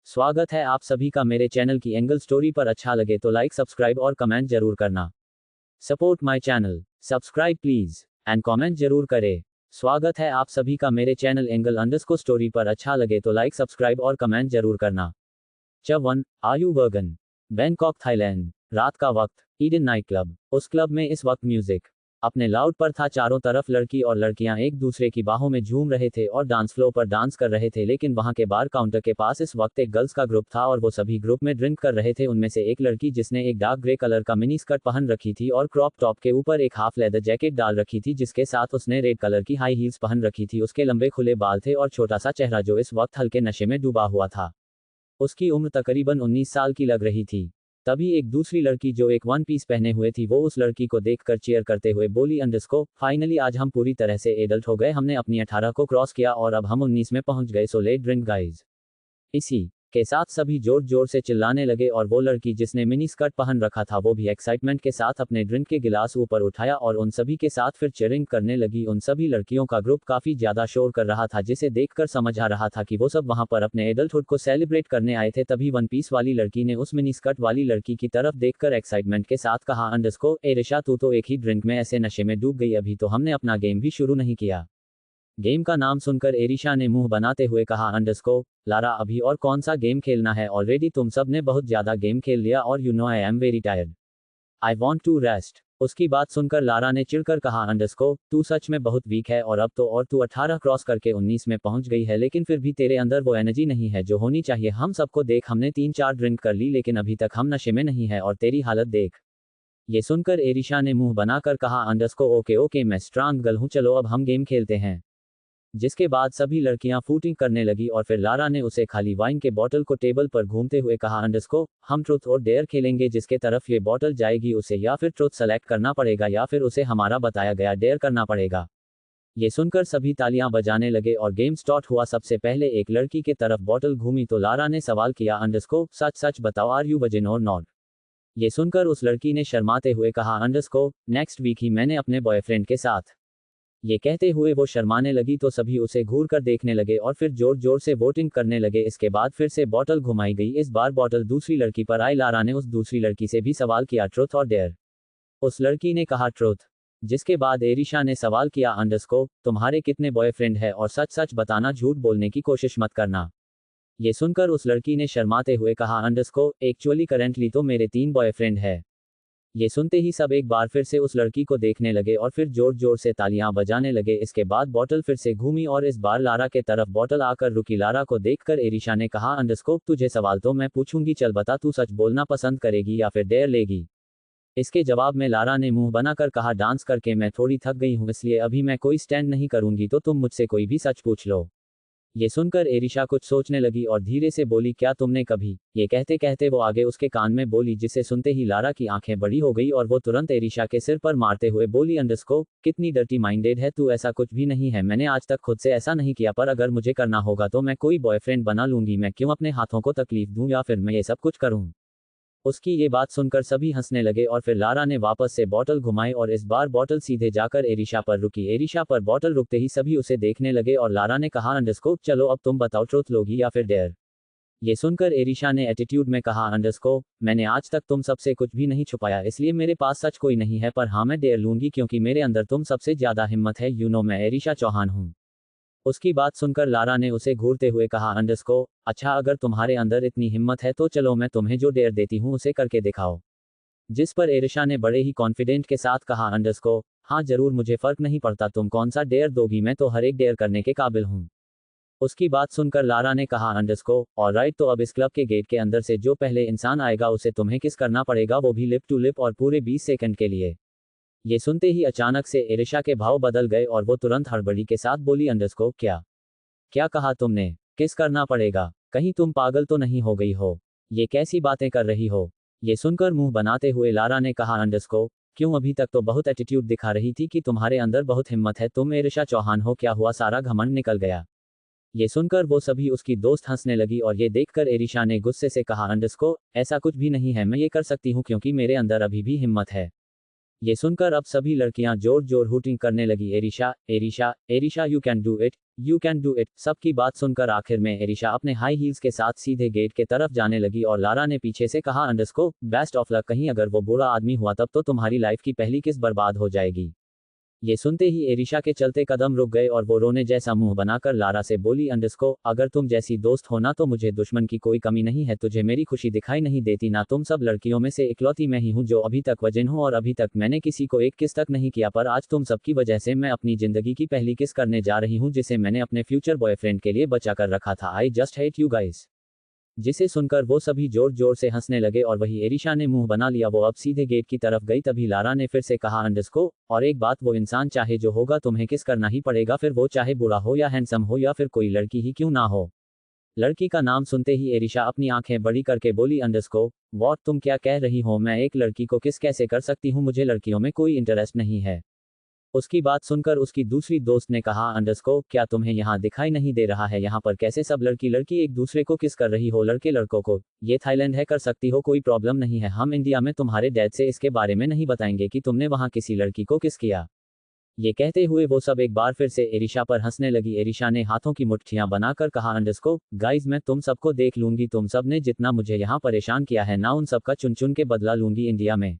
स्वागत है आप सभी का मेरे चैनल की एंगल स्टोरी पर। अच्छा लगे तो लाइक सब्सक्राइब और कमेंट जरूर करना। Support my channel, subscribe please and comment जरूर करें। स्वागत है आप सभी का मेरे चैनल एंगल अंडरस्कोर स्टोरी पर। अच्छा लगे तो लाइक सब्सक्राइब और कमेंट जरूर करना। चवन आयु वर्गन, बैंकॉक थाईलैंड। रात का वक्त, ईडन नाइट क्लब। उस क्लब में इस वक्त म्यूजिक अपने लाउड पर था। चारों तरफ लड़की और लड़कियां एक दूसरे की बाहों में झूम रहे थे और डांस फ्लोर पर डांस कर रहे थे। लेकिन वहां के बार काउंटर के पास इस वक्त एक गर्ल्स का ग्रुप था और वो सभी ग्रुप में ड्रिंक कर रहे थे। उनमें से एक लड़की जिसने एक डार्क ग्रे कलर का मिनी स्कर्ट पहन रखी थी और क्रॉप टॉप के ऊपर एक हाफ लेदर जैकेट डाल रखी थी, जिसके साथ उसने रेड कलर की हाई हील्स पहन रखी थी। उसके लंबे खुले बाल थे और छोटा सा चेहरा जो इस वक्त हल्के नशे में डूबा हुआ था। उसकी उम्र तकरीबन 19 साल की लग रही थी। तभी एक दूसरी लड़की जो एक वन पीस पहने हुए थी वो उस लड़की को देखकर चीयर करते हुए बोली, अंडरस्को फाइनली आज हम पूरी तरह से एडल्ट हो गए। हमने अपनी 18 को क्रॉस किया और अब हम 19 में पहुंच गए। So let drink guys. इसी के साथ सभी जोर जोर से चिल्लाने लगे और वो लड़की जिसने मिनी स्कर्ट पहन रखा था वो भी एक्साइटमेंट के साथ अपने ड्रिंक के गिलास ऊपर उठाया और उन सभी के साथ फिर चीयरिंग करने लगी। उन सभी लड़कियों का ग्रुप काफी ज्यादा शोर कर रहा था, जिसे देखकर समझ आ रहा था कि वो सब वहां पर अपने एडल्टहुड को सेलिब्रेट करने आए थे। तभी वन पीस वाली लड़की ने उस मिनी स्कर्ट वाली लड़की की तरफ देखकर एक्साइटमेंट के साथ कहा, अंडरस्को ए ऋषा, तू तो एक ही ड्रिंक में ऐसे नशे में डूब गई, अभी तो हमने अपना गेम भी शुरू नहीं किया। गेम का नाम सुनकर एरिशा ने मुंह बनाते हुए कहा, अंडरस्को लारा, अभी और कौन सा गेम खेलना है? ऑलरेडी तुम सब ने बहुत ज्यादा गेम खेल लिया और you know I am very tired, I want to rest. उसकी बात सुनकर लारा ने चिढ़कर कहा, अंडरस्को तू सच में बहुत वीक है और अब तो और तू 18 क्रॉस करके 19 में पहुंच गई है, लेकिन फिर भी तेरे अंदर वो एनर्जी नहीं है जो होनी चाहिए। हम सबको देख, हमने 3-4 ड्रिंक कर ली लेकिन अभी तक हम नशे में नहीं है और तेरी हालत देख। ये सुनकर एरिशा ने मुंह बनाकर कहा, अंडरस्को ओके ओके मैं स्ट्रांग गर्ल हूं, चलो अब हम गेम खेलते हैं। जिसके बाद सभी लड़कियां फूटिंग करने लगी और फिर लारा ने उसे खाली वाइन के बॉटल को टेबल पर घूमते हुए कहा, अंडरस्को हम ट्रुथ और डेयर खेलेंगे। जिसके तरफ ये बॉटल जाएगी उसे या फिर ट्रुथ सेलेक्ट करना पड़ेगा या फिर उसे हमारा बताया गया डेयर करना पड़ेगा। ये सुनकर सभी तालियां बजाने लगे और गेम स्टार्ट हुआ। सबसे पहले एक लड़की के तरफ बॉटल घूमी तो लारा ने सवाल किया, अंडरस्को सच सच बताओ, आर यू वर्जिन और नॉट? ये सुनकर उस लड़की ने शर्माते हुए कहा, अंडरस्को नेक्स्ट वीक ही मैंने अपने बॉयफ्रेंड के साथ। ये कहते हुए वो शर्माने लगी तो सभी उसे घूर कर देखने लगे और फिर जोर जोर से वोटिंग करने लगे। इसके बाद फिर से बॉटल घुमाई गई। इस बार बॉटल दूसरी लड़की पर आई। लारा ने उस दूसरी लड़की से भी सवाल किया, ट्रुथ और डेयर? उस लड़की ने कहा ट्रुथ। जिसके बाद एरिशा ने सवाल किया, अंडरस्को तुम्हारे कितने बॉयफ्रेंड है और सच सच बताना, झूठ बोलने की कोशिश मत करना। ये सुनकर उस लड़की ने शर्माते हुए कहा, अंडरस्को एक्चुअली करेंटली तो मेरे 3 बॉयफ्रेंड है। ये सुनते ही सब एक बार फिर से उस लड़की को देखने लगे और फिर जोर जोर से तालियां बजाने लगे। इसके बाद बॉटल फिर से घूमी और इस बार लारा के तरफ बॉटल आकर रुकी। लारा को देखकर एरिशा ने कहा, अंडरस्को तुझे सवाल तो मैं पूछूंगी, चल बता तू सच बोलना पसंद करेगी या फिर डेयर लेगी? इसके जवाब में लारा ने मुंह बनाकर कहा, डांस करके मैं थोड़ी थक गई हूं, इसलिए अभी मैं कोई स्टैंड नहीं करूंगी, तो तुम मुझसे कोई भी सच पूछ लो। ये सुनकर एरिशा कुछ सोचने लगी और धीरे से बोली, क्या तुमने कभी? ये कहते कहते वो आगे उसके कान में बोली, जिसे सुनते ही लारा की आंखें बड़ी हो गई और वो तुरंत एरिशा के सिर पर मारते हुए बोली, अंडरस्को कितनी डर्टी माइंडेड है तू, ऐसा कुछ भी नहीं है, मैंने आज तक खुद से ऐसा नहीं किया, पर अगर मुझे करना होगा तो मैं कोई बॉयफ्रेंड बना लूंगी। मैं क्यों अपने हाथों को तकलीफ दूं या फिर मैं ये सब कुछ करूं? उसकी ये बात सुनकर सभी हंसने लगे और फिर लारा ने वापस से बॉटल घुमाई और इस बार बॉटल सीधे जाकर एरिशा पर रुकी। एरिशा पर बॉटल रुकते ही सभी उसे देखने लगे और लारा ने कहा, अंडरस्को चलो अब तुम बताओ, ट्रुथ लोगी या फिर डेयर? ये सुनकर एरिशा ने एटीट्यूड में कहा, अंडरस्को मैंने आज तक तुम सबसे कुछ भी नहीं छुपाया, इसलिए मेरे पास सच कोई नहीं है, पर हाँ मैं डेयर लूंगी क्योंकि मेरे अंदर तुम सबसे ज्यादा हिम्मत है। यू नो मैं एरिशा चौहान हूँ। उसकी बात सुनकर लारा ने उसे घूरते हुए कहा, अंडरस्को अच्छा अगर तुम्हारे अंदर इतनी हिम्मत है तो चलो मैं तुम्हें जो डेयर देती हूँ उसे करके दिखाओ। जिस पर एरिशा ने बड़े ही कॉन्फिडेंट के साथ कहा, अंडरस्को हाँ जरूर, मुझे फर्क नहीं पड़ता तुम कौन सा डेयर दोगी, मैं तो हर एक डेयर करने के काबिल हूँ। उसकी बात सुनकर लारा ने कहा, अंडरस्को ऑलराइट, तो अब इस क्लब के गेट के अंदर से जो पहले इंसान आएगा उसे तुम्हें किस करना पड़ेगा, वो भी लिप टू लिप और पूरे 20 सेकंड के लिए। ये सुनते ही अचानक से एरिशा के भाव बदल गए और वो तुरंत हड़बड़ी के साथ बोली, अंडरस्को क्या क्या कहा तुमने? किस करना पड़ेगा? कहीं तुम पागल तो नहीं हो गई हो? ये कैसी बातें कर रही हो? ये सुनकर मुंह बनाते हुए लारा ने कहा, अंडरस्को क्यों, अभी तक तो बहुत एटीट्यूड दिखा रही थी कि तुम्हारे अंदर बहुत हिम्मत है, तुम एरिशा चौहान हो, क्या हुआ सारा घमंड निकल गया? ये सुनकर वो सभी उसकी दोस्त हंसने लगी और ये देखकर एरिशा ने गुस्से से कहा, अंडरस्को ऐसा कुछ भी नहीं है, मैं ये कर सकती हूँ क्योंकि मेरे अंदर अभी भी हिम्मत है। ये सुनकर अब सभी लड़कियां जोर जोर हूटिंग करने लगी, Arisha Arisha Arisha, you can do it, you can do it. सबकी बात सुनकर आखिर में एरिशा अपने हाई हील्स के साथ सीधे गेट के तरफ जाने लगी और लारा ने पीछे से कहा, अंडरस्को बेस्ट ऑफ लक, कहीं अगर वो बुरा आदमी हुआ तब तो तुम्हारी लाइफ की पहली किस बर्बाद हो जाएगी। ये सुनते ही एरिशा के चलते कदम रुक गए और वो रोने जैसा मुंह बनाकर लारा से बोली, अंडरस्को अगर तुम जैसी दोस्त हो ना तो मुझे दुश्मन की कोई कमी नहीं है, तुझे मेरी खुशी दिखाई नहीं देती ना, तुम सब लड़कियों में से इकलौती मैं ही हूँ जो अभी तक वर्जिन हूँ और अभी तक मैंने किसी को एक किस तक नहीं किया, पर आज तुम सबकी वजह से मैं अपनी जिंदगी की पहली किस करने जा रही हूँ जिसे मैंने अपने फ्यूचर बॉयफ्रेंड के लिए बचा कर रखा था। I just hate you guys. जिसे सुनकर वो सभी जोर जोर से हंसने लगे और वही एरिशा ने मुंह बना लिया, वो अब सीधे गेट की तरफ गई। तभी लारा ने फिर से कहा, अंडरस्को और एक बात, वो इंसान चाहे जो होगा तुम्हें किस करना ही पड़ेगा, फिर वो चाहे बुरा हो या हैंडसम हो या फिर कोई लड़की ही क्यों ना हो। लड़की का नाम सुनते ही एरिशा अपनी आंखें बड़ी करके बोली, अंडरस्को व्हाट, तुम क्या कह रही हो, मैं एक लड़की को किस कैसे कर सकती हूँ, मुझे लड़कियों में कोई इंटरेस्ट नहीं है। उसकी बात सुनकर उसकी दूसरी दोस्त ने कहा, अंडरस्को क्या तुम्हें यहाँ दिखाई नहीं दे रहा है यहाँ पर कैसे सब लड़की लड़की एक दूसरे को किस कर रही हो, लड़के लड़कों को, ये थाईलैंड है, कर सकती हो, कोई प्रॉब्लम नहीं है, हम इंडिया में तुम्हारे डैड से इसके बारे में नहीं बताएंगे कि तुमने वहाँ किसी लड़की को किस किया। ये कहते हुए वो सब एक बार फिर से एरिशा पर हंसने लगी। एरिशा ने हाथों की मुट्ठियां बनाकर कहा, अंडरस्को गाइज मैं तुम सबको देख लूंगी, तुम सब ने जितना मुझे यहाँ परेशान किया है ना, उन सबका चुन चुन के बदला लूंगी इंडिया में।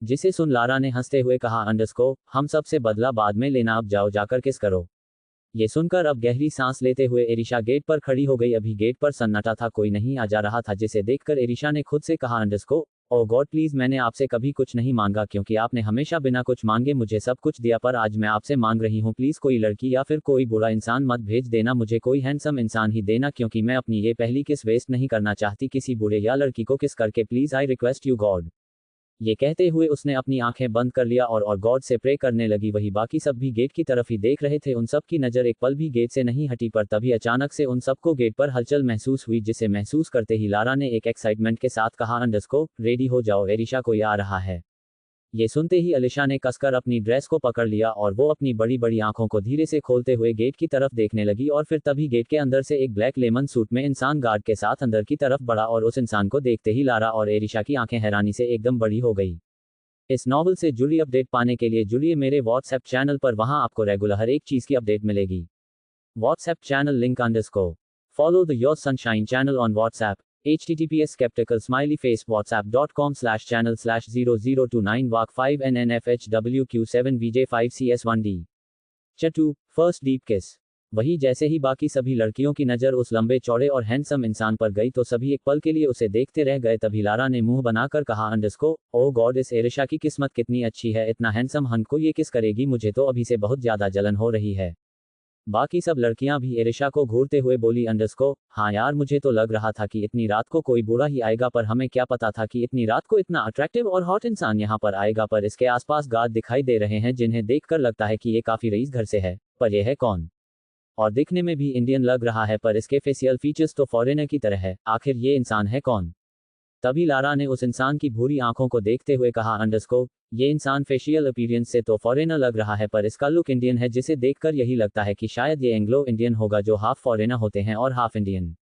जिसे सुन लारा ने हंसते हुए कहा, अंडरस्को हम सब से बदला बाद में लेना, अब जाओ जाकर किस करो। ये सुनकर अब गहरी सांस लेते हुए एरिशा गेट पर खड़ी हो गई। अभी गेट पर सन्नाटा था, कोई नहीं आ जा रहा था, जिसे देखकर एरिशा ने खुद से कहा, अंडरस्को ओ गॉड प्लीज, मैंने आपसे कभी कुछ नहीं मांगा क्योंकि आपने हमेशा बिना कुछ मांगे मुझे सब कुछ दिया, पर आज मैं आपसे मांग रही हूँ, प्लीज कोई लड़की या फिर कोई बुरा इंसान मत भेज देना, मुझे कोई हैंडसम इंसान ही देना, क्योंकि मैं अपनी ये पहली किस वेस्ट नहीं करना चाहती किसी बुरे या लड़की को किस करके, please I request you God. ये कहते हुए उसने अपनी आंखें बंद कर लिया और गॉड से प्रे करने लगी। वही बाकी सब भी गेट की तरफ ही देख रहे थे, उन सब की नज़र एक पल भी गेट से नहीं हटी, पर तभी अचानक से उन सबको गेट पर हलचल महसूस हुई, जिसे महसूस करते ही लारा ने एक एक्साइटमेंट के साथ कहा, अंडरस्को रेडी हो जाओ, एरिशा कोई आ रहा है। ये सुनते ही अलिशा ने कसकर अपनी ड्रेस को पकड़ लिया और वो अपनी बड़ी बड़ी आंखों को धीरे से खोलते हुए गेट की तरफ देखने लगी और फिर तभी गेट के अंदर से एक ब्लैक लेमन सूट में इंसान गार्ड के साथ अंदर की तरफ बढ़ा और उस इंसान को देखते ही लारा और एरिशा की आंखें हैरानी से एकदम बड़ी हो गई। इस नॉवल से जुड़ी अपडेट पाने के लिए जुड़िए मेरे व्हाट्सएप चैनल पर, वहां आपको रेगुलर हर एक चीज की अपडेट मिलेगी। WhatsApp channel link underscore follow the your sunshine channel on WhatsApp https skeptical smiley face whatsapp.com/channel/0029 walk 5 nnfhwq7 vj5 cs1d चटू फर्स्ट डीप किस। वही जैसे ही बाकी सभी लड़कियों की नज़र उस लंबे चौड़े और हैंडसम इंसान पर गई तो सभी एक पल के लिए उसे देखते रह गए। तभी लारा ने मुंह बनाकर कहा, अंडरस्को ओह गॉड, इस एरिशा की किस्मत कितनी अच्छी है, इतना हैंडसम हंट को ये किस करेगी, मुझे तो अभी से बहुत ज़्यादा जलन हो रही है। बाकी सब लड़कियां भी एरिशा को घूरते हुए बोली, अंडरस्को हाँ यार, मुझे तो लग रहा था कि इतनी रात को कोई बुरा ही आएगा, पर हमें क्या पता था कि इतनी रात को इतना अट्रैक्टिव और हॉट इंसान यहाँ पर आएगा। पर इसके आसपास गार्ड दिखाई दे रहे हैं जिन्हें देखकर लगता है कि ये काफ़ी रईस घर से है, पर यह है कौन, और दिखने में भी इंडियन लग रहा है, पर इसके फेशियल फीचर्स तो फॉरेनर की तरह है, आखिर ये इंसान है कौन। तभी लारा ने उस इंसान की भूरी आंखों को देखते हुए कहा, अंडरस्को ये इंसान फेशियल अपीयरेंस से तो फॉरेनर लग रहा है, पर इसका लुक इंडियन है, जिसे देखकर यही लगता है कि शायद ये एंग्लो इंडियन होगा जो हाफ फॉरेनर होते हैं और हाफ इंडियन।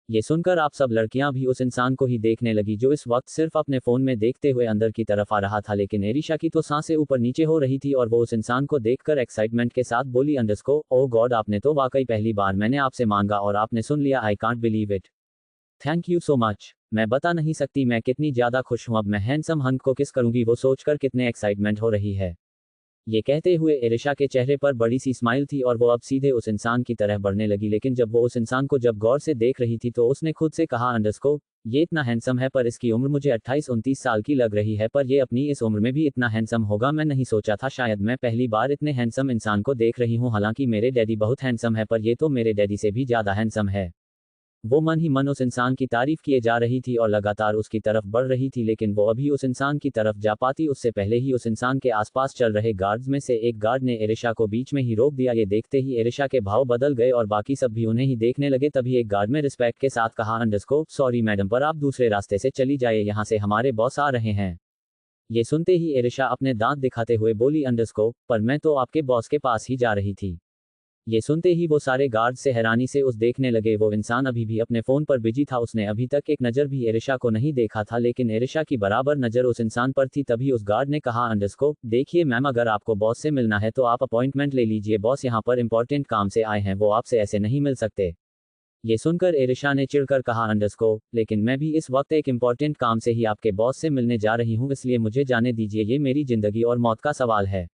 ये सुनकर आप सब लड़कियां भी उस इंसान को ही देखने लगी जो इस वक्त सिर्फ अपने फोन में देखते हुए अंदर की तरफ आ रहा था, लेकिन एरिशा की तो सांसें ऊपर नीचे हो रही थी और वो उस इंसान को देखकर एक्साइटमेंट के साथ बोली, अंडरस्को ओह गॉड, आपने तो वाकई पहली बार मैंने आपसे मांगा और आपने सुन लिया, I can't believe it, thank you so much. मैं बता नहीं सकती मैं कितनी ज़्यादा खुश हूँ, अब मैं हैंडसम हंट को किस करूँगी, वो सोचकर कितने एक्साइटमेंट हो रही है। ये कहते हुए एरिशा के चेहरे पर बड़ी सी स्माइल थी और वो अब सीधे उस इंसान की तरह बढ़ने लगी, लेकिन जब वो उस इंसान को जब गौर से देख रही थी तो उसने खुद से कहा, अंडरस्को ये इतना हैंडसम है, पर इसकी उम्र मुझे 28-29 साल की लग रही है, पर ये अपनी इस उम्र में भी इतना हैंडसम होगा, मैं नहीं सोचा था, शायद मैं पहली बार इतने हैंडसम इंसान को देख रही हूँ, हालांकि मेरे डैडी बहुत हैंडसम है, पर ये तो मेरे डैडी से भी ज़्यादा हैंडसम है। वो मन ही मन उस इंसान की तारीफ किए जा रही थी और लगातार उसकी तरफ बढ़ रही थी, लेकिन वो अभी उस इंसान की तरफ जा पाती उससे पहले ही उस इंसान के आसपास चल रहे गार्ड्स में से एक गार्ड ने एरिशा को बीच में ही रोक दिया। ये देखते ही एरिशा के भाव बदल गए और बाकी सब भी उन्हें ही देखने लगे। तभी एक गार्ड में रिस्पेक्ट के साथ कहा, अंडरस्को सॉरी मैडम, पर आप दूसरे रास्ते से चली जाइए, यहाँ से हमारे बॉस आ रहे हैं। ये सुनते ही एरिशा अपने दांत दिखाते हुए बोली, अंडरस्को पर मैं तो आपके बॉस के पास ही जा रही थी। ये सुनते ही वो सारे गार्ड से हैरानी से उस देखने लगे। वो इंसान अभी भी अपने फोन पर बिजी था। उसने अभी तक एक नज़र भी एरिशा को नहीं देखा था, लेकिन एरिशा की बराबर नज़र उस इंसान पर थी। तभी उस गार्ड ने कहा अंडरस्को, देखिए मैम, अगर आपको बॉस से मिलना है तो आप अपॉइंटमेंट ले लीजिए। बॉस यहाँ पर इंपॉर्टेंट काम से आए हैं, वो आपसे ऐसे नहीं मिल सकते। ये सुनकर एरिशा ने चिढ़कर कहा अंडरस्को, लेकिन मैं भी इस वक्त एक इंपॉर्टेंट काम से ही आपके बॉस से मिलने जा रही हूँ, इसलिए मुझे जाने दीजिए। ये मेरी जिंदगी और मौत का सवाल है।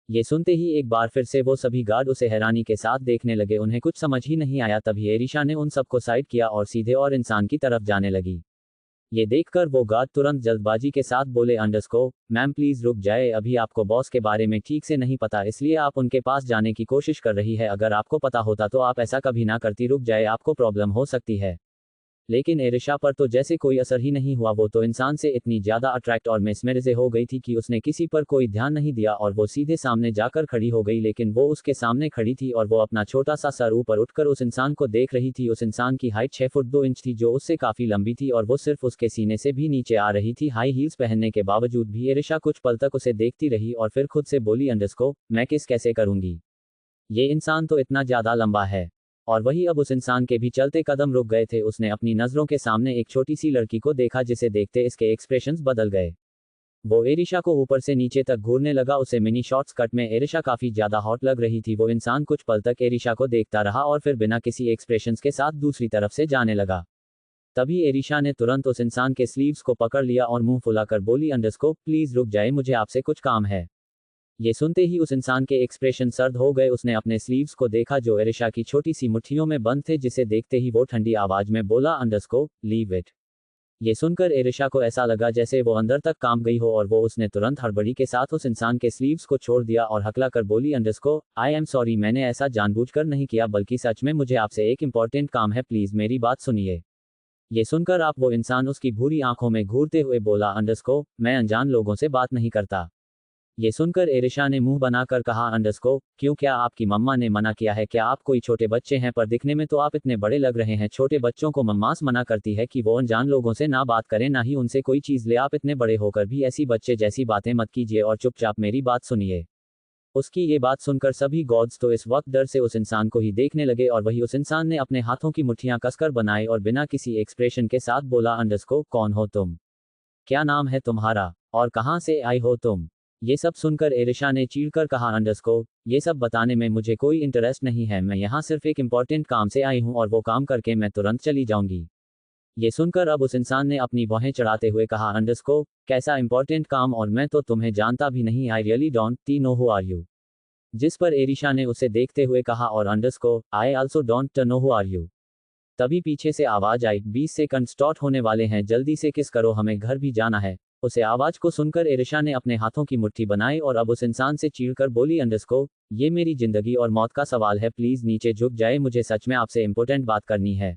ये सुनते ही एक बार फिर से वो सभी गार्ड उसे हैरानी के साथ देखने लगे। उन्हें कुछ समझ ही नहीं आया। तभी एरिशा ने उन सबको साइड किया और सीधे और इंसान की तरफ जाने लगी। ये देखकर वो गार्ड तुरंत जल्दबाजी के साथ बोले अंडरस्को, मैम प्लीज रुक जाए, अभी आपको बॉस के बारे में ठीक से नहीं पता, इसलिए आप उनके पास जाने की कोशिश कर रही है। अगर आपको पता होता तो आप ऐसा कभी ना करती। रुक जाए, आपको प्रॉब्लम हो सकती है। लेकिन एरिशा पर तो जैसे कोई असर ही नहीं हुआ। वो तो इंसान से इतनी ज्यादा अट्रैक्ट और मेस्मराइज हो गई थी कि उसने किसी पर कोई ध्यान नहीं दिया और वो सीधे सामने जाकर खड़ी हो गई। लेकिन वो उसके सामने खड़ी थी और वो अपना छोटा सा सर ऊपर उठकर उस इंसान को देख रही थी। उस इंसान की हाइट 6 फुट 2 इंच थी, जो उससे काफी लंबी थी और वो सिर्फ उसके सीने से भी नीचे आ रही थी। हाई हील्स पहनने के बावजूद भी एरिशा कुछ पल तक उसे देखती रही और फिर खुद से बोली अंडरस्को, मैं किस कैसे करूंगी, ये इंसान तो इतना ज्यादा लंबा है। और वही अब उस इंसान के भी चलते कदम रुक गए थे। उसने अपनी नजरों के सामने एक छोटी सी लड़की को देखा, जिसे देखते इसके एक्सप्रेशंस बदल गए। वो एरिशा को ऊपर से नीचे तक घूरने लगा। उसे मिनी शॉर्ट्स कट में एरिशा काफी ज्यादा हॉट लग रही थी। वो इंसान कुछ पल तक एरिशा को देखता रहा और फिर बिना किसी एक्सप्रेशंस के साथ दूसरी तरफ से जाने लगा। तभी एरिशा ने तुरंत उस इंसान के स्लीव्स को पकड़ लिया और मुंह फुलाकर बोली अंडरस्को, प्लीज रुक जाए, मुझे आपसे कुछ काम है। ये सुनते ही उस इंसान के एक्सप्रेशन सर्द हो गए। उसने अपने स्लीव्स को देखा जो एरिशा की छोटी सी मुट्ठियों में बंद थे, जिसे देखते ही वो ठंडी आवाज में बोला अंडरस्को, लीव इट। ये सुनकर एरिशा को ऐसा लगा जैसे वो अंदर तक काम गई हो और वो उसने तुरंत हड़बड़ी के साथ उस इंसान के स्लीव्स को छोड़ दिया और हकला कर बोली अंडरस्को, आई एम सॉरी, मैंने ऐसा जानबूझकर नहीं किया, बल्कि सच में मुझे आपसे एक इंपॉर्टेंट काम है, प्लीज मेरी बात सुनिए। ये सुनकर आप वो इंसान उसकी भूरी आंखों में घूरते हुए बोला अंडरस्को, मैं अनजान लोगों से बात नहीं करता। ये सुनकर एरिशा ने मुंह बनाकर कहा अंडरस्को, क्यों, क्या आपकी मम्मा ने मना किया है? क्या आप कोई छोटे बच्चे हैं? पर दिखने में तो आप इतने बड़े लग रहे हैं। छोटे बच्चों को मम्मास मना करती है कि वो अनजान लोगों से ना बात करें, ना ही उनसे कोई चीज ले। आप इतने बड़े होकर भी ऐसी बच्चे जैसी बातें मत कीजिए और चुपचाप मेरी बात सुनिए। उसकी ये बात सुनकर सभी गॉड्स तो इस वक्त डर से उस इंसान को ही देखने लगे और वही उस इंसान ने अपने हाथों की मुट्ठियां कसकर बनाई और बिना किसी एक्सप्रेशन के साथ बोला अंडरस्को, कौन हो तुम? क्या नाम है तुम्हारा? और कहाँ से आई हो तुम? ये सब सुनकर एरिशा ने चीढ़कर कहा अंडरस्को, ये सब बताने में मुझे कोई इंटरेस्ट नहीं है। मैं यहाँ सिर्फ एक इंपॉर्टेंट काम से आई हूँ और वो काम करके मैं तुरंत चली जाऊंगी। ये सुनकर अब उस इंसान ने अपनी भौहें चढ़ाते हुए कहा अंडरस्को, कैसा इंपॉर्टेंट काम? और मैं तो तुम्हें जानता भी नहीं। I really don't know who are you. जिस पर एरिशा ने उसे देखते हुए कहा और अंडरस्को, I also don't know who are you. तभी पीछे से आवाज आई, 20 सेकंड स्टार्ट होने वाले हैं, जल्दी से किस करो, हमें घर भी जाना है। उसे आवाज को सुनकर एरिशा ने अपने हाथों की मुट्ठी बनाई और अब उस इंसान से चीढ़कर बोली अंडरस्को, ये मेरी जिंदगी और मौत का सवाल है, प्लीज नीचे झुक जाए, मुझे सच में आपसे इंपॉर्टेंट बात करनी है।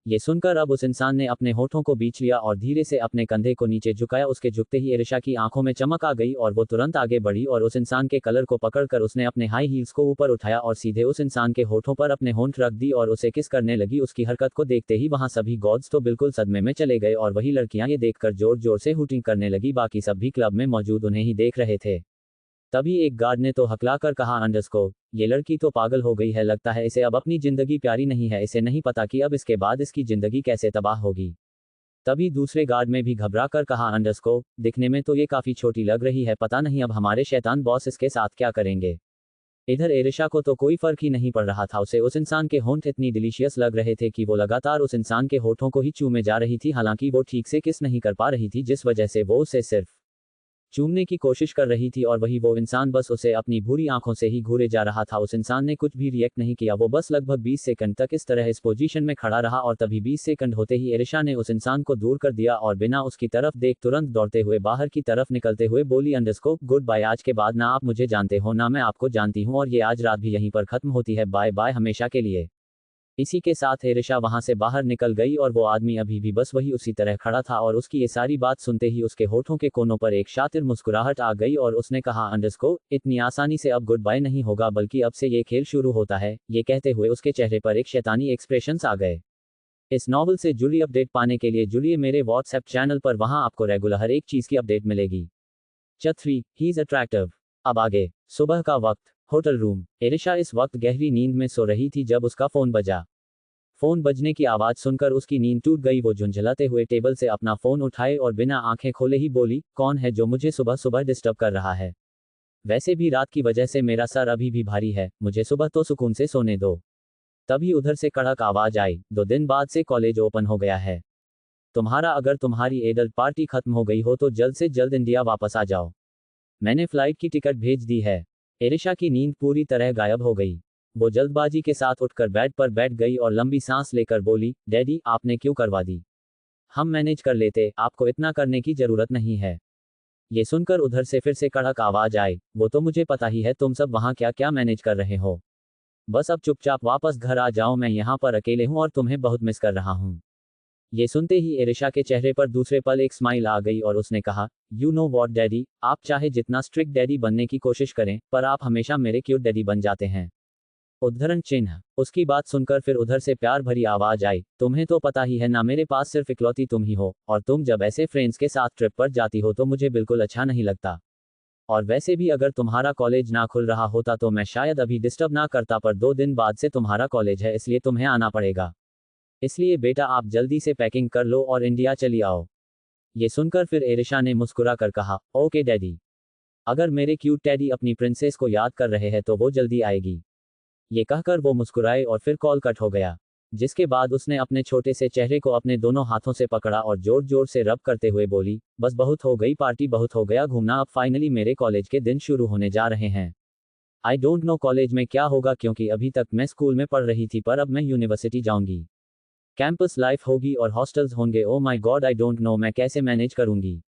ये सुनकर अब उस इंसान ने अपने होठों को बीच लिया और धीरे से अपने कंधे को नीचे झुकाया। उसके झुकते ही एरिशा की आंखों में चमक आ गई और वो तुरंत आगे बढ़ी और उस इंसान के कलर को पकड़कर उसने अपने हाई हील्स को ऊपर उठाया और सीधे उस इंसान के होठों पर अपने होंठ रख दी और उसे किस करने लगी। उसकी हरकत को देखते ही वहां सभी गॉड्स तो बिल्कुल सदमे में चले गए और वही लड़कियां ये देखकर जोर जोर से हुटिंग करने लगी। बाकी सब भी क्लब में मौजूद उन्हें ही देख रहे थे। तभी एक गार्ड ने तो हकलाकर कहा अंडरस्को, ये लड़की तो पागल हो गई है, लगता है इसे अब अपनी जिंदगी प्यारी नहीं है। इसे नहीं पता कि अब इसके बाद इसकी जिंदगी कैसे तबाह होगी। तभी दूसरे गार्ड में भी घबरा कर कहा अंडरस्को, दिखने में तो ये काफी छोटी लग रही है, पता नहीं अब हमारे शैतान बॉस इसके साथ क्या करेंगे। इधर एरिशा को तो कोई फर्क ही नहीं पड़ रहा था। उसे उस इंसान के होंठ इतनी डिलीशियस लग रहे थे कि वो लगातार उस इंसान के होठों को ही चूमे जा रही थी। हालांकि वो ठीक से किस नहीं कर पा रही थी, जिस वजह से वो उसे सिर्फ चूमने की कोशिश कर रही थी और वही वो इंसान बस उसे अपनी भूरी आंखों से ही घूरे जा रहा था। उस इंसान ने कुछ भी रिएक्ट नहीं किया। वो बस लगभग 20 सेकंड तक इस तरह इस पोजीशन में खड़ा रहा और तभी 20 सेकंड होते ही एरिशा ने उस इंसान को दूर कर दिया और बिना उसकी तरफ देख तुरंत दौड़ते हुए बाहर की तरफ निकलते हुए बोली अंडरस्को, गुड बाय, आज के बाद ना आप मुझे जानते हो ना मैं आपको जानती हूँ और ये आज रात भी यहीं पर खत्म होती है, बाय बाय हमेशा के लिए। इसी के साथ एरिशा वहां से बाहर निकल गई और वो आदमी अभी भी बस वही उसी तरह खड़ा था और उसकी ये सारी बात सुनते ही उसके होठों के कोनों पर एक शातिर मुस्कुराहट आ गई और उसने कहा अंडरस्को, इतनी आसानी से अब गुड बाय नहीं होगा, बल्कि अब से ये खेल शुरू होता है। ये कहते हुए उसके चेहरे पर एक शैतानी एक्सप्रेशंस आ गए। इस नॉवल से जुड़ी अपडेट पाने के लिए जुड़िए मेरे व्हाट्सएप चैनल पर, वहां आपको रेगुलर हर एक चीज की अपडेट मिलेगी। Chapter 3, he is attractive. अब आगे। सुबह का वक्त होटल रूम। एरिशा इस वक्त गहरी नींद में सो रही थी जब उसका फोन बजा। फोन बजने की आवाज सुनकर उसकी नींद टूट गई। वो झुंझलाते हुए टेबल से अपना फोन उठाए और बिना आंखें खोले ही बोली, कौन है जो मुझे सुबह सुबह डिस्टर्ब कर रहा है? वैसे भी रात की वजह से मेरा सर अभी भी भारी है, मुझे सुबह तो सुकून से सोने दो। तभी उधर से कड़क आवाज आई, 2 दिन बाद से कॉलेज ओपन हो गया है। अगर तुम्हारी एडल्ट पार्टी खत्म हो गई हो तो जल्द से जल्द इंडिया वापस आ जाओ। मैंने फ्लाइट की टिकट भेज दी है। एरिशा की नींद पूरी तरह गायब हो गई। वो जल्दबाजी के साथ उठकर बेड पर बैठ गई और लंबी सांस लेकर बोली, डैडी आपने क्यों करवा दी? हम मैनेज कर लेते, आपको इतना करने की जरूरत नहीं है। ये सुनकर उधर से फिर से कड़क आवाज आई, वो तो मुझे पता ही है तुम सब वहां क्या क्या मैनेज कर रहे हो। बस अब चुपचाप वापस घर आ जाओ, मैं यहाँ पर अकेले हूँ और तुम्हें बहुत मिस कर रहा हूँ। ये सुनते ही एरिशा के चेहरे पर दूसरे पल एक स्माइल आ गई और उसने कहा, यू नो वॉट डैडी, आप चाहे जितना स्ट्रिक्ट डैडी बनने की कोशिश करें, पर आप हमेशा मेरे क्यूट डैडी बन जाते हैं। उद्धरण चिन्ह। उसकी बात सुनकर फिर उधर से प्यार भरी आवाज आई, तुम्हें तो पता ही है ना, मेरे पास सिर्फ इकलौती तुम ही हो, और तुम जब ऐसे फ्रेंड्स के साथ ट्रिप पर जाती हो तो मुझे बिल्कुल अच्छा नहीं लगता। और वैसे भी अगर तुम्हारा कॉलेज ना खुल रहा होता तो मैं शायद अभी डिस्टर्ब ना करता, पर 2 दिन बाद से तुम्हारा कॉलेज है इसलिए तुम्हें आना पड़ेगा। इसलिए बेटा आप जल्दी से पैकिंग कर लो और इंडिया चली आओ। ये सुनकर फिर एरिशा ने मुस्कुरा कर कहा, ओके डैडी। अगर मेरे क्यूट डैडी अपनी प्रिंसेस को याद कर रहे हैं तो वो जल्दी आएगी। ये कहकर वो मुस्कुराए और फिर कॉल कट हो गया। जिसके बाद उसने अपने छोटे से चेहरे को अपने दोनों हाथों से पकड़ा और जोर जोर से रब करते हुए बोली, बस बहुत हो गई पार्टी, बहुत हो गया घूमना, अब फाइनली मेरे कॉलेज के दिन शुरू होने जा रहे हैं। आई डोंट नो कॉलेज में क्या होगा क्योंकि अभी तक मैं स्कूल में पढ़ रही थी, पर अब मैं यूनिवर्सिटी जाऊंगी। कैंपस लाइफ होगी और हॉस्टल्स होंगे, oh my God I don't know मैं कैसे मैनेज करूंगी।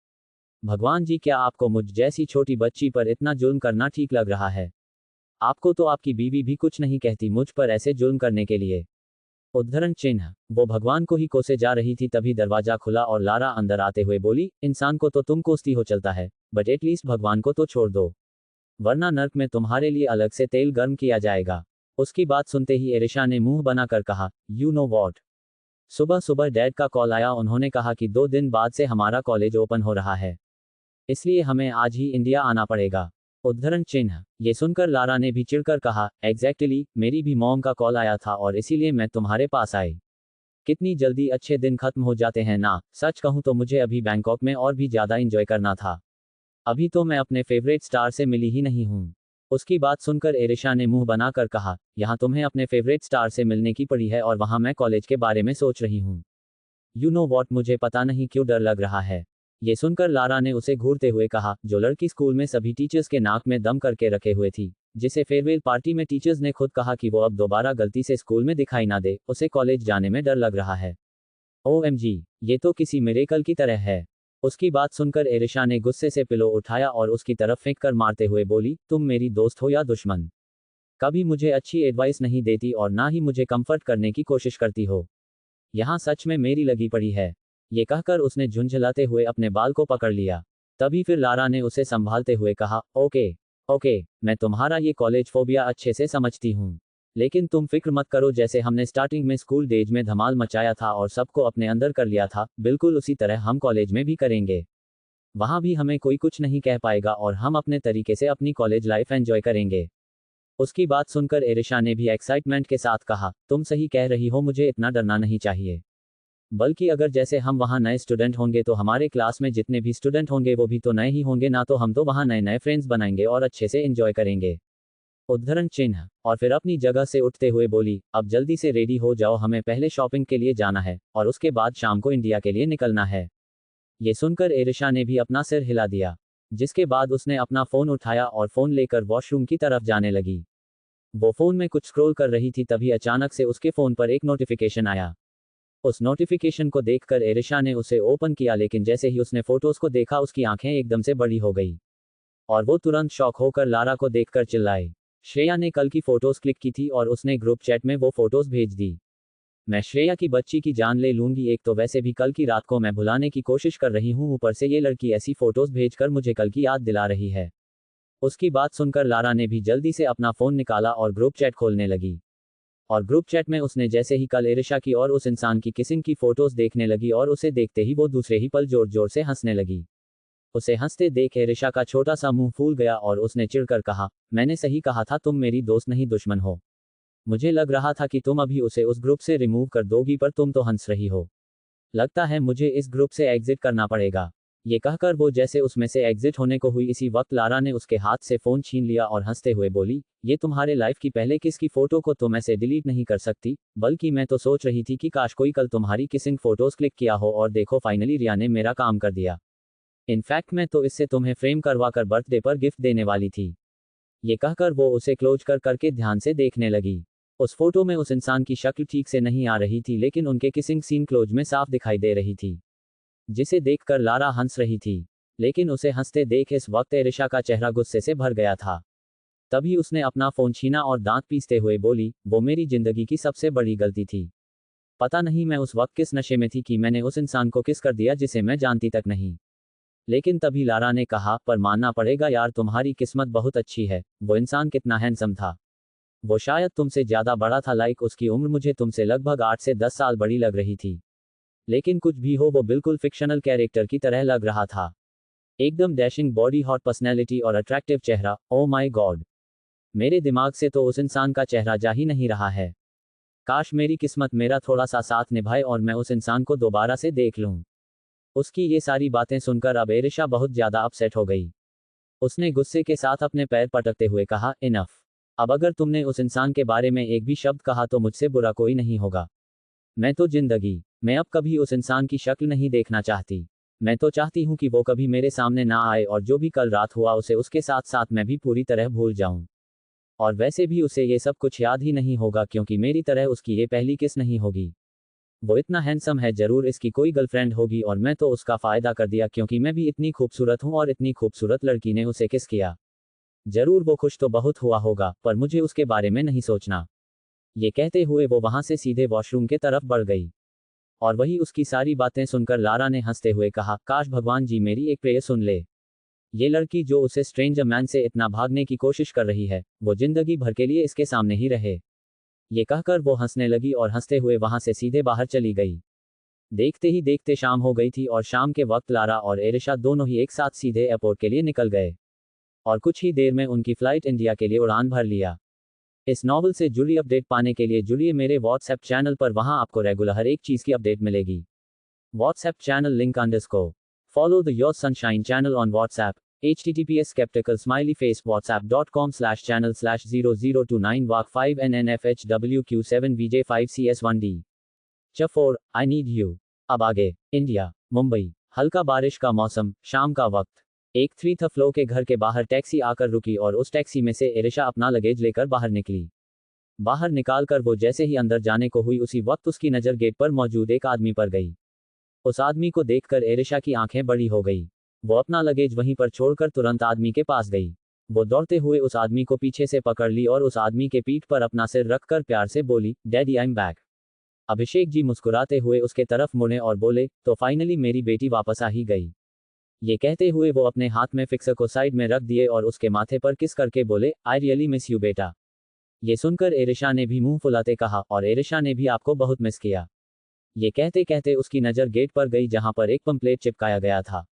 भगवान जी, क्या आपको मुझ जैसी छोटी बच्ची पर इतना जुल्म करना ठीक लग रहा है? आपको तो आपकी बीवी भी कुछ नहीं कहती मुझ पर ऐसे जुल्म करने के लिए। उद्धरण चिन्ह। वो भगवान को ही कोसे जा रही थी तभी दरवाजा खुला और लारा अंदर आते हुए बोली, इंसान को तो तुम कोसती हो चलता है, बट एटलीस्ट भगवान को तो छोड़ दो, वरना नर्क में तुम्हारे लिए अलग से तेल गर्म किया जाएगा। उसकी बात सुनते ही एरिशा ने मुंह बनाकर कहा, यू नो वॉट, सुबह सुबह डैड का कॉल आया, उन्होंने कहा कि 2 दिन बाद से हमारा कॉलेज ओपन हो रहा है, इसलिए हमें आज ही इंडिया आना पड़ेगा। उद्धरण चिन्ह। ये सुनकर लारा ने भी चिढ़कर कहा, एग्जैक्टली, मेरी भी मॉम का कॉल आया था और इसीलिए मैं तुम्हारे पास आई। कितनी जल्दी अच्छे दिन खत्म हो जाते हैं ना, सच कहूं तो मुझे अभी बैंकॉक में और भी ज्यादा एंजॉय करना था। अभी तो मैं अपने फेवरेट स्टार से मिली ही नहीं हूं। उसकी बात सुनकर एरिशा ने मुंह बनाकर कहा, यहाँ तुम्हें अपने फेवरेट स्टार से मिलने की पड़ी है और वहां मैं कॉलेज के बारे में सोच रही हूँ। यू नो वॉट, मुझे पता नहीं क्यों डर लग रहा है। ये सुनकर लारा ने उसे घूरते हुए कहा, जो लड़की स्कूल में सभी टीचर्स के नाक में दम करके रखे हुए थी, जिसे फेयरवेल पार्टी में टीचर्स ने खुद कहा कि वो अब दोबारा गलती से स्कूल में दिखाई ना दे, उसे कॉलेज जाने में डर लग रहा है। OMG, ये तो किसी मिरेकल की तरह है। उसकी बात सुनकर एरिशा ने गुस्से से पिलो उठाया और उसकी तरफ फेंक कर मारते हुए बोली, तुम मेरी दोस्त हो या दुश्मन? कभी मुझे अच्छी एडवाइस नहीं देती और ना ही मुझे कंफर्ट करने की कोशिश करती हो। यहाँ सच में मेरी लगी पड़ी है। ये कहकर उसने झुंझलाते हुए अपने बाल को पकड़ लिया। तभी फिर लारा ने उसे संभालते हुए कहा, ओके ओके, मैं तुम्हारा ये कॉलेज फोबिया अच्छे से समझती हूँ, लेकिन तुम फिक्र मत करो, जैसे हमने स्टार्टिंग में स्कूल डेज में धमाल मचाया था और सबको अपने अंदर कर लिया था, बिल्कुल उसी तरह हम कॉलेज में भी करेंगे। वहाँ भी हमें कोई कुछ नहीं कह पाएगा और हम अपने तरीके से अपनी कॉलेज लाइफ एंजॉय करेंगे। उसकी बात सुनकर एरिशा ने भी एक्साइटमेंट के साथ कहा, तुम सही कह रही हो, मुझे इतना डरना नहीं चाहिए। बल्कि अगर जैसे हम वहाँ नए स्टूडेंट होंगे तो हमारे क्लास में जितने भी स्टूडेंट होंगे वो भी तो नए ही होंगे ना, तो हम तो वहाँ नए नए फ्रेंड्स बनाएंगे और अच्छे से एंजॉय करेंगे। उद्धरण चिन्ह। और फिर अपनी जगह से उठते हुए बोली, अब जल्दी से रेडी हो जाओ, हमें पहले शॉपिंग के लिए जाना है और उसके बाद शाम को इंडिया के लिए निकलना है। ये सुनकर एरिशा ने भी अपना सिर हिला दिया, जिसके बाद उसने अपना फोन उठाया और फोन लेकर वॉशरूम की तरफ जाने लगी। वो फोन में कुछ स्क्रॉल कर रही थी तभी अचानक से उसके फोन पर एक नोटिफिकेशन आया। उस नोटिफिकेशन को देखकर एरिशा ने उसे ओपन किया, लेकिन जैसे ही उसने फोटोज को देखा उसकी आंखें एकदम से बड़ी हो गई और वो तुरंत शॉक होकर लारा को देखकर चिल्लाई। श्रेया ने कल की फोटोज क्लिक की थी और उसने ग्रुप चैट में वो फोटोज भेज दी। मैं श्रेया की बच्ची की जान ले लूंगी, एक तो वैसे भी कल की रात को मैं भुलाने की कोशिश कर रही हूँ, ऊपर से ये लड़की ऐसी फोटोज भेजकर मुझे कल की याद दिला रही है। उसकी बात सुनकर लारा ने भी जल्दी से अपना फोन निकाला और ग्रुप चैट खोलने लगी। और ग्रुप चैट में उसने जैसे ही कल एरिशा की और उस इंसान की किसिंग की फोटोज देखने लगी और उसे देखते ही वो दूसरे ही पल जोर जोर से हंसने लगी। उसे हंसते देख एरिशा का छोटा सा मुंह फूल गया और उसने चिढ़कर कहा, मैंने सही कहा था, तुम मेरी दोस्त नहीं दुश्मन हो। मुझे लग रहा था कि तुम अभी उसे उस ग्रुप से रिमूव कर दोगी, पर तुम तो हंस रही हो। लगता है मुझे इस ग्रुप से एग्जिट करना पड़ेगा। ये कहकर वो जैसे उसमें से एग्जिट होने को हुई, इसी वक्त लारा ने उसके हाथ से फोन छीन लिया और हंसते हुए बोली, ये तुम्हारे लाइफ की पहले किस की फोटो को तुम ऐसे डिलीट नहीं कर सकती, बल्कि मैं तो सोच रही थी कि काश कोई कल तुम्हारी किसिंग फोटोज क्लिक किया हो, और देखो फाइनली रिया ने मेरा काम कर दिया। इनफैक्ट मैं तो इससे तुम्हें फ्रेम करवा कर बर्थडे पर गिफ्ट देने वाली थी। ये कहकर वो उसे क्लोज करके ध्यान से देखने लगी। उस फोटो में उस इंसान की शक्ल ठीक से नहीं आ रही थी, लेकिन उनके किसिंग सीन क्लोज में साफ दिखाई दे रही थी, जिसे देखकर लारा हंस रही थी। लेकिन उसे हंसते देख इस वक्त एरिशा का चेहरा गुस्से से भर गया था। तभी उसने अपना फोन छीना और दांत पीसते हुए बोली, वो मेरी जिंदगी की सबसे बड़ी गलती थी। पता नहीं मैं उस वक्त किस नशे में थी कि मैंने उस इंसान को किस कर दिया जिसे मैं जानती तक नहीं। लेकिन तभी लारा ने कहा, पर मानना पड़ेगा यार, तुम्हारी किस्मत बहुत अच्छी है। वो इंसान कितना हैंडसम था। वो शायद तुमसे ज्यादा बड़ा था, लाइक उसकी उम्र मुझे तुमसे लगभग 8 से 10 साल बड़ी लग रही थी। लेकिन कुछ भी हो, वो बिल्कुल फिक्शनल कैरेक्टर की तरह लग रहा था। एकदम डैशिंग बॉडी, हॉट पर्सनैलिटी और अट्रैक्टिव चेहरा। ओ माय गॉड, मेरे दिमाग से तो उस इंसान का चेहरा जा ही नहीं रहा है। काश मेरी किस्मत मेरा थोड़ा सा साथ निभाए और मैं उस इंसान को दोबारा से देख लूं। उसकी ये सारी बातें सुनकर अब एरिशा बहुत ज्यादा अपसेट हो गई। उसने गुस्से के साथ अपने पैर पटकते हुए कहा, इनफ। अब अगर तुमने उस इंसान के बारे में एक भी शब्द कहा तो मुझसे बुरा कोई नहीं होगा। मैं अब कभी उस इंसान की शक्ल नहीं देखना चाहती। मैं तो चाहती हूँ कि वो कभी मेरे सामने ना आए, और जो भी कल रात हुआ उसे उसके साथ साथ मैं भी पूरी तरह भूल जाऊं। और वैसे भी उसे ये सब कुछ याद ही नहीं होगा, क्योंकि मेरी तरह उसकी ये पहली किस नहीं होगी। वो इतना हैंडसम है, जरूर इसकी कोई गर्लफ्रेंड होगी, और मैं तो उसका फायदा कर दिया क्योंकि मैं भी इतनी खूबसूरत हूँ और इतनी खूबसूरत लड़की ने उसे किस किया। जरूर वो खुश तो बहुत हुआ होगा, पर मुझे उसके बारे में नहीं सोचना। ये कहते हुए वो वहां से सीधे वॉशरूम के तरफ बढ़ गई। और वही उसकी सारी बातें सुनकर लारा ने हंसते हुए कहा, काश भगवान जी मेरी एक प्रेयर सुन ले। ये लड़की जो उसे स्ट्रेंजर मैन से इतना भागने की कोशिश कर रही है, वो जिंदगी भर के लिए इसके सामने ही रहे। ये कहकर वो हंसने लगी और हंसते हुए वहां से सीधे बाहर चली गई। देखते ही देखते शाम हो गई थी, और शाम के वक्त लारा और एरिशा दोनों ही एक साथ सीधे एयरपोर्ट के लिए निकल गए। और कुछ ही देर में उनकी फ्लाइट इंडिया के लिए उड़ान भर लिया। इस नॉवल से जुड़ी अपडेट पाने के लिए जुड़िए मेरे व्हाट्सएप चैनल पर, वहां आपको रेगुलर हर एक चीज की अपडेट मिलेगी। WhatsApp channel link _ follow the your sunshine channel on WhatsApp. https skeptical smiley face whatsapp.com/channel/0029 वाक 5nnfhwq7vj5cs1d च4 आई नीड यू। अब आगे इंडिया, मुंबई। हल्का बारिश का मौसम, शाम का वक्त। एक 3 फ्लो के घर के बाहर टैक्सी आकर रुकी और उस टैक्सी में से एरिशा अपना लगेज लेकर बाहर निकली। बाहर निकालकर वो जैसे ही अंदर जाने को हुई, उसी वक्त उसकी नज़र गेट पर मौजूद एक आदमी पर गई। उस आदमी को देखकर एरिशा की आंखें बड़ी हो गई। वो अपना लगेज वहीं पर छोड़कर तुरंत आदमी के पास गई। वो दौड़ते हुए उस आदमी को पीछे से पकड़ ली और उस आदमी के पीठ पर अपना सिर रखकर प्यार से बोली, daddy I am back. Abhishek ji मुस्कुराते हुए उसके तरफ मुड़े और बोले, तो फाइनली मेरी बेटी वापस आ ही गई। ये कहते हुए वो अपने हाथ में फिक्सर को साइड में रख दिए और उसके माथे पर किस करके बोले, आई रियली मिस यू बेटा। ये सुनकर एरिशा ने भी मुंह फुलाते कहा, और एरिशा ने भी आपको बहुत मिस किया। ये कहते कहते उसकी नज़र गेट पर गई, जहां पर एक पंपलेट चिपकाया गया था।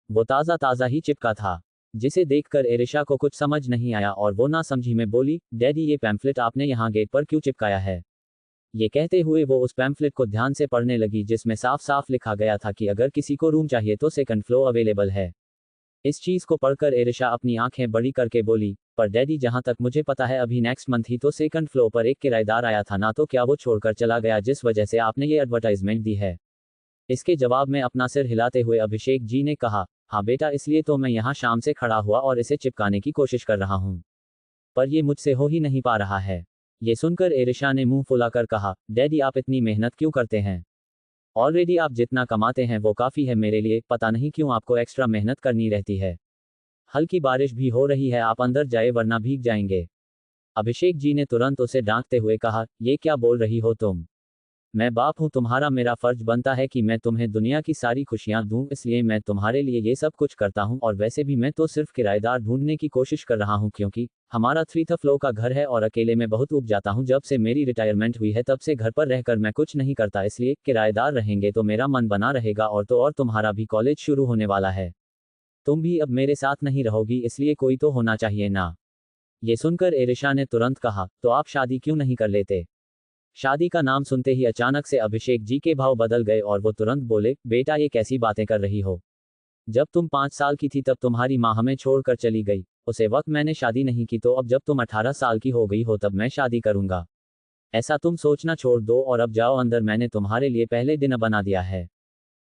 वो ताज़ा ताज़ा ही चिपका था, जिसे देखकर एरिशा को कुछ समझ नहीं आया और वो ना समझी में बोली, डैडी ये पैम्फलेट आपने यहाँ गेट पर क्यों चिपकाया है। ये कहते हुए वो उस पैम्फलेट को ध्यान से पढ़ने लगी, जिसमें साफ साफ लिखा गया था कि अगर किसी को रूम चाहिए तो सेकंड फ्लोर अवेलेबल है। इस चीज़ को पढ़कर एरिशा अपनी आंखें बड़ी करके बोली, पर डैडी जहां तक मुझे पता है अभी नेक्स्ट मंथ ही तो सेकंड फ्लोर पर एक किराएदार आया था ना, तो क्या वो छोड़कर चला गया जिस वजह से आपने ये एडवर्टाइजमेंट दी है। इसके जवाब में अपना सिर हिलाते हुए अभिषेक जी ने कहा, हाँ बेटा, इसलिए तो मैं यहाँ शाम से खड़ा हुआ और इसे चिपकाने की कोशिश कर रहा हूँ, पर ये मुझसे हो ही नहीं पा रहा है। ये सुनकर एरिशा ने मुंह फुलाकर कहा, डैडी आप इतनी मेहनत क्यों करते हैं। ऑलरेडी आप जितना कमाते हैं वो काफ़ी है मेरे लिए, पता नहीं क्यों आपको एक्स्ट्रा मेहनत करनी रहती है। हल्की बारिश भी हो रही है, आप अंदर जाए वरना भीग जाएंगे। अभिषेक जी ने तुरंत उसे डांटते हुए कहा, ये क्या बोल रही हो तुम। मैं बाप हूँ तुम्हारा, मेरा फर्ज बनता है कि मैं तुम्हें दुनिया की सारी खुशियाँ दूँ, इसलिए मैं तुम्हारे लिए ये सब कुछ करता हूँ। और वैसे भी मैं तो सिर्फ किराएदार ढूंढने की कोशिश कर रहा हूँ, क्योंकि हमारा 3 फ्लोर का घर है और अकेले में बहुत ऊब जाता हूँ। जब से मेरी रिटायरमेंट हुई है तब से घर पर रहकर मैं कुछ नहीं करता, इसलिए किराएदार रहेंगे तो मेरा मन बना रहेगा। और तो और तुम्हारा भी कॉलेज शुरू होने वाला है। तुम भी अब मेरे साथ नहीं रहोगी, इसलिए कोई तो होना चाहिए ना। ये सुनकर एरिशा ने तुरंत कहा, तो आप शादी क्यों नहीं कर लेते? शादी का नाम सुनते ही अचानक से अभिषेक जी के भाव बदल गए और वो तुरंत बोले, बेटा ये कैसी बातें कर रही हो? जब तुम 5 साल की थी तब तुम्हारी माँ हमें छोड़कर चली गई, उसे वक्त मैंने शादी नहीं की, तो अब जब तुम 18 साल की हो गई हो तब मैं शादी करूंगा। ऐसा तुम सोचना छोड़ दो और अब जाओ अंदर, मैंने तुम्हारे लिए पहले दिन बना दिया है।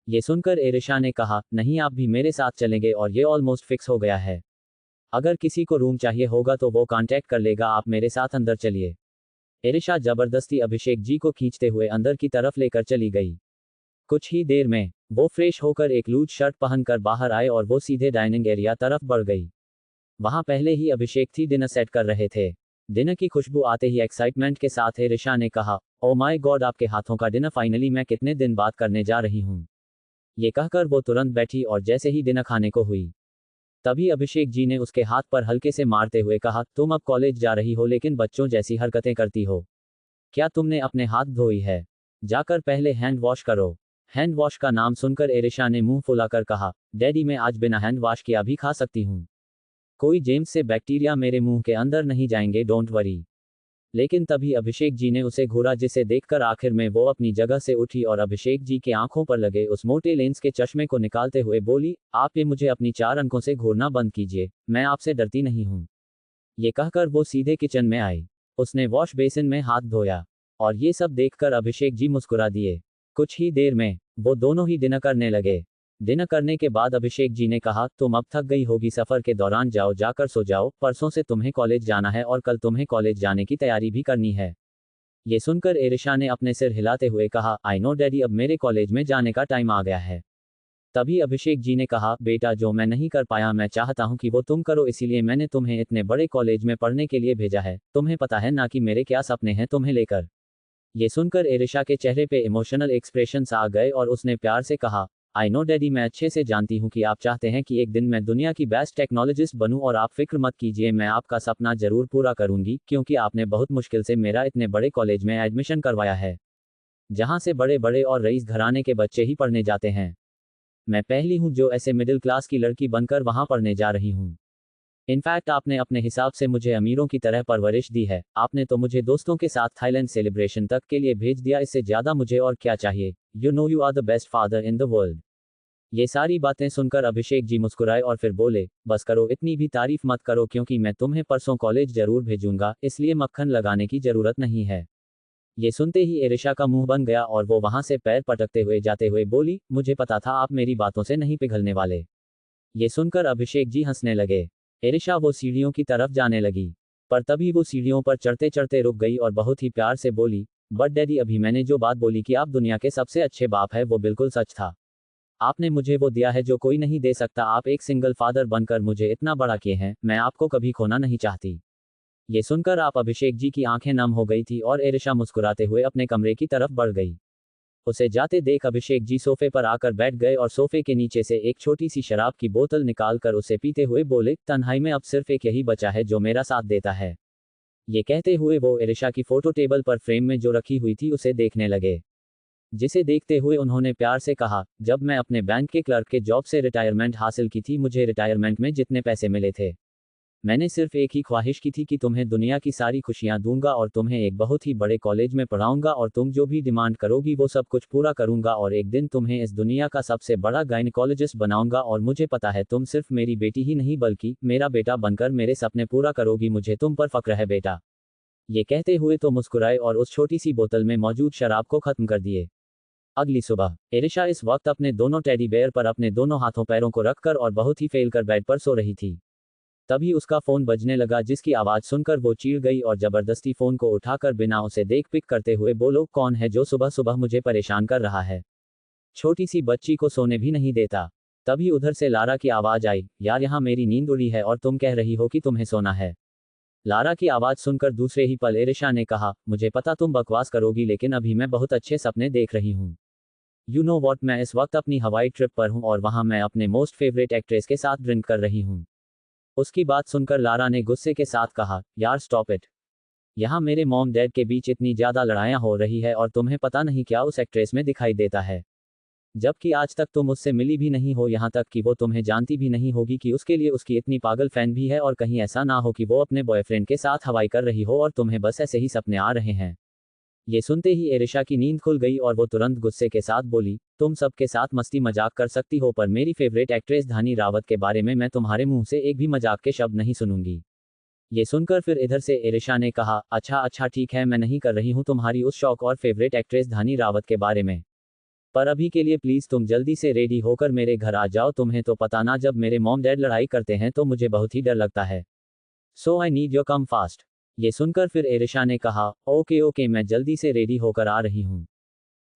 ये सुनकर एरिशा ने कहा, नहीं आप भी मेरे साथ चलेंगे और ये ऑलमोस्ट फिक्स हो गया है। अगर किसी को रूम चाहिए होगा तो वो कांटेक्ट कर लेगा, आप मेरे साथ अंदर चलिए। एरिशा जबरदस्ती अभिषेक जी को खींचते हुए अंदर की तरफ लेकर चली गई। कुछ ही देर में वो फ्रेश होकर एक लूज शर्ट पहनकर बाहर आए और वो सीधे डाइनिंग एरिया तरफ बढ़ गई। वहां पहले ही अभिषेक थी डिनर सेट कर रहे थे। डिनर की खुशबू आते ही एक्साइटमेंट के साथ एरिशा ने कहा, ओ माय गॉड, आपके हाथों का डिनर फाइनली, मैं कितने दिन बाद करने जा रही हूँ। ये कहकर वो तुरंत बैठी और जैसे ही डिनर खाने को हुई तभी अभिषेक जी ने उसके हाथ पर हल्के से मारते हुए कहा, तुम अब कॉलेज जा रही हो लेकिन बच्चों जैसी हरकतें करती हो। क्या तुमने अपने हाथ धोई है? जाकर पहले हैंड वॉश करो। हैंड वॉश का नाम सुनकर एरिशा ने मुंह फुलाकर कहा, डैडी मैं आज बिना हैंड वॉश किया भी खा सकती हूँ। कोई जेम्स से बैक्टीरिया मेरे मुंह के अंदर नहीं जाएंगे, डोंट वरी। लेकिन तभी अभिषेक जी ने उसे घूरा, जिसे देखकर आखिर में वो अपनी जगह से उठी और अभिषेक जी के आंखों पर लगे उस मोटे लेंस के चश्मे को निकालते हुए बोली, आप ये मुझे अपनी 4 अंकों से घूरना बंद कीजिए, मैं आपसे डरती नहीं हूँ। ये कहकर वो सीधे किचन में आई। उसने वॉश बेसिन में हाथ धोया और ये सब देखकर अभिषेक जी मुस्कुरा दिए। कुछ ही देर में वो दोनों ही डिनर करने लगे। डिनर करने के बाद अभिषेक जी ने कहा, तुम अब थक गई होगी सफर के दौरान, जाओ जाकर सो जाओ, परसों से तुम्हें कॉलेज जाना है और कल तुम्हें कॉलेज जाने की तैयारी भी करनी है। ये सुनकर एरिशा ने अपने सिर हिलाते हुए कहा, आई नो डैडी, अब मेरे कॉलेज में जाने का टाइम आ गया है। तभी अभिषेक जी ने कहा, बेटा जो मैं नहीं कर पाया मैं चाहता हूं कि वो तुम करो, इसीलिए मैंने तुम्हें इतने बड़े कॉलेज में पढ़ने के लिए भेजा है। तुम्हें पता है ना कि मेरे क्या सपने हैं तुम्हें लेकर। ये सुनकर एरिशा के चेहरे पे इमोशनल एक्सप्रेशंस आ गए और उसने प्यार से कहा, आई नो डैडी, मैं अच्छे से जानती हूँ कि आप चाहते हैं कि एक दिन मैं दुनिया की बेस्ट टेक्नोलॉजिस्ट बनूं और आप फिक्र मत कीजिए, मैं आपका सपना जरूर पूरा करूंगी, क्योंकि आपने बहुत मुश्किल से मेरा इतने बड़े कॉलेज में एडमिशन करवाया है, जहां से बड़े बड़े और रईस घराने के बच्चे ही पढ़ने जाते हैं। मैं पहली हूँ जो ऐसे मिडिल क्लास की लड़की बनकर वहां पढ़ने जा रही हूँ। इनफैक्ट आपने अपने हिसाब से मुझे अमीरों की तरह परवरिश दी है, आपने तो मुझे दोस्तों के साथ थाईलैंड सेलिब्रेशन तक के लिए भेज दिया, इससे ज्यादा मुझे और क्या चाहिए। You know you are the best father in the world. ये सारी बातें सुनकर अभिषेक जी मुस्कुराए और फिर बोले, बस करो, इतनी भी तारीफ मत करो, क्योंकि मैं तुम्हें परसों कॉलेज जरूर भेजूंगा, इसलिए मक्खन लगाने की जरूरत नहीं है। ये सुनते ही एरिशा का मुंह बन गया और वो वहां से पैर पटकते हुए जाते हुए बोली, मुझे पता था आप मेरी बातों से नहीं पिघलने वाले। ये सुनकर अभिषेक जी हंसने लगे। एरिशा वो सीढ़ियों की तरफ जाने लगी, पर तभी वो सीढ़ियों पर चढ़ते चढ़ते रुक गई और बहुत ही प्यार से बोली, बट डैडी, अभी मैंने जो बात बोली कि आप दुनिया के सबसे अच्छे बाप है, वो बिल्कुल सच था। आपने मुझे वो दिया है जो कोई नहीं दे सकता, आप एक सिंगल फादर बनकर मुझे इतना बड़ा किए हैं, मैं आपको कभी खोना नहीं चाहती। ये सुनकर आप अभिषेक जी की आंखें नम हो गई थी और एरिशा मुस्कुराते हुए अपने कमरे की तरफ बढ़ गई। उसे जाते देख अभिषेक जी सोफे पर आकर बैठ गए और सोफे के नीचे से एक छोटी सी शराब की बोतल निकालकर उसे पीते हुए बोले, तन्हाई में अब सिर्फ एक यही बचा है जो मेरा साथ देता है। ये कहते हुए वो एरिशा की फोटो टेबल पर फ्रेम में जो रखी हुई थी उसे देखने लगे, जिसे देखते हुए उन्होंने प्यार से कहा, जब मैं अपने बैंक के क्लर्क के जॉब से रिटायरमेंट हासिल की थी, मुझे रिटायरमेंट में जितने पैसे मिले थे, मैंने सिर्फ एक ही ख्वाहिश की थी कि तुम्हें दुनिया की सारी खुशियां दूंगा और तुम्हें एक बहुत ही बड़े कॉलेज में पढ़ाऊंगा और तुम जो भी डिमांड करोगी वो सब कुछ पूरा करूंगा और एक दिन तुम्हें इस दुनिया का सबसे बड़ा गायनिकोलॉजिस्ट बनाऊंगा और मुझे पता है तुम सिर्फ मेरी बेटी ही नहीं बल्कि मेरा बेटा बनकर मेरे सपने पूरा करोगी, मुझे तुम पर फक्र है बेटा। ये कहते हुए तो मुस्कुराए और उस छोटी सी बोतल में मौजूद शराब को खत्म कर दिए। अगली सुबह एरिशा इस वक्त अपने दोनों टेडी बेयर पर अपने दोनों हाथों पैरों को रखकर और बहुत ही फेल कर बेड पर सो रही थी। तभी उसका फोन बजने लगा, जिसकी आवाज सुनकर वो चीड़ गई और जबरदस्ती फोन को उठाकर बिना उसे देख पिक करते हुए बोलो, कौन है जो सुबह सुबह मुझे परेशान कर रहा है, छोटी सी बच्ची को सोने भी नहीं देता। तभी उधर से लारा की आवाज आई, यार यहाँ मेरी नींद उड़ी है और तुम कह रही हो कि तुम्हें सोना है। लारा की आवाज सुनकर दूसरे ही पल एरिशा ने कहा, मुझे पता तुम बकवास करोगी लेकिन अभी मैं बहुत अच्छे सपने देख रही हूँ। यू नो वॉट, मैं इस वक्त अपनी हवाई ट्रिप पर हूँ और वहाँ मैं अपने मोस्ट फेवरेट एक्ट्रेस के साथ ड्रिंक कर रही हूँ। उसकी बात सुनकर लारा ने गुस्से के साथ कहा, यार स्टॉप इट, यहाँ मेरे मॉम डैड के बीच इतनी ज्यादा लड़ाइयाँ हो रही है और तुम्हें पता नहीं क्या उस एक्ट्रेस में दिखाई देता है। जबकि आज तक तुम उससे मिली भी नहीं हो, यहाँ तक कि वो तुम्हें जानती भी नहीं होगी कि उसके लिए उसकी इतनी पागल फैन भी है, और कहीं ऐसा ना हो कि वो अपने बॉयफ्रेंड के साथ हवाई कर रही हो और तुम्हें बस ऐसे ही सपने आ रहे हैं। ये सुनते ही एरिशा की नींद खुल गई और वो तुरंत गुस्से के साथ बोली, तुम सबके साथ मस्ती मजाक कर सकती हो, पर मेरी फेवरेट एक्ट्रेस धानी रावत के बारे में मैं तुम्हारे मुंह से एक भी मजाक के शब्द नहीं सुनूंगी। ये सुनकर फिर इधर से एरिशा ने कहा, अच्छा अच्छा ठीक है, मैं नहीं कर रही हूँ तुम्हारी उस शौक और फेवरेट एक्ट्रेस धानी रावत के बारे में। पर अभी के लिए प्लीज तुम जल्दी से रेडी होकर मेरे घर आ जाओ, तुम्हें तो पता ना, जब मेरे मॉम डैड लड़ाई करते हैं तो मुझे बहुत ही डर लगता है। So I need your come fast. ये सुनकर फिर एरिशा ने कहा, ओके ओके, मैं जल्दी से रेडी होकर आ रही हूँ।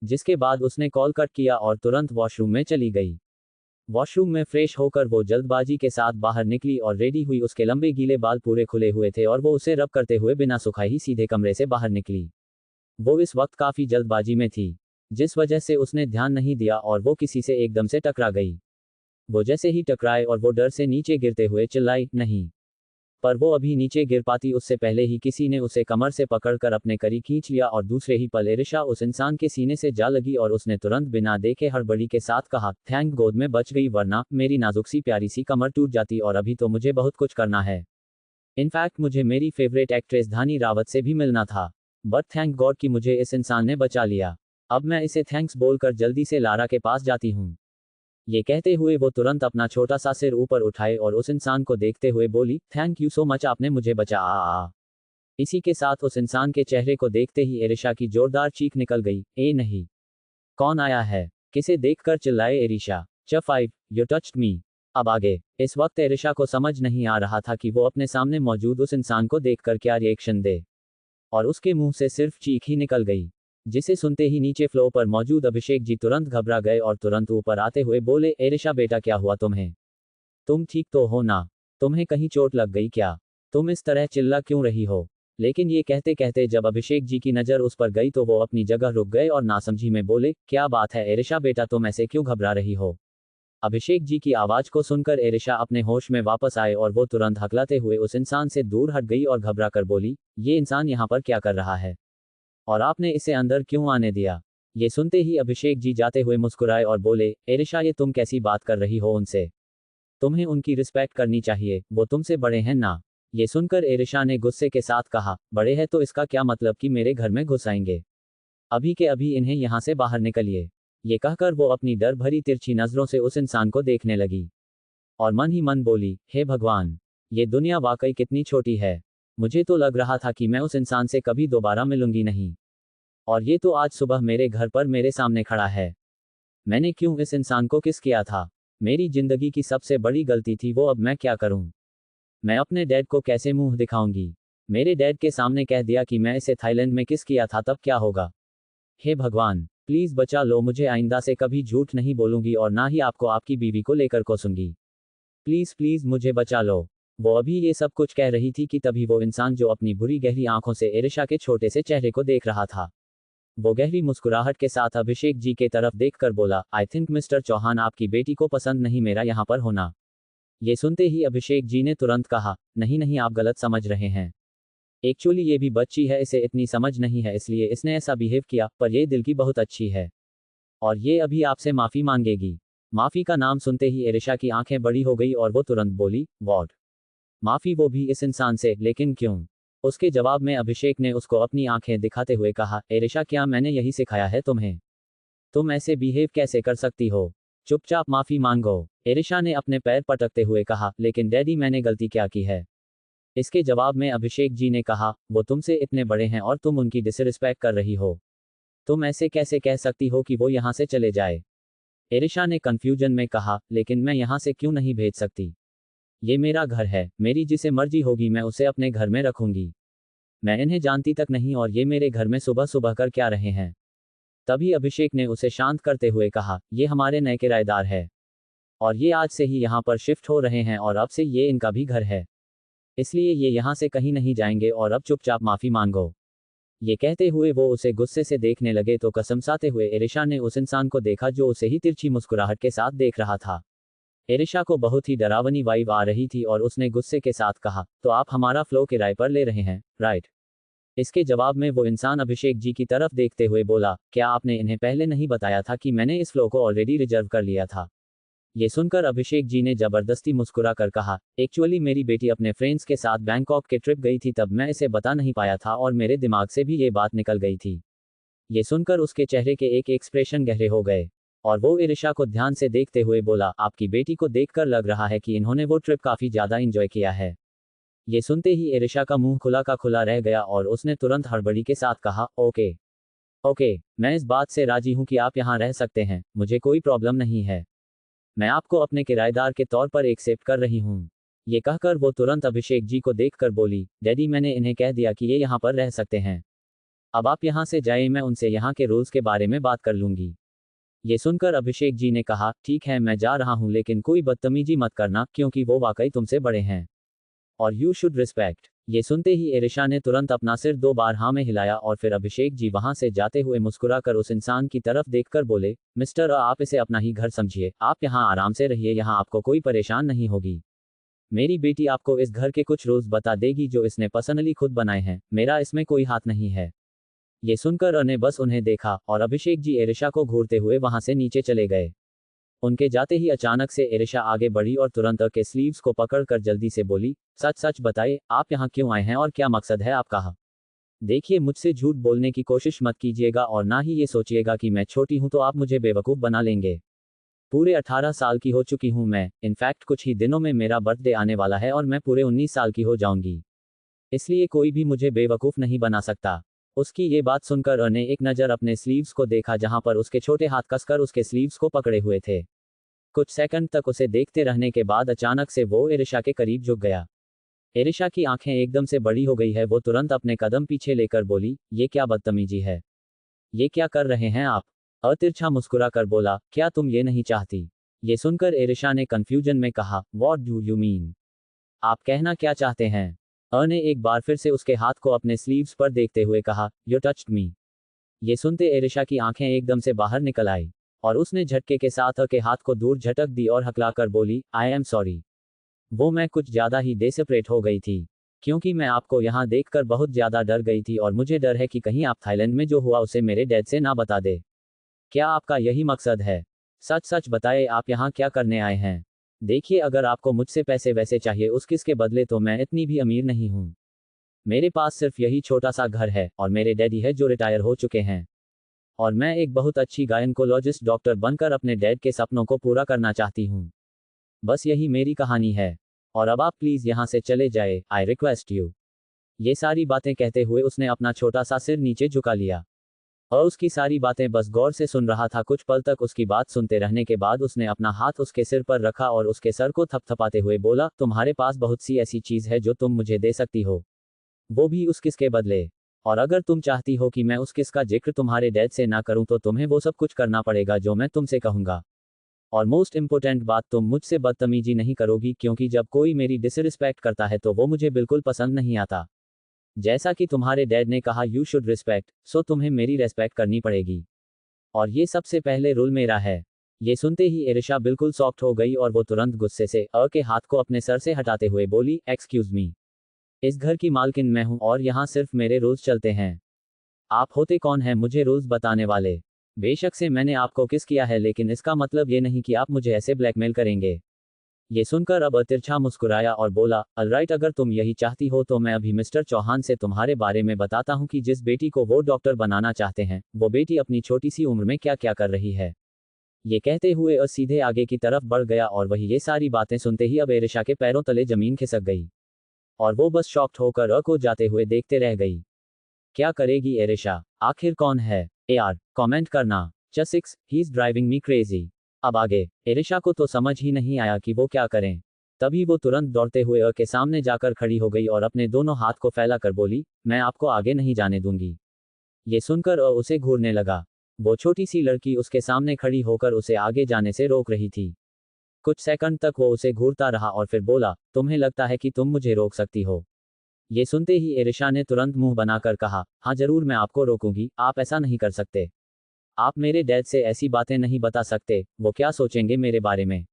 जिसके बाद उसने कॉल कट किया और तुरंत वॉशरूम में चली गई। वॉशरूम में फ्रेश होकर वो जल्दबाजी के साथ बाहर निकली और रेडी हुई। उसके लंबे गीले बाल पूरे खुले हुए थे और वो उसे रब करते हुए बिना सुखाए ही सीधे कमरे से बाहर निकली। वो इस वक्त काफी जल्दबाजी में थी, जिस वजह से उसने ध्यान नहीं दिया और वो किसी से एकदम से टकरा गई। वो जैसे ही टकराए और वो डर से नीचे गिरते हुए चिल्लाई, नहीं। पर वो अभी नीचे गिर पाती उससे पहले ही किसी ने उसे कमर से पकड़कर अपने करीब खींच लिया और दूसरे ही पल एरिशा उस इंसान के सीने से जा लगी और उसने तुरंत बिना देखे हड़बड़ी के साथ कहा, थैंक गॉड मैं बच गई, वरना मेरी नाजुक सी प्यारी सी कमर टूट जाती और अभी तो मुझे बहुत कुछ करना है। इनफैक्ट मुझे मेरी फेवरेट एक्ट्रेस धानी रावत से भी मिलना था, बट थैंक गॉड कि मुझे इस इंसान ने बचा लिया। अब मैं इसे थैंक्स बोलकर जल्दी से लारा के पास जाती हूँ। ये कहते हुए वो तुरंत अपना छोटा सा सिर ऊपर उठाए और उस इंसान को देखते हुए बोली, थैंक यू सो मच, आपने मुझे बचा आ। इसी के साथ उस इंसान के चेहरे को देखते ही एरिशा की जोरदार चीख निकल गई, ए नहीं, कौन आया है? किसे देखकर चिल्लाए एरिशा, च5, यू टच्ड मी। अब आगे। इस वक्त एरिशा को समझ नहीं आ रहा था कि वो अपने सामने मौजूद उस इंसान को देखकर क्या रिएक्शन दे, और उसके मुंह से सिर्फ चीख ही निकल गई, जिसे सुनते ही नीचे फ्लोर पर मौजूद अभिषेक जी तुरंत घबरा गए और तुरंत ऊपर आते हुए बोले, एरिशा बेटा क्या हुआ तुम्हें? तुम ठीक तो हो ना? तुम्हें कहीं चोट लग गई क्या? तुम इस तरह चिल्ला क्यों रही हो? लेकिन ये कहते कहते जब अभिषेक जी की नज़र उस पर गई तो वो अपनी जगह रुक गए और नासमझी में बोले, क्या बात है एरिशा बेटा, तुम ऐसे क्यों घबरा रही हो? अभिषेक जी की आवाज़ को सुनकर एरिशा अपने होश में वापस आए और वो तुरंत हकलाते हुए उस इंसान से दूर हट गई और घबरा कर बोली, ये इंसान यहाँ पर क्या कर रहा है? और आपने इसे अंदर क्यों आने दिया? ये सुनते ही अभिषेक जी जाते हुए मुस्कुराए और बोले, एरिशा ये तुम कैसी बात कर रही हो उनसे? तुम्हें उनकी रिस्पेक्ट करनी चाहिए, वो तुमसे बड़े हैं ना? ये सुनकर एरिशा ने गुस्से के साथ कहा, बड़े हैं तो इसका क्या मतलब कि मेरे घर में घुस आएंगे? अभी के अभी इन्हें यहाँ से बाहर निकलिए। ये कहकर वो अपनी डर भरी तिरछी नजरों से उस इंसान को देखने लगी और मन ही मन बोली, हे भगवान, ये दुनिया वाकई कितनी छोटी है। मुझे तो लग रहा था कि मैं उस इंसान से कभी दोबारा मिलूंगी नहीं, और ये तो आज सुबह मेरे घर पर मेरे सामने खड़ा है। मैंने क्यों इस इंसान को किस किया था? मेरी जिंदगी की सबसे बड़ी गलती थी वो, अब मैं क्या करूं? मैं अपने डैड को कैसे मुंह दिखाऊंगी? मेरे डैड के सामने कह दिया कि मैं इसे थाईलैंड में किस किया था, तब क्या होगा? हे भगवान, प्लीज बचा लो मुझे, आइंदा से कभी झूठ नहीं बोलूंगी और ना ही आपको आपकी बीवी को लेकर कोसूंगी। प्लीज प्लीज मुझे बचा लो। वो अभी ये सब कुछ कह रही थी कि तभी वो इंसान जो अपनी बुरी गहरी आंखों से एरिशा के छोटे से चेहरे को देख रहा था, वो गहरी मुस्कुराहट के साथ अभिषेक जी के तरफ देखकर बोला, आई थिंक मिस्टर चौहान आपकी बेटी को पसंद नहीं मेरा यहाँ पर होना। ये सुनते ही अभिषेक जी ने तुरंत कहा, नहीं नहीं आप गलत समझ रहे हैं। एक्चुअली ये भी बच्ची है, इसे इतनी समझ नहीं है इसलिए इसने ऐसा बिहेव किया, पर ये दिल की बहुत अच्छी है और ये अभी आपसे माफ़ी मांगेगी। माफ़ी का नाम सुनते ही एरिशा की आंखें बड़ी हो गई और वो तुरंत बोली, व्हाट? माफ़ी, वो भी इस इंसान से, लेकिन क्यों? उसके जवाब में अभिषेक ने उसको अपनी आंखें दिखाते हुए कहा, एरिशा क्या मैंने यही सिखाया है तुम्हें? तुम ऐसे बिहेव कैसे कर सकती हो? चुपचाप माफ़ी मांगो। एरिशा ने अपने पैर पटकते हुए कहा, लेकिन डैडी मैंने गलती क्या की है? इसके जवाब में अभिषेक जी ने कहा, वो तुमसे इतने बड़े हैं और तुम उनकी डिसरिस्पेक्ट कर रही हो। तुम ऐसे कैसे कह सकती हो कि वो यहाँ से चले जाए? एरिशा ने कंफ्यूजन में कहा, लेकिन मैं यहाँ से क्यों नहीं भेज सकती? ये मेरा घर है, मेरी जिसे मर्जी होगी मैं उसे अपने घर में रखूंगी। मैं इन्हें जानती तक नहीं और ये मेरे घर में सुबह सुबह कर क्या रहे हैं? तभी अभिषेक ने उसे शांत करते हुए कहा, ये हमारे नए किराएदार है और ये आज से ही यहाँ पर शिफ्ट हो रहे हैं और अब से ये इनका भी घर है, इसलिए ये यहाँ से कहीं नहीं जाएंगे और अब चुपचाप माफ़ी मांगो। ये कहते हुए वो उसे गुस्से से देखने लगे तो कसमसाते हुए एरिशा ने उस इंसान को देखा जो उसे ही तिरछी मुस्कुराहट के साथ देख रहा था। एरिशा को बहुत ही डरावनी वाइब आ रही थी और उसने गुस्से के साथ कहा, तो आप हमारा फ्लो किराए पर ले रहे हैं, राइट? इसके जवाब में वो इंसान अभिषेक जी की तरफ देखते हुए बोला, क्या आपने इन्हें पहले नहीं बताया था कि मैंने इस फ्लो को ऑलरेडी रिजर्व कर लिया था? ये सुनकर अभिषेक जी ने जबरदस्ती मुस्कुरा कर कहा, एक्चुअली मेरी बेटी अपने फ्रेंड्स के साथ बैंकॉक के ट्रिप गई थी, तब मैं इसे बता नहीं पाया था और मेरे दिमाग से भी ये बात निकल गई थी। ये सुनकर उसके चेहरे के एक एक्सप्रेशन गहरे हो गए और वो इरिशा को ध्यान से देखते हुए बोला, आपकी बेटी को देखकर लग रहा है कि इन्होंने वो ट्रिप काफी ज्यादा एंजॉय किया है। ये सुनते ही इरिशा का मुंह खुला का खुला रह गया और उसने तुरंत हड़बड़ी के साथ कहा, ओके ओके, मैं इस बात से राजी हूं कि आप यहाँ रह सकते हैं, मुझे कोई प्रॉब्लम नहीं है। मैं आपको अपने किराएदार के तौर पर एक्सेप्ट कर रही हूँ। ये कहकर वो तुरंत अभिषेक जी को देखकर बोली, डैडी मैंने इन्हें कह दिया कि ये यहाँ पर रह सकते हैं। अब आप यहाँ से जाइए, मैं उनसे यहाँ के रूल्स के बारे में बात कर लूंगी। ये सुनकर अभिषेक जी ने कहा, ठीक है मैं जा रहा हूँ, लेकिन कोई बदतमीजी मत करना क्योंकि वो वाकई तुमसे बड़े हैं और यू शुड रिस्पेक्ट। ये सुनते ही इरिशा ने तुरंत अपना सिर 2 बार हाँ में हिलाया और फिर अभिषेक जी वहां से जाते हुए मुस्कुराकर उस इंसान की तरफ देखकर बोले, मिस्टर आप इसे अपना ही घर समझिए, आप यहाँ आराम से रहिए, यहाँ आपको कोई परेशान नहीं होगी। मेरी बेटी आपको इस घर के कुछ रूल्स बता देगी जो इसने पर्सनली खुद बनाए हैं, मेरा इसमें कोई हाथ नहीं है। ये सुनकर ने बस उन्हें देखा और अभिषेक जी इरिशा को घूरते हुए वहां से नीचे चले गए। उनके जाते ही अचानक से इरिशा आगे बढ़ी और तुरंत के स्लीव्स को पकड़कर जल्दी से बोली, सच सच बताइए आप यहाँ क्यों आए हैं और क्या मकसद है आपका? देखिए मुझसे झूठ बोलने की कोशिश मत कीजिएगा और ना ही ये सोचिएगा कि मैं छोटी हूँ तो आप मुझे बेवकूफ़ बना लेंगे। पूरे 18 साल की हो चुकी हूँ मैं, इनफैक्ट कुछ ही दिनों में मेरा बर्थडे आने वाला है और मैं पूरे 19 साल की हो जाऊंगी। इसलिए कोई भी मुझे बेवकूफ़ नहीं बना सकता। उसकी ये बात सुनकर ने एक नज़र अपने स्लीव्स को देखा जहां पर उसके छोटे हाथ कसकर उसके स्लीव्स को पकड़े हुए थे। कुछ सेकंड तक उसे देखते रहने के बाद अचानक से वो इरिशा के करीब झुक गया। इरिशा की आंखें एकदम से बड़ी हो गई है, वो तुरंत अपने कदम पीछे लेकर बोली, ये क्या बदतमीजी है, ये क्या कर रहे हैं आप? तिरछा मुस्कुरा कर बोला, क्या तुम ये नहीं चाहती? ये सुनकर इरिशा ने कंफ्यूजन में कहा, व्हाट डू यू मीन? आप कहना क्या चाहते हैं? ने एक बार फिर से उसके हाथ को अपने स्लीव्स पर देखते हुए कहा, यू टच्ड मी। ये सुनते इरिशा की आंखें एकदम से बाहर निकल आई और उसने झटके के साथ के हाथ को दूर झटक दी और हकलाकर बोली, आई एम सॉरी। वो मैं कुछ ज़्यादा ही डेस्परेट हो गई थी क्योंकि मैं आपको यहाँ देखकर बहुत ज़्यादा डर गई थी और मुझे डर है कि कहीं आप थाईलैंड में जो हुआ उसे मेरे डैड से ना बता दे। क्या आपका यही मकसद है? सच सच बताए आप यहाँ क्या करने आए हैं? देखिए अगर आपको मुझसे पैसे वैसे चाहिए उस किसके बदले तो मैं इतनी भी अमीर नहीं हूँ। मेरे पास सिर्फ यही छोटा सा घर है और मेरे डैडी है जो रिटायर हो चुके हैं और मैं एक बहुत अच्छी गायनकोलॉजिस्ट डॉक्टर बनकर अपने डैड के सपनों को पूरा करना चाहती हूँ। बस यही मेरी कहानी है और अब आप प्लीज़ यहाँ से चले जाए, आई रिक्वेस्ट यू। ये सारी बातें कहते हुए उसने अपना छोटा सा सिर नीचे झुका लिया और उसकी सारी बातें बस गौर से सुन रहा था। कुछ पल तक उसकी बात सुनते रहने के बाद उसने अपना हाथ उसके सिर पर रखा और उसके सर को थपथपाते हुए बोला, तुम्हारे पास बहुत सी ऐसी चीज़ है जो तुम मुझे दे सकती हो, वो भी उस किस के बदले। और अगर तुम चाहती हो कि मैं उस किस का जिक्र तुम्हारे डैड से ना करूं तो तुम्हें वो सब कुछ करना पड़ेगा जो मैं तुमसे कहूंगा। और मोस्ट इंपॉर्टेंट बात, तुम मुझसे बदतमीजी नहीं करोगी क्योंकि जब कोई मेरी डिसरिस्पेक्ट करता है तो वो मुझे बिल्कुल पसंद नहीं आता। जैसा कि तुम्हारे डैड ने कहा यू शुड रिस्पेक्ट, सो तुम्हें मेरी रेस्पेक्ट करनी पड़ेगी और ये सबसे पहले रूल मेरा है। ये सुनते ही इरिशा बिल्कुल सॉफ्ट हो गई और वो तुरंत गुस्से से के हाथ को अपने सर से हटाते हुए बोली, एक्सक्यूज मी, इस घर की मालकिन मैं हूं और यहाँ सिर्फ मेरे रूल्स चलते हैं। आप होते कौन हैं मुझे रूल्स बताने वाले? बेशक से मैंने आपको किस किया है लेकिन इसका मतलब ये नहीं कि आप मुझे ऐसे ब्लैकमेल करेंगे। ये सुनकर अब तिरछा मुस्कुराया और बोला, अलराइट, अगर तुम यही चाहती हो तो मैं अभी मिस्टर चौहान से तुम्हारे बारे में बताता हूँ कि जिस बेटी को वो डॉक्टर बनाना चाहते हैं वो बेटी अपनी छोटी सी उम्र में क्या क्या कर रही है। ये कहते हुए सीधे आगे की तरफ बढ़ गया और वही ये सारी बातें सुनते ही अब इरिशा के पैरों तले जमीन खिसक गई और वो बस शॉक्ड होकर को जाते हुए देखते रह गई। क्या करेगी इरिशा? आखिर कौन है? कमेंट करना। Just he is driving me crazy. अब आगे इरिशा को तो समझ ही नहीं आया कि वो क्या करें। तभी वो तुरंत दौड़ते हुए के सामने जाकर खड़ी हो गई और अपने दोनों हाथ को फैलाकर बोली, मैं आपको आगे नहीं जाने दूंगी। ये सुनकर उसे घूरने लगा। वो छोटी सी लड़की उसके सामने खड़ी होकर उसे आगे जाने से रोक रही थी। कुछ सेकंड तक वो उसे घूरता रहा और फिर बोला, तुम्हें लगता है कि तुम मुझे रोक सकती हो? ये सुनते ही इरिशा ने तुरंत मुंह बनाकर कहा, हाँ जरूर मैं आपको रोकूंगी, आप ऐसा नहीं कर सकते। आप मेरे डैड से ऐसी बातें नहीं बता सकते, वो क्या सोचेंगे मेरे बारे में।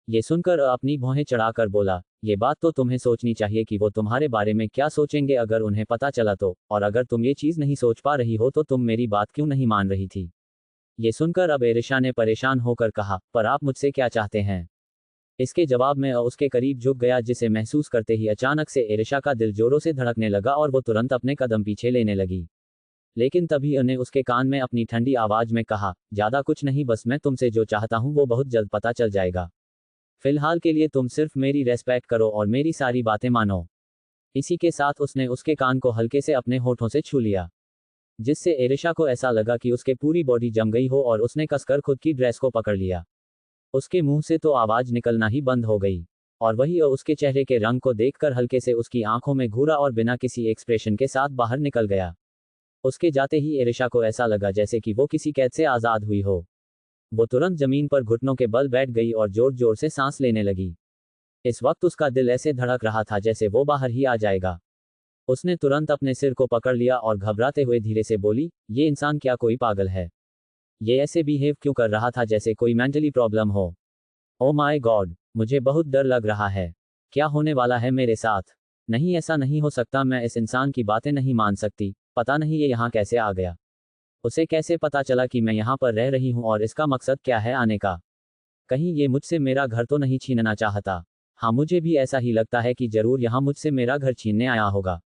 ये सुनकर अपनी भौहें चढ़ाकर बोला, ये बात तो तुम्हें सोचनी चाहिए कि वो तुम्हारे बारे में क्या सोचेंगे अगर उन्हें पता चला तो, और अगर तुम ये चीज़ नहीं सोच पा रही हो तो तुम मेरी बात क्यों नहीं मान रही थी। ये सुनकर अब एरिशा ने परेशान होकर कहा, पर आप मुझसे क्या चाहते हैं। इसके जवाब में उसके करीब झुक गया, जिसे महसूस करते ही अचानक से एरिशा का दिल जोरों से धड़कने लगा और वो तुरंत अपने कदम पीछे लेने लगी। लेकिन तभी उन्हें उसके कान में अपनी ठंडी आवाज में कहा, ज़्यादा कुछ नहीं, बस मैं तुमसे जो चाहता हूँ वो बहुत जल्द पता चल जाएगा। फिलहाल के लिए तुम सिर्फ मेरी रेस्पेक्ट करो और मेरी सारी बातें मानो। इसी के साथ उसने उसके कान को हल्के से अपने होठों से छू लिया, जिससे एरिशा को ऐसा लगा कि उसके पूरी बॉडी जम गई हो और उसने कसकर खुद की ड्रेस को पकड़ लिया। उसके मुंह से तो आवाज निकलना ही बंद हो गई, और वही उसके चेहरे के रंग को देखकर हल्के से उसकी आंखों में घूरा और बिना किसी एक्सप्रेशन के साथ बाहर निकल गया। उसके जाते ही एरिशा को ऐसा लगा जैसे कि वो किसी कैद से आज़ाद हुई हो। वो तुरंत जमीन पर घुटनों के बल बैठ गई और जोर जोर से सांस लेने लगी। इस वक्त उसका दिल ऐसे धड़क रहा था जैसे वो बाहर ही आ जाएगा। उसने तुरंत अपने सिर को पकड़ लिया और घबराते हुए धीरे से बोली, ये इंसान क्या कोई पागल है। ये ऐसे बिहेव क्यों कर रहा था जैसे कोई मेंटली प्रॉब्लम हो। ओ माय गॉड, मुझे बहुत डर लग रहा है। क्या होने वाला है मेरे साथ। नहीं, ऐसा नहीं हो सकता, मैं इस इंसान की बातें नहीं मान सकती। पता नहीं ये यहाँ कैसे आ गया। उसे कैसे पता चला कि मैं यहाँ पर रह रही हूँ और इसका मकसद क्या है आने का। कहीं ये मुझसे मेरा घर तो नहीं छीनना चाहता। हाँ, मुझे भी ऐसा ही लगता है कि जरूर यहाँ मुझसे मेरा घर छीनने आया होगा,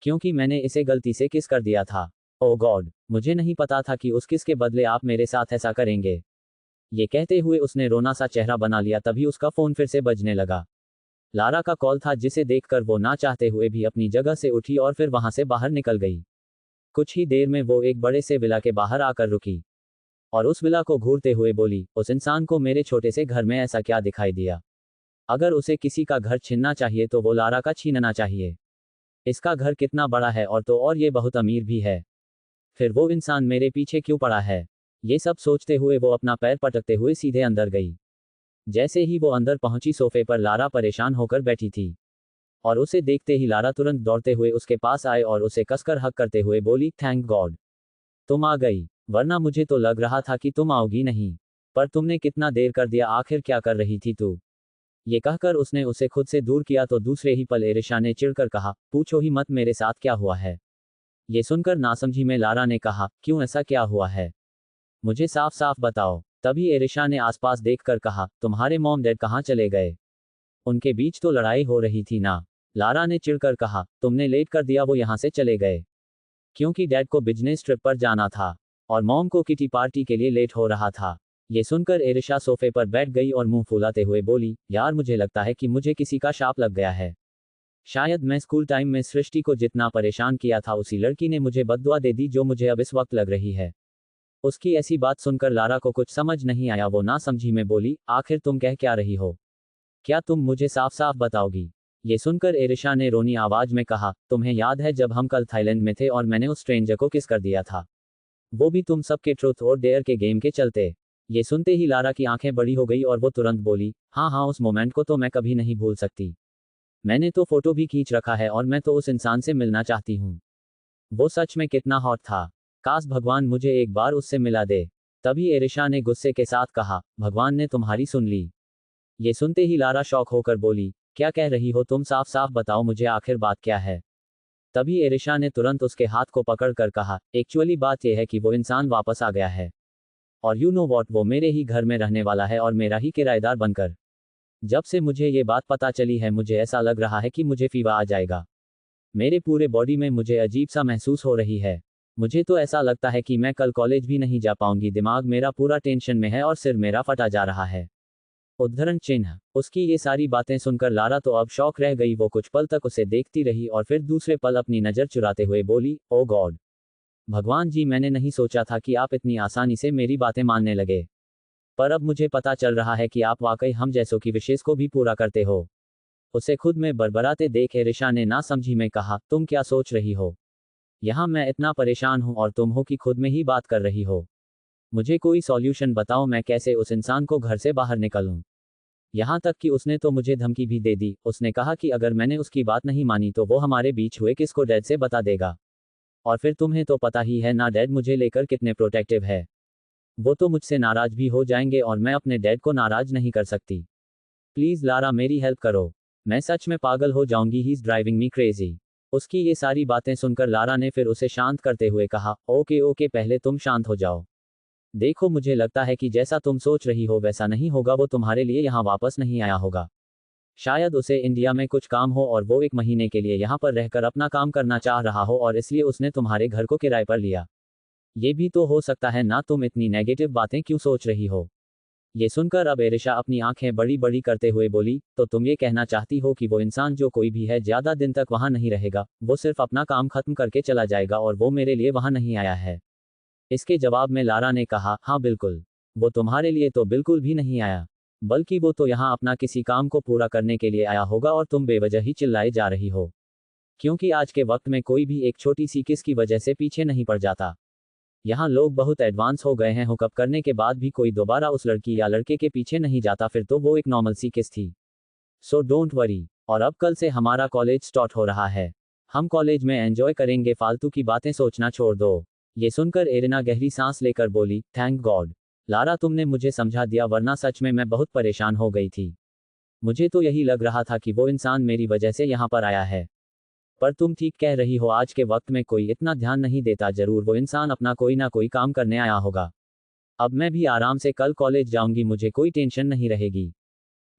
क्योंकि मैंने इसे गलती से किस कर दिया था। ओ गॉड, मुझे नहीं पता था कि उस किस के बदले आप मेरे साथ ऐसा करेंगे। ये कहते हुए उसने रोना सा चेहरा बना लिया। तभी उसका फोन फिर से बजने लगा। लारा का कॉल था, जिसे देखकर वो ना चाहते हुए भी अपनी जगह से उठी और फिर वहां से बाहर निकल गई। कुछ ही देर में वो एक बड़े से विला के बाहर आकर रुकी और उस विला को घूरते हुए बोली, उस इंसान को मेरे छोटे से घर में ऐसा क्या दिखाई दिया। अगर उसे किसी का घर छीनना चाहिए तो वो लारा का छीनना चाहिए। इसका घर कितना बड़ा है, और तो और ये बहुत अमीर भी है। फिर वो इंसान मेरे पीछे क्यों पड़ा है। ये सब सोचते हुए वो अपना पैर पटकते हुए सीधे अंदर गई। जैसे ही वो अंदर पहुंची, सोफे पर लारा परेशान होकर बैठी थी, और उसे देखते ही लारा तुरंत दौड़ते हुए उसके पास आए और उसे कसकर हक करते हुए बोली, थैंक गॉड तुम आ गई, वरना मुझे तो लग रहा था कि तुम आओगी नहीं। पर तुमने कितना देर कर दिया, आखिर क्या कर रही थी तू। ये कहकर उसने उसे खुद से दूर किया तो दूसरे ही पल एरिशा ने चिढ़कर कहा, पूछो ही मत मेरे साथ क्या हुआ है। ये सुनकर नासमझी में लारा ने कहा, क्यों, ऐसा क्या हुआ है, मुझे साफ साफ बताओ। तभी एरिशा ने आसपास देखकर कहा, तुम्हारे मॉम डैड कहाँ चले गए। उनके बीच तो लड़ाई हो रही थी ना। लारा ने चिढ़कर कहा, तुमने लेट कर दिया, वो यहाँ से चले गए क्योंकि डैड को बिजनेस ट्रिप पर जाना था और मॉम को किटी पार्टी के लिए लेट हो रहा था। ये सुनकर एरिशा सोफे पर बैठ गई और मुंह फुलाते हुए बोली, यार मुझे लगता है कि मुझे किसी का शाप लग गया है। शायद मैं स्कूल टाइम में सृष्टि को जितना परेशान किया था, उसी लड़की ने मुझे बद्दुआ दे दी जो मुझे अब इस वक्त लग रही है। उसकी ऐसी बात सुनकर लारा को कुछ समझ नहीं आया। वो ना समझी में बोली, आखिर तुम कह क्या रही हो, क्या तुम मुझे साफ साफ बताओगी। ये सुनकर एरिशा ने रोनी आवाज में कहा, तुम्हें याद है जब हम कल थाईलैंड में थे और मैंने उस स्ट्रेंजर को किस कर दिया था, वो भी तुम सबके ट्रूथ और डेयर के गेम के चलते। ये सुनते ही लारा की आंखें बड़ी हो गई और वो तुरंत बोली, हाँ हाँ, उस मोमेंट को तो मैं कभी नहीं भूल सकती। मैंने तो फोटो भी खींच रखा है और मैं तो उस इंसान से मिलना चाहती हूँ। वो सच में कितना हॉट था, काश भगवान मुझे एक बार उससे मिला दे। तभी एरिशा ने गुस्से के साथ कहा, भगवान ने तुम्हारी सुन ली। ये सुनते ही लारा शॉक होकर बोली, क्या कह रही हो तुम, साफ साफ बताओ मुझे आखिर बात क्या है। तभी एरिशा ने तुरंत उसके हाथ को पकड़कर कहा, एक्चुअली बात यह है कि वो इंसान वापस आ गया है, और यू नो वॉट, वो मेरे ही घर में रहने वाला है और मेरा ही किराएदार बनकर। जब से मुझे ये बात पता चली है, मुझे ऐसा लग रहा है कि मुझे फीवर आ जाएगा। मेरे पूरे बॉडी में मुझे अजीब सा महसूस हो रही है। मुझे तो ऐसा लगता है कि मैं कल कॉलेज भी नहीं जा पाऊंगी। दिमाग मेरा पूरा टेंशन में है और सिर मेरा फटा जा रहा है। उद्धरण चिन्ह। उसकी ये सारी बातें सुनकर लारा तो अब शौक रह गई। वो कुछ पल तक उसे देखती रही और फिर दूसरे पल अपनी नज़र चुराते हुए बोली, ओ गॉड, भगवान जी, मैंने नहीं सोचा था कि आप इतनी आसानी से मेरी बातें मानने लगे। पर अब मुझे पता चल रहा है कि आप वाकई हम जैसों की विशेष को भी पूरा करते हो। उसे खुद में बड़बड़ाते देख एरिशा ने ना समझी में कहा, तुम क्या सोच रही हो। यहाँ मैं इतना परेशान हूँ और तुम हो कि खुद में ही बात कर रही हो। मुझे कोई सॉल्यूशन बताओ, मैं कैसे उस इंसान को घर से बाहर निकलूं। यहाँ तक कि उसने तो मुझे धमकी भी दे दी। उसने कहा कि अगर मैंने उसकी बात नहीं मानी तो वो हमारे बीच हुए किसको डैड से बता देगा। और फिर तुम्हें तो पता ही है ना डैड मुझे लेकर कितने प्रोटेक्टिव है। वो तो मुझसे नाराज भी हो जाएंगे और मैं अपने डैड को नाराज नहीं कर सकती। प्लीज लारा मेरी हेल्प करो, मैं सच में पागल हो जाऊंगी, he is driving me crazy. उसकी ये सारी बातें सुनकर लारा ने फिर उसे शांत करते हुए कहा, ओके ओके, पहले तुम शांत हो जाओ। देखो, मुझे लगता है कि जैसा तुम सोच रही हो वैसा नहीं होगा, वो तुम्हारे लिए यहाँ वापस नहीं आया होगा। शायद उसे इंडिया में कुछ काम हो और वो 1 महीने के लिए यहाँ पर रहकर अपना काम करना चाह रहा हो और इसलिए उसने तुम्हारे घर को किराए पर लिया। ये भी तो हो सकता है ना, तुम इतनी नेगेटिव बातें क्यों सोच रही हो? ये सुनकर अब एरिशा अपनी आंखें बड़ी बड़ी करते हुए बोली, तो तुम ये कहना चाहती हो कि वो इंसान जो कोई भी है ज्यादा दिन तक वहां नहीं रहेगा, वो सिर्फ अपना काम खत्म करके चला जाएगा और वो मेरे लिए वहां नहीं आया है? इसके जवाब में लारा ने कहा, हाँ बिल्कुल, वो तुम्हारे लिए तो बिल्कुल भी नहीं आया, बल्कि वो तो यहाँ अपना किसी काम को पूरा करने के लिए आया होगा और तुम बेवजह ही चिल्लाए जा रही हो। क्योंकि आज के वक्त में कोई भी एक छोटी सी किस की वजह से पीछे नहीं पड़ जाता। यहाँ लोग बहुत एडवांस हो गए हैं, हुकअप करने के बाद भी कोई दोबारा उस लड़की या लड़के के पीछे नहीं जाता, फिर तो वो एक नॉर्मल सी किस थी। So don't worry. और अब कल से हमारा कॉलेज स्टार्ट हो रहा है, हम कॉलेज में एंजॉय करेंगे, फालतू की बातें सोचना छोड़ दो। ये सुनकर एरिना गहरी सांस लेकर बोली, थैंक गॉड लारा, तुमने मुझे समझा दिया, वरना सच में मैं बहुत परेशान हो गई थी। मुझे तो यही लग रहा था कि वो इंसान मेरी वजह से यहाँ पर आया है। पर तुम ठीक कह रही हो, आज के वक्त में कोई इतना ध्यान नहीं देता, जरूर वो इंसान अपना कोई ना कोई काम करने आया होगा। अब मैं भी आराम से कल कॉलेज जाऊंगी, मुझे कोई टेंशन नहीं रहेगी।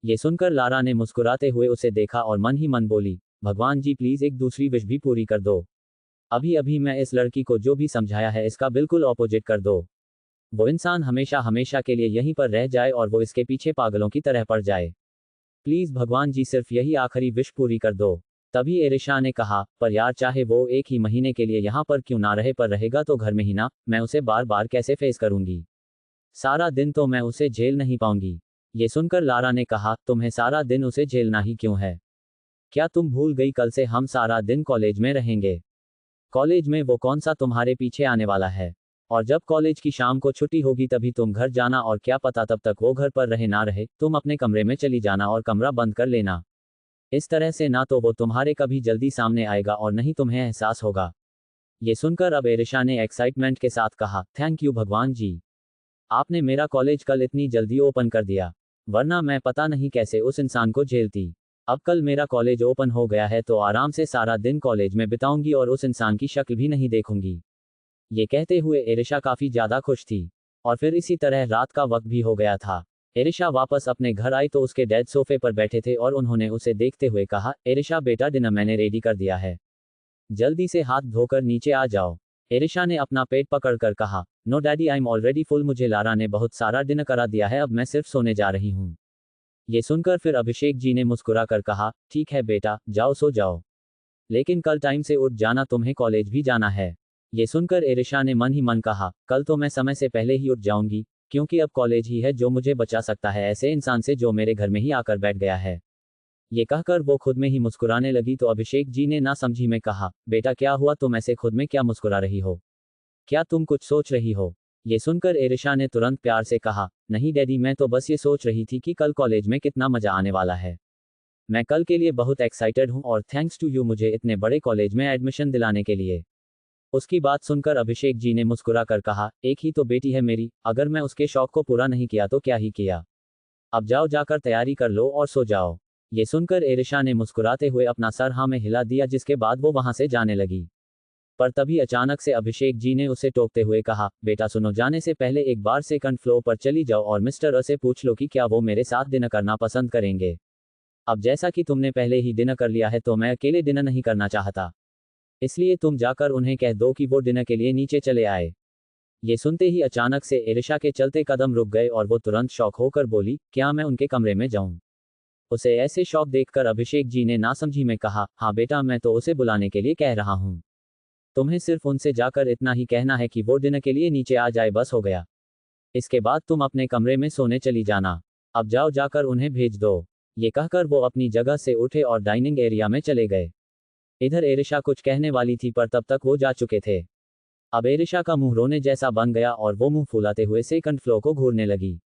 ये सुनकर लारा ने मुस्कुराते हुए उसे देखा और मन ही मन बोली, भगवान जी प्लीज एक दूसरी विश भी पूरी कर दो। अभी अभी मैं इस लड़की को जो भी समझाया है इसका बिल्कुल ऑपोजिट कर दो। वो इंसान हमेशा हमेशा के लिए यहीं पर रह जाए और वो इसके पीछे पागलों की तरह पड़ जाए। प्लीज भगवान जी सिर्फ यही आखिरी विश पूरी कर दो। तभी एरिशा ने कहा, पर यार चाहे वो 1 ही महीने के लिए यहाँ पर क्यों ना रहे, पर रहेगा तो घर में ही ना, मैं उसे बार बार कैसे फेस करूंगी? सारा दिन तो मैं उसे झेल नहीं पाऊंगी। ये सुनकर लारा ने कहा, तुम्हें सारा दिन उसे झेलना ही क्यों है? क्या तुम भूल गई, कल से हम सारा दिन कॉलेज में रहेंगे। कॉलेज में वो कौन सा तुम्हारे पीछे आने वाला है? और जब कॉलेज की शाम को छुट्टी होगी तभी तुम घर जाना, और क्या पता तब तक वो घर पर रहे ना रहे, तुम अपने कमरे में चली जाना और कमरा बंद कर लेना। इस तरह से ना तो वो तुम्हारे कभी जल्दी सामने आएगा और नहीं तुम्हें एहसास होगा। ये सुनकर अब एरिशा ने एक्साइटमेंट के साथ कहा, थैंक यू भगवान जी, आपने मेरा कॉलेज कल इतनी जल्दी ओपन कर दिया, वरना मैं पता नहीं कैसे उस इंसान को झेलती। अब कल मेरा कॉलेज ओपन हो गया है तो आराम से सारा दिन कॉलेज में बिताऊंगी और उस इंसान की शक्ल भी नहीं देखूंगी। ये कहते हुए एरिशा काफी ज्यादा खुश थी। और फिर इसी तरह रात का वक्त भी हो गया था। एरिशा वापस अपने घर आई तो उसके डैड सोफे पर बैठे थे और उन्होंने उसे देखते हुए कहा, एरिशा बेटा, डिनर मैंने रेडी कर दिया है, जल्दी से हाथ धोकर नीचे आ जाओ। एरिशा ने अपना पेट पकड़कर कहा, no daddy, I am already full, मुझे लारा ने बहुत सारा डिनर करा दिया है, अब मैं सिर्फ सोने जा रही हूँ। ये सुनकर फिर अभिषेक जी ने मुस्कुरा कर कहा, ठीक है बेटा, जाओ सो जाओ, लेकिन कल टाइम से उठ जाना, तुम्हें कॉलेज भी जाना है। ये सुनकर एरिशा ने मन ही मन कहा, कल तो मैं समय से पहले ही उठ जाऊंगी, क्योंकि अब कॉलेज ही है जो मुझे बचा सकता है ऐसे इंसान से जो मेरे घर में ही आकर बैठ गया है। ये कहकर वो खुद में ही मुस्कुराने लगी तो अभिषेक जी ने ना समझी में कहा, बेटा क्या हुआ, तुम ऐसे खुद में क्या मुस्कुरा रही हो? क्या तुम कुछ सोच रही हो? ये सुनकर एरिशा ने तुरंत प्यार से कहा, नहीं डैडी, मैं तो बस ये सोच रही थी कि कल कॉलेज में कितना मजा आने वाला है। मैं कल के लिए बहुत एक्साइटेड हूँ और थैंक्स टू यू मुझे इतने बड़े कॉलेज में एडमिशन दिलाने के लिए। उसकी बात सुनकर अभिषेक जी ने मुस्कुरा कर कहा, एक ही तो बेटी है मेरी, अगर मैं उसके शौक को पूरा नहीं किया तो क्या ही किया। अब जाओ, जाकर तैयारी कर लो और सो जाओ। ये सुनकर एरिशा ने मुस्कुराते हुए अपना सर हाँ में हिला दिया, जिसके बाद वो वहां से जाने लगी। पर तभी अचानक से अभिषेक जी ने उसे टोकते हुए कहा, बेटा सुनो, जाने से पहले एक बार सेकंड फ्लोर पर चली जाओ और मिस्टर अ से पूछ लो कि क्या वो मेरे साथ डिनर करना पसंद करेंगे। अब जैसा कि तुमने पहले ही डिनर कर लिया है तो मैं अकेले डिनर नहीं करना चाहता, इसलिए तुम जाकर उन्हें कह दो कि वो डिनर के लिए नीचे चले आए। ये सुनते ही अचानक से एरिशा के चलते कदम रुक गए और वो तुरंत शॉक होकर बोली, क्या मैं उनके कमरे में जाऊं? उसे ऐसे शॉक देखकर अभिषेक जी ने नासमझी में कहा, हाँ बेटा, मैं तो उसे बुलाने के लिए कह रहा हूँ, तुम्हें सिर्फ उनसे जाकर इतना ही कहना है कि वो डिनर के लिए नीचे आ जाए, बस हो गया। इसके बाद तुम अपने कमरे में सोने चली जाना। अब जाओ, जाकर उन्हें भेज दो। ये कहकर वो अपनी जगह से उठे और डाइनिंग एरिया में चले गए। इधर एरिशा कुछ कहने वाली थी पर तब तक वो जा चुके थे। अब एरिशा का मुंह रोने जैसा बन गया और वो मुंह फुलाते हुए सेकंड फ्लोर को घूरने लगी,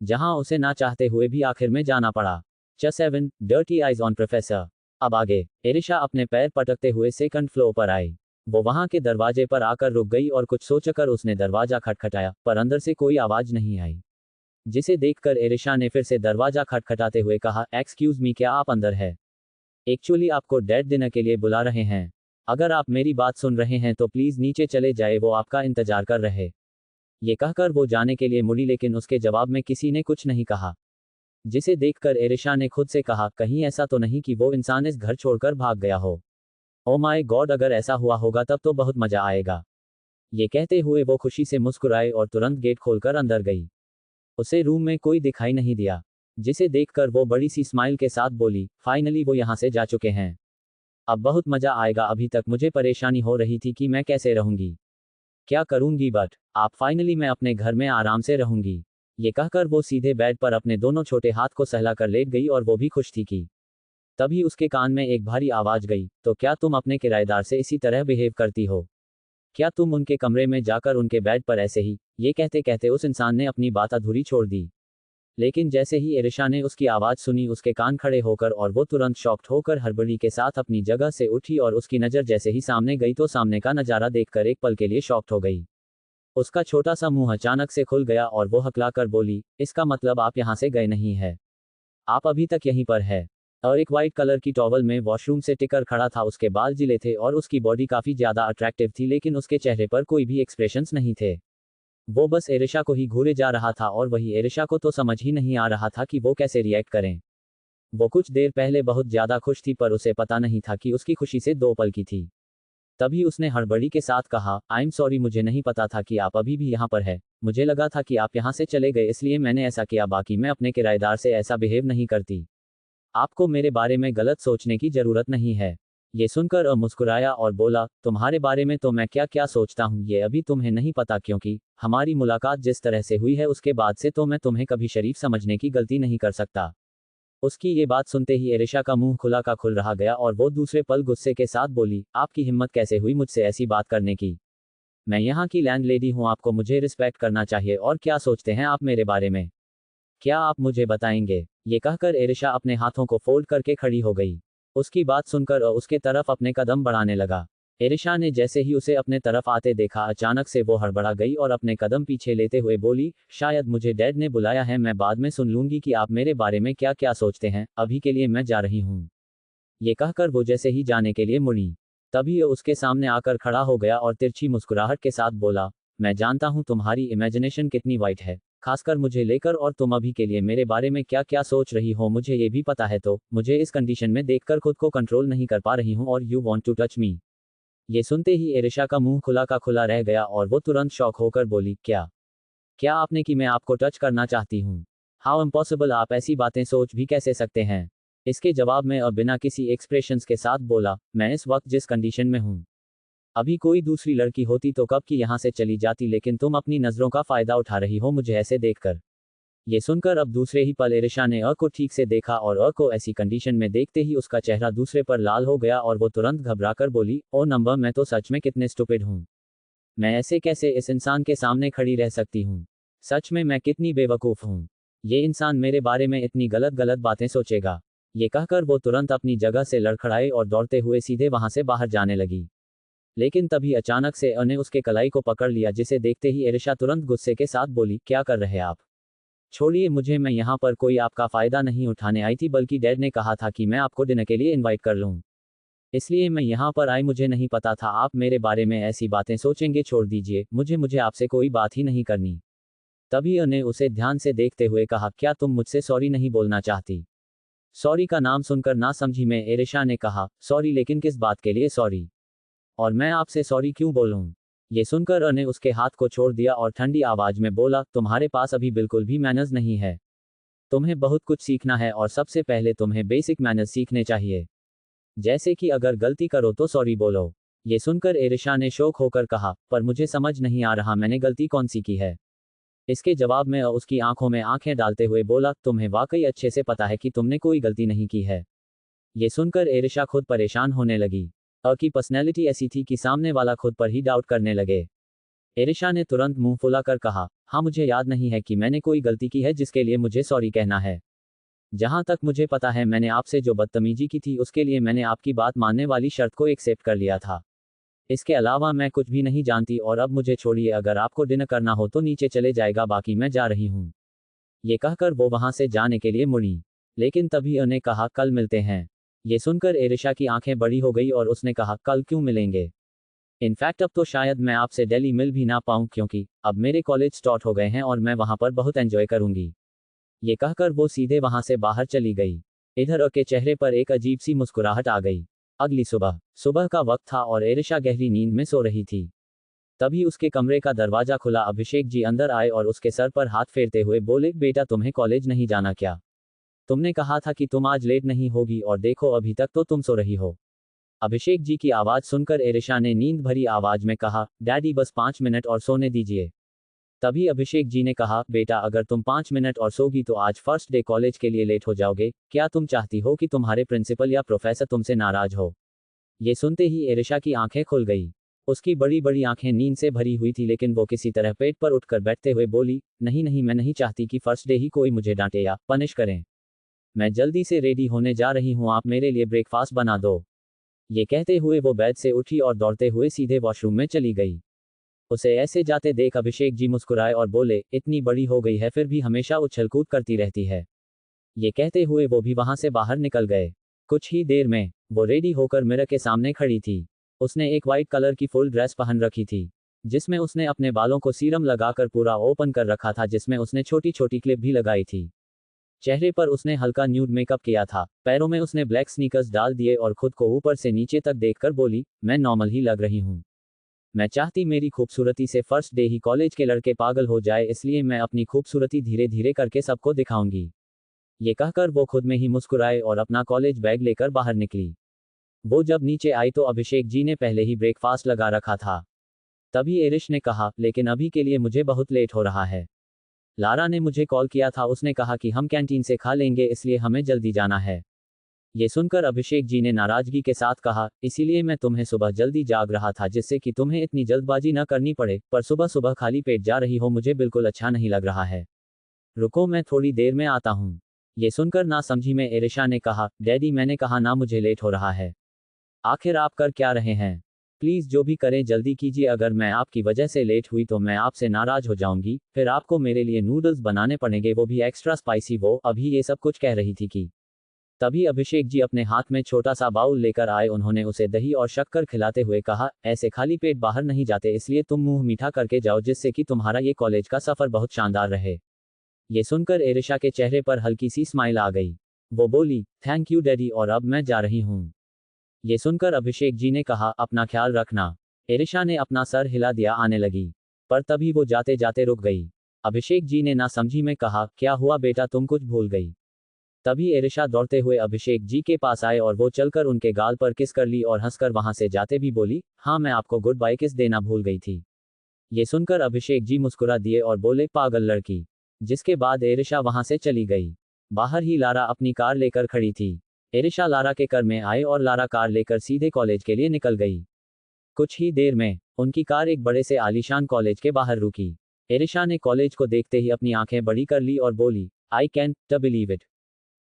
जहां उसे ना चाहते हुए भी आखिर में जाना पड़ा। Just 7 dirty eyes on professor. अब आगे एरिशा अपने पैर पटकते हुए सेकंड फ्लोर पर आई। वो वहां के दरवाजे पर आकर रुक गई और कुछ सोचकर उसने दरवाजा खटखटाया, पर अंदर से कोई आवाज नहीं आई। जिसे देखकर एरिशा ने फिर से दरवाजा खटखटाते हुए कहा, एक्सक्यूज मी, क्या आप अंदर है? एक्चुअली आपको डैड डिनर के लिए बुला रहे हैं। अगर आप मेरी बात सुन रहे हैं तो प्लीज नीचे चले जाए, वो आपका इंतजार कर रहे। ये कहकर वो जाने के लिए मुड़ी, लेकिन उसके जवाब में किसी ने कुछ नहीं कहा। जिसे देखकर एरिशा ने खुद से कहा, कहीं ऐसा तो नहीं कि वो इंसान इस घर छोड़कर भाग गया हो। ओ माय गॉड, अगर ऐसा हुआ होगा तब तो बहुत मजा आएगा। ये कहते हुए वो खुशी से मुस्कुराए और तुरंत गेट खोलकर अंदर गई। उसे रूम में कोई दिखाई नहीं दिया। जिसे देखकर वो बड़ी सी स्माइल के साथ बोली, फाइनली वो यहाँ से जा चुके हैं। अब बहुत मजा आएगा। अभी तक मुझे परेशानी हो रही थी कि मैं कैसे रहूंगी, क्या करूंगी, बट आप फाइनली मैं अपने घर में आराम से रहूंगी। ये कहकर वो सीधे बेड पर अपने दोनों छोटे हाथ को सहलाकर लेट गई और वो भी खुश थी कि तभी उसके कान में एक भारी आवाज गई, तो क्या तुम अपने किराएदार से इसी तरह बिहेव करती हो? क्या तुम उनके कमरे में जाकर उनके बेड पर ऐसे ही? ये कहते कहते उस इंसान ने अपनी बात अधूरी छोड़ दी। लेकिन जैसे ही एरिशा ने उसकी आवाज सुनी, उसके कान खड़े होकर और वो तुरंत शॉक्ड होकर हड़बड़ी के साथ अपनी जगह से उठी और उसकी नज़र जैसे ही सामने गई तो सामने का नज़ारा देखकर एक पल के लिए शॉक्ड हो गई। उसका छोटा सा मुंह अचानक से खुल गया और वो हकलाकर बोली, इसका मतलब आप यहाँ से गए नहीं है? आप अभी तक यहीं पर है? और एक वाइट कलर की टॉवल में वॉशरूम से टिकर खड़ा था। उसके बाल जिले थे और उसकी बॉडी काफी ज्यादा अट्रैक्टिव थी, लेकिन उसके चेहरे पर कोई भी एक्सप्रेशंस नहीं थे। वो बस एरिशा को ही घूरे जा रहा था और वही एरिशा को तो समझ ही नहीं आ रहा था कि वो कैसे रिएक्ट करें। वो कुछ देर पहले बहुत ज्यादा खुश थी, पर उसे पता नहीं था कि उसकी खुशी से 2 पल की थी। तभी उसने हड़बड़ी के साथ कहा, आई एम सॉरी, मुझे नहीं पता था कि आप अभी भी यहाँ पर है। मुझे लगा था कि आप यहाँ से चले गए, इसलिए मैंने ऐसा किया। बाकी मैं अपने किराएदार से ऐसा बिहेव नहीं करती। आपको मेरे बारे में गलत सोचने की जरूरत नहीं है। ये सुनकर मुस्कुराया और बोला, तुम्हारे बारे में तो मैं क्या क्या सोचता हूँ ये अभी तुम्हें नहीं पता, क्योंकि हमारी मुलाकात जिस तरह से हुई है उसके बाद से तो मैं तुम्हें कभी शरीफ समझने की गलती नहीं कर सकता। उसकी ये बात सुनते ही एरिशा का मुंह खुला का खुल रहा गया और वो दूसरे पल गुस्से के साथ बोली, आपकी हिम्मत कैसे हुई मुझसे ऐसी बात करने की? मैं यहाँ की लैंडलेडी हूँ, आपको मुझे रिस्पेक्ट करना चाहिए। और क्या सोचते हैं आप मेरे बारे में? क्या आप मुझे बताएंगे? ये कहकर एरिशा अपने हाथों को फोल्ड करके खड़ी हो गई। उसकी बात सुनकर उसके तरफ अपने कदम बढ़ाने लगा। एरिशा ने जैसे ही उसे अपने तरफ आते देखा, अचानक से वो हड़बड़ा गई और अपने कदम पीछे लेते हुए बोली, शायद मुझे डैड ने बुलाया है, मैं बाद में सुन लूंगी कि आप मेरे बारे में क्या क्या सोचते हैं, अभी के लिए मैं जा रही हूँ। ये कहकर वो जैसे ही जाने के लिए मुड़ी, तभी वो उसके सामने आकर खड़ा हो गया और तिरछी मुस्कुराहट के साथ बोला, मैं जानता हूँ तुम्हारी इमेजिनेशन कितनी वाइट है, खासकर मुझे लेकर, और तुम अभी के लिए मेरे बारे में क्या क्या सोच रही हो मुझे ये भी पता है। तो मुझे इस कंडीशन में देखकर खुद को कंट्रोल नहीं कर पा रही हूँ और you want to touch me. ये सुनते ही एरिशा का मुंह खुला का खुला रह गया और वो तुरंत शॉक होकर बोली, क्या क्या आपने कि मैं आपको टच करना चाहती हूँ? हाउ इम्पॉसिबल, आप ऐसी बातें सोच भी कैसे सकते हैं? इसके जवाब में अब बिना किसी एक्सप्रेशंस के साथ बोला, मैं इस वक्त जिस कंडीशन में हूँ, अभी कोई दूसरी लड़की होती तो कब की यहाँ से चली जाती, लेकिन तुम अपनी नज़रों का फायदा उठा रही हो मुझे ऐसे देखकर। ये सुनकर अब दूसरे ही पल एरिशा ने को ठीक से देखा और को ऐसी कंडीशन में देखते ही उसका चेहरा दूसरे पर लाल हो गया और वो तुरंत घबराकर बोली, ओ नंबर, मैं तो सच में कितने स्टूपिड हूँ। मैं ऐसे कैसे इस इंसान के सामने खड़ी रह सकती हूँ? सच में मैं कितनी बेवकूफ़ हूँ। ये इंसान मेरे बारे में इतनी गलत गलत बातें सोचेगा। ये कहकर वो तुरंत अपनी जगह से लड़खड़ाए और दौड़ते हुए सीधे वहां से बाहर जाने लगी। लेकिन तभी अचानक से ने उसके कलाई को पकड़ लिया, जिसे देखते ही एरिशा तुरंत गुस्से के साथ बोली, क्या कर रहे आप? छोड़िए मुझे, मैं यहाँ पर कोई आपका फ़ायदा नहीं उठाने आई थी, बल्कि डैड ने कहा था कि मैं आपको डिनर के लिए इनवाइट कर लूँ, इसलिए मैं यहाँ पर आई। मुझे नहीं पता था आप मेरे बारे में ऐसी बातें सोचेंगे। छोड़ दीजिए मुझे, मुझे आपसे कोई बात ही नहीं करनी। तभी ने उसे ध्यान से देखते हुए कहा, क्या तुम मुझसे सॉरी नहीं बोलना चाहती? सॉरी का नाम सुनकर ना समझी में एरिशा ने कहा, सॉरी, लेकिन किस बात के लिए सॉरी? और मैं आपसे सॉरी क्यों बोलूं? ये सुनकर ने उसके हाथ को छोड़ दिया और ठंडी आवाज में बोला, तुम्हारे पास अभी बिल्कुल भी मैनर्स नहीं है। तुम्हें बहुत कुछ सीखना है और सबसे पहले तुम्हें बेसिक मैनर्स सीखने चाहिए, जैसे कि अगर गलती करो तो सॉरी बोलो। ये सुनकर एरिशा ने शौक होकर कहा, पर मुझे समझ नहीं आ रहा मैंने गलती कौन सी की है। इसके जवाब में उसकी आंखों में आंखें डालते हुए बोला, तुम्हें वाकई अच्छे से पता है कि तुमने कोई गलती नहीं की है। ये सुनकर एरिशा खुद परेशान होने लगी। की पर्सनैलिटी ऐसी थी कि सामने वाला खुद पर ही डाउट करने लगे। एरिशा ने तुरंत मुंह फुलाकर कहा, हाँ, मुझे याद नहीं है कि मैंने कोई गलती की है जिसके लिए मुझे सॉरी कहना है। जहां तक मुझे पता है, मैंने आपसे जो बदतमीजी की थी उसके लिए मैंने आपकी बात मानने वाली शर्त को एक्सेप्ट कर लिया था। इसके अलावा मैं कुछ भी नहीं जानती और अब मुझे छोड़िए, अगर आपको डिनर करना हो तो नीचे चले जाएगा, बाकी मैं जा रही हूँ। ये कहकर वो वहां से जाने के लिए मुड़ी, लेकिन तभी उन्हें कहा कल मिलते हैं। ये सुनकर एरिशा की आंखें बड़ी हो गई और उसने कहा कल क्यों मिलेंगे? इनफैक्ट अब तो शायद मैं आपसे दिल्ली मिल भी ना पाऊं क्योंकि अब मेरे कॉलेज स्टार्ट हो गए हैं और मैं वहां पर बहुत एंजॉय करूंगी। ये कहकर वो सीधे वहां से बाहर चली गई। इधर के चेहरे पर एक अजीब सी मुस्कुराहट आ गई। अगली सुबह सुबह का वक्त था और एरिशा गहरी नींद में सो रही थी। तभी उसके कमरे का दरवाजा खुला। अभिषेक जी अंदर आए और उसके सर पर हाथ फेरते हुए बोले, बेटा तुम्हें कॉलेज नहीं जाना क्या? तुमने कहा था कि तुम आज लेट नहीं होगी और देखो अभी तक तो तुम सो रही हो। अभिषेक जी की आवाज सुनकर एरिशा ने नींद भरी आवाज में कहा, डैडी बस 5 मिनट और सोने दीजिए। तभी अभिषेक जी ने कहा, बेटा अगर तुम 5 मिनट और सोगी तो आज फर्स्ट डे कॉलेज के लिए लेट हो जाओगे। क्या तुम चाहती हो कि तुम्हारे प्रिंसिपल या प्रोफेसर तुमसे नाराज हो? ये सुनते ही एरिशा की आंखें खुल गई। उसकी बड़ी बड़ी आंखें नींद से भरी हुई थी, लेकिन वो किसी तरह पेट पर उठकर बैठते हुए बोली, नहीं नहीं, मैं नहीं चाहती कि फर्स्ट डे ही कोई मुझे डांटे या पनिश करें। मैं जल्दी से रेडी होने जा रही हूँ, आप मेरे लिए ब्रेकफास्ट बना दो। ये कहते हुए वो बेड से उठी और दौड़ते हुए सीधे वॉशरूम में चली गई। उसे ऐसे जाते देख अभिषेक जी मुस्कुराए और बोले, इतनी बड़ी हो गई है फिर भी हमेशा उछल-कूद करती रहती है। ये कहते हुए वो भी वहां से बाहर निकल गए। कुछ ही देर में वो रेडी होकर मिरर के सामने खड़ी थी। उसने एक वाइट कलर की फुल ड्रेस पहन रखी थी, जिसमें उसने अपने बालों को सीरम लगाकर पूरा ओपन कर रखा था, जिसमें उसने छोटी छोटी क्लिप भी लगाई थी। चेहरे पर उसने हल्का न्यूड मेकअप किया था। पैरों में उसने ब्लैक स्नीकर्स डाल दिए और खुद को ऊपर से नीचे तक देखकर बोली, मैं नॉर्मल ही लग रही हूँ। मैं चाहती मेरी खूबसूरती से फर्स्ट डे ही कॉलेज के लड़के पागल हो जाए, इसलिए मैं अपनी खूबसूरती धीरे धीरे करके सबको दिखाऊंगी। ये कहकर वो खुद में ही मुस्कुराए और अपना कॉलेज बैग लेकर बाहर निकली। वो जब नीचे आई तो अभिषेक जी ने पहले ही ब्रेकफास्ट लगा रखा था। तभी एरिश ने कहा, लेकिन अभी के लिए मुझे बहुत लेट हो रहा है। लारा ने मुझे कॉल किया था, उसने कहा कि हम कैंटीन से खा लेंगे, इसलिए हमें जल्दी जाना है। ये सुनकर अभिषेक जी ने नाराजगी के साथ कहा, इसीलिए मैं तुम्हें सुबह जल्दी जाग रहा था जिससे कि तुम्हें इतनी जल्दबाजी न करनी पड़े, पर सुबह सुबह खाली पेट जा रही हो मुझे बिल्कुल अच्छा नहीं लग रहा है। रुको मैं थोड़ी देर में आता हूँ। ये सुनकर ना समझी में एरिशा ने कहा, डैडी मैंने कहा ना मुझे लेट हो रहा है। आखिर आप कर क्या रहे हैं? प्लीज जो भी करें जल्दी कीजिए, अगर मैं आपकी वजह से लेट हुई तो मैं आपसे नाराज हो जाऊंगी, फिर आपको मेरे लिए नूडल्स बनाने पड़ेंगे, वो भी एक्स्ट्रा स्पाइसी। वो अभी ये सब कुछ कह रही थी कि तभी अभिषेक जी अपने हाथ में छोटा सा बाउल लेकर आए। उन्होंने उसे दही और शक्कर खिलाते हुए कहा, ऐसे खाली पेट बाहर नहीं जाते, इसलिए तुम मुंह मीठा करके जाओ जिससे कि तुम्हारा ये कॉलेज का सफर बहुत शानदार रहे। ये सुनकर एरिशा के चेहरे पर हल्की सी स्माइल आ गई। वो बोली, थैंक यू डैडी, और अब मैं जा रही हूँ। ये सुनकर अभिषेक जी ने कहा, अपना ख्याल रखना। एरिशा ने अपना सर हिला दिया आने लगी, पर तभी वो जाते जाते रुक गई। अभिषेक जी ने ना समझी में कहा, क्या हुआ बेटा, तुम कुछ भूल गई? तभी एरिशा दौड़ते हुए अभिषेक जी के पास आए और वो चलकर उनके गाल पर किस कर ली और हंसकर वहां से जाते भी बोली, हाँ मैं आपको गुड बाय किस देना भूल गई थी। ये सुनकर अभिषेक जी मुस्कुरा दिए और बोले, पागल लड़की। जिसके बाद एरिशा वहां से चली गई। बाहर ही लारा अपनी कार लेकर खड़ी थी। एरिशा लारा के घर में आए और लारा कार लेकर सीधे कॉलेज के लिए निकल गई। कुछ ही देर में उनकी कार एक बड़े से आलीशान कॉलेज के बाहर रुकी। एरिशा ने कॉलेज को देखते ही अपनी आंखें बड़ी कर ली और बोली, आई कैंट बिलीव इट,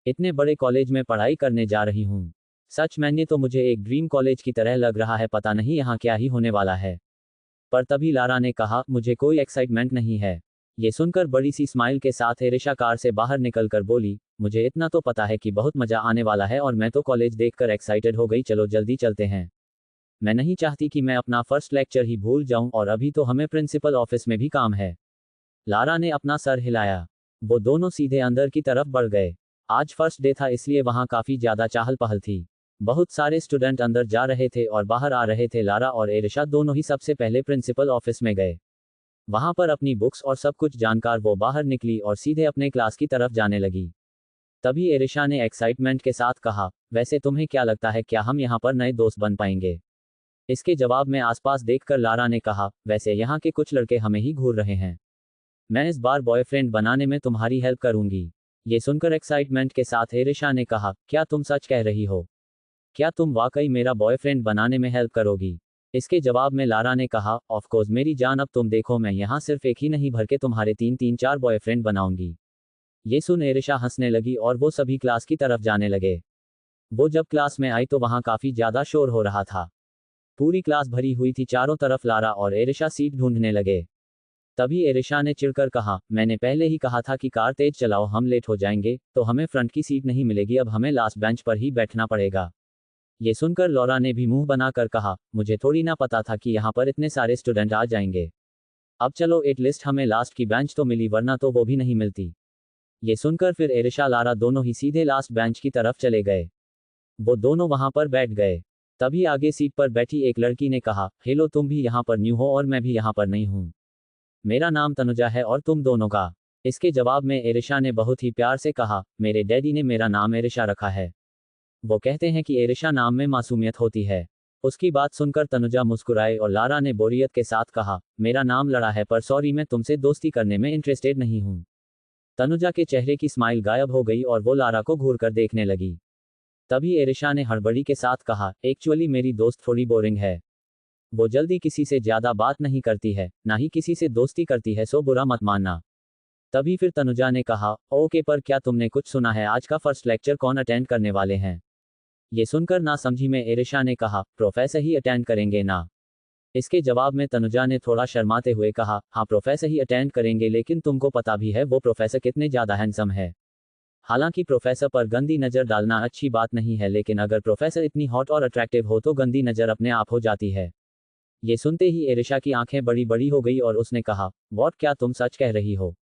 इतने बड़े कॉलेज में पढ़ाई करने जा रही हूँ। सच मैंने तो मुझे एक ड्रीम कॉलेज की तरह लग रहा है, पता नहीं यहाँ क्या ही होने वाला है। पर तभी लारा ने कहा, मुझे कोई एक्साइटमेंट नहीं है। ये सुनकर बड़ी सी स्माइल के साथ एरिशा कार से बाहर निकलकर बोली, मुझे इतना तो पता है कि बहुत मजा आने वाला है और मैं तो कॉलेज देखकर एक्साइटेड हो गई, चलो जल्दी चलते हैं। मैं नहीं चाहती कि मैं अपना फर्स्ट लेक्चर ही भूल जाऊं और अभी तो हमें प्रिंसिपल ऑफिस में भी काम है। लारा ने अपना सर हिलाया। वो दोनों सीधे अंदर की तरफ बढ़ गए। आज फर्स्ट डे था इसलिए वहां काफी ज्यादा चहल पहल थी। बहुत सारे स्टूडेंट अंदर जा रहे थे और बाहर आ रहे थे। लारा और एरिशा दोनों ही सबसे पहले प्रिंसिपल ऑफिस में गए। वहां पर अपनी बुक्स और सब कुछ जानकर वो बाहर निकली और सीधे अपने क्लास की तरफ जाने लगी। तभी एरिशा ने एक्साइटमेंट के साथ कहा, वैसे तुम्हें क्या लगता है, क्या हम यहाँ पर नए दोस्त बन पाएंगे? इसके जवाब में आसपास देखकर लारा ने कहा, वैसे यहाँ के कुछ लड़के हमें ही घूर रहे हैं। मैं इस बार बॉयफ्रेंड बनाने में तुम्हारी हेल्प करूंगी। ये सुनकर एक्साइटमेंट के साथ एरिशा ने कहा, क्या तुम सच कह रही हो? क्या तुम वाकई मेरा बॉयफ्रेंड बनाने में हेल्प करोगी? इसके जवाब में लारा ने कहा, ऑफ कोर्स मेरी जान, अब तुम देखो मैं यहाँ सिर्फ एक ही नहीं भर के तुम्हारे 3-4 बॉयफ्रेंड बनाऊंगी। ये सुन एरिशा हंसने लगी और वो सभी क्लास की तरफ जाने लगे। वो जब क्लास में आई तो वहाँ काफी ज्यादा शोर हो रहा था। पूरी क्लास भरी हुई थी, चारों तरफ लारा और एरिशा सीट ढूंढने लगे। तभी एरिशा ने चिढ़कर कहा, मैंने पहले ही कहा था कि कार तेज चलाओ, हम लेट हो जाएंगे, तो हमें फ्रंट की सीट नहीं मिलेगी, अब हमें लास्ट बेंच पर ही बैठना पड़ेगा। ये सुनकर लॉरा ने भी मुंह बनाकर कहा, मुझे थोड़ी ना पता था कि यहाँ पर इतने सारे स्टूडेंट आ जाएंगे। अब चलो एटलीस्ट हमें लास्ट की बेंच तो मिली, वरना तो वो भी नहीं मिलती। ये सुनकर फिर एरिशा लारा दोनों ही सीधे लास्ट बेंच की तरफ चले गए। वो दोनों वहां पर बैठ गए। तभी आगे सीट पर बैठी एक लड़की ने कहा, हेलो, तुम भी यहाँ पर न्यू हो और मैं भी यहाँ पर नहीं हूँ। मेरा नाम तनुजा है और तुम दोनों का। इसके जवाब में एरिशा ने बहुत ही प्यार से कहा, मेरे डैडी ने मेरा नाम एरिशा रखा है। वो कहते हैं कि एरिशा नाम में मासूमियत होती है। उसकी बात सुनकर तनुजा मुस्कुराए और लारा ने बोरियत के साथ कहा, मेरा नाम लड़ा है, पर सॉरी, मैं तुमसे दोस्ती करने में इंटरेस्टेड नहीं हूँ। तनुजा के चेहरे की स्माइल गायब हो गई और वो लारा को घूर कर देखने लगी। तभी एरिशा ने हड़बड़ी के साथ कहा, एक्चुअली मेरी दोस्त थोड़ी बोरिंग है। वो जल्दी किसी से ज्यादा बात नहीं करती है, ना ही किसी से दोस्ती करती है, सो बुरा मत मानना। तभी फिर तनुजा ने कहा, ओके, पर क्या तुमने कुछ सुना है, आज का फर्स्ट लेक्चर कौन अटेंड करने वाले हैं? ये सुनकर ना समझी में एरिशा ने कहा, प्रोफेसर ही अटेंड करेंगे ना। इसके जवाब में तनुजा ने थोड़ा शर्माते हुए कहा, हाँ, प्रोफेसर ही अटेंड करेंगे, लेकिन तुमको पता भी है वो प्रोफेसर कितने ज्यादा हैंडसम है। हालांकि प्रोफेसर पर गंदी नजर डालना अच्छी बात नहीं है, लेकिन अगर प्रोफेसर इतनी हॉट और अट्रैक्टिव हो तो गंदी नजर अपने आप हो जाती है। ये सुनते ही एरिशा की आंखें बड़ी बड़ी हो गई और उसने कहा, व्हाट, क्या तुम सच कह रही हो?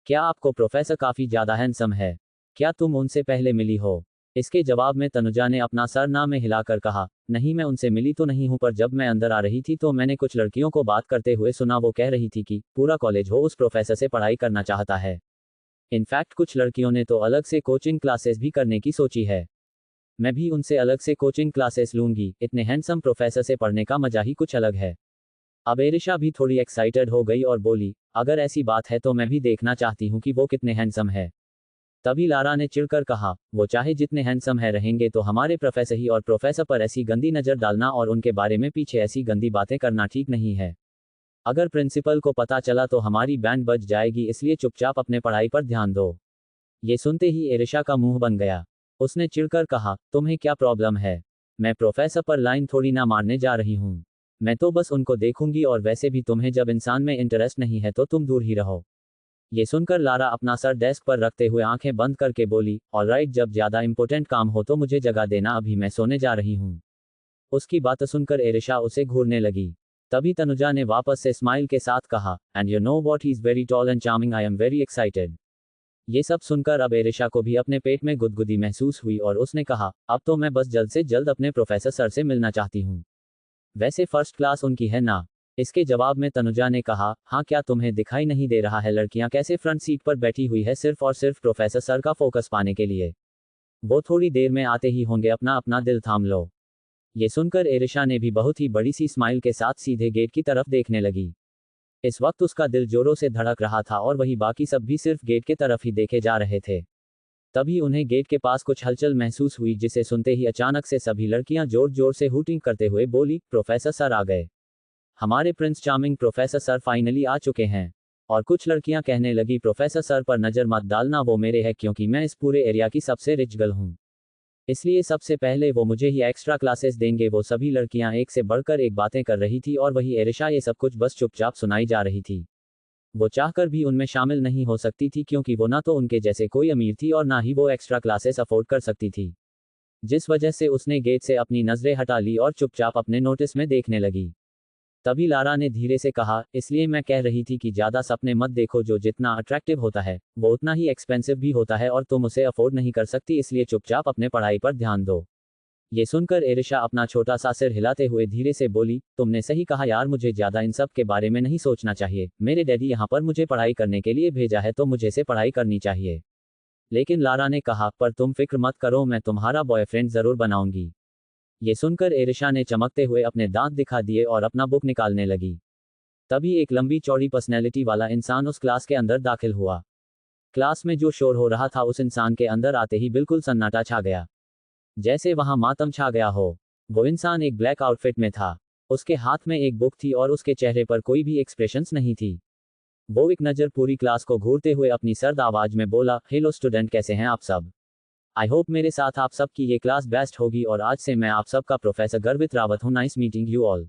क्या आपको प्रोफेसर काफी ज्यादा हैंडसम है? क्या तुम उनसे पहले मिली हो? इसके जवाब में तनुजा ने अपना सर ना में हिलाकर कहा, नहीं, मैं उनसे मिली तो नहीं हूं, पर जब मैं अंदर आ रही थी तो मैंने कुछ लड़कियों को बात करते हुए सुना। वो कह रही थी कि पूरा कॉलेज हो उस प्रोफेसर से पढ़ाई करना चाहता है। इनफैक्ट कुछ लड़कियों ने तो अलग से कोचिंग क्लासेस भी करने की सोची है। मैं भी उनसे अलग से कोचिंग क्लासेस लूंगी, इतने हैंडसम प्रोफेसर से पढ़ने का मजा ही कुछ अलग है। अब एरिशा भी थोड़ी एक्साइटेड हो गई और बोली, अगर ऐसी बात है तो मैं भी देखना चाहती हूँ कि वो कितने हैंडसम है। तभी लारा ने चिढ़कर कहा, वो चाहे जितने हैंडसम है रहेंगे तो हमारे प्रोफेसर ही, और प्रोफेसर पर ऐसी गंदी नजर डालना और उनके बारे में पीछे ऐसी गंदी बातें करना ठीक नहीं है। अगर प्रिंसिपल को पता चला तो हमारी बैंड बज जाएगी, इसलिए चुपचाप अपने पढ़ाई पर ध्यान दो। ये सुनते ही एरिशा का मुंह बन गया। उसने चिढ़कर कहा, तुम्हें क्या प्रॉब्लम है? मैं प्रोफेसर पर लाइन थोड़ी ना मारने जा रही हूँ। मैं तो बस उनको देखूंगी, और वैसे भी तुम्हें जब इंसान में इंटरेस्ट नहीं है तो तुम दूर ही रहो। ये सुनकर लारा अपना सर डेस्क पर रखते हुए आंखें बंद करके बोली, ऑलराइट, जब ज्यादा इंपॉर्टेंट काम हो तो मुझे जगा देना, अभी मैं सोने जा रही हूँ। उसकी बात सुनकर एरिशा उसे घूरने लगी। तभी तनुजा ने वापस से स्माइल के साथ कहा, and you know what, he is very tall and charming, I am very excited. ये सब सुनकर अब एरिशा को भी अपने पेट में गुदगुदी महसूस हुई और उसने कहा, अब तो मैं बस जल्द से जल्द अपने प्रोफेसर सर से मिलना चाहती हूँ। वैसे फर्स्ट क्लास उनकी है ना? इसके जवाब में तनुजा ने कहा, हाँ, क्या तुम्हें दिखाई नहीं दे रहा है लड़कियां कैसे फ्रंट सीट पर बैठी हुई है, सिर्फ और सिर्फ प्रोफेसर सर का फोकस पाने के लिए। वो थोड़ी देर में आते ही होंगे, अपना अपना दिल थाम लो। ये सुनकर एरिशा ने भी बहुत ही बड़ी सी स्माइल के साथ सीधे गेट की तरफ देखने लगी। इस वक्त उसका दिल जोरों से धड़क रहा था और वही बाकी सब भी सिर्फ गेट के तरफ ही देखे जा रहे थे। तभी उन्हें गेट के पास कुछ हलचल महसूस हुई, जिसे सुनते ही अचानक से सभी लड़कियां जोर जोर से हूटिंग करते हुए बोली, प्रोफेसर सर आ गए। हमारे prince charming professor sir finally आ चुके हैं। और कुछ लड़कियां कहने लगी, प्रोफेसर सर पर नजर मत डालना, वो मेरे हैं, क्योंकि मैं इस पूरे एरिया की सबसे रिच गर्ल हूं। इसलिए सबसे पहले वो मुझे ही एक्स्ट्रा क्लासेस देंगे। वो सभी लड़कियां एक से बढ़कर एक बातें कर रही थी और वही एरिशा ये सब कुछ बस चुपचाप सुनाई जा रही थी। वो चाहकर भी उनमें शामिल नहीं हो सकती थी, क्योंकि वो ना तो उनके जैसे कोई अमीर थी और ना ही वो एक्स्ट्रा क्लासेस अफोर्ड कर सकती थी। जिस वजह से उसने गेट से अपनी नजरें हटा ली और चुपचाप अपने नोटिस में देखने लगी। तभी लारा ने धीरे से कहा, इसलिए मैं कह रही थी कि ज्यादा सपने मत देखो, जो जितना अट्रैक्टिव होता है वो उतना ही एक्सपेंसिव भी होता है, और तुम उसे अफोर्ड नहीं कर सकती, इसलिए चुपचाप अपने पढ़ाई पर ध्यान दो। ये सुनकर एरिशा अपना छोटा सा सिर हिलाते हुए धीरे से बोली, तुमने सही कहा यार, मुझे ज्यादा इन सब के बारे में नहीं सोचना चाहिए। मेरे डैडी यहाँ पर मुझे पढ़ाई करने के लिए भेजा है तो मुझे से पढ़ाई करनी चाहिए। लेकिन लारा ने कहा, पर तुम फिक्र मत करो, मैं तुम्हारा बॉयफ्रेंड जरूर बनाऊंगी। ये सुनकर एरिशा ने चमकते हुए अपने दांत दिखा दिए और अपना बुक निकालने लगी। तभी एक लंबी चौड़ी पर्सनैलिटी वाला इंसान उस क्लास के अंदर दाखिल हुआ। क्लास में जो शोर हो रहा था, उस इंसान के अंदर आते ही बिल्कुल सन्नाटा छा गया, जैसे वहां मातम छा गया हो। वो इंसान एक ब्लैक आउटफिट में था। उसके हाथ में एक बुक थी और उसके चेहरे पर कोई भी एक्सप्रेशंस नहीं थी। वो एक नज़र पूरी क्लास को घूरते हुए अपनी सर्द आवाज में बोला, हेलो स्टूडेंट, कैसे हैं आप सब? आई होप मेरे साथ आप सब की ये क्लास बेस्ट होगी, और आज से मैं आप सब का प्रोफेसर गर्वित रावत हूँ। Nice meeting you all.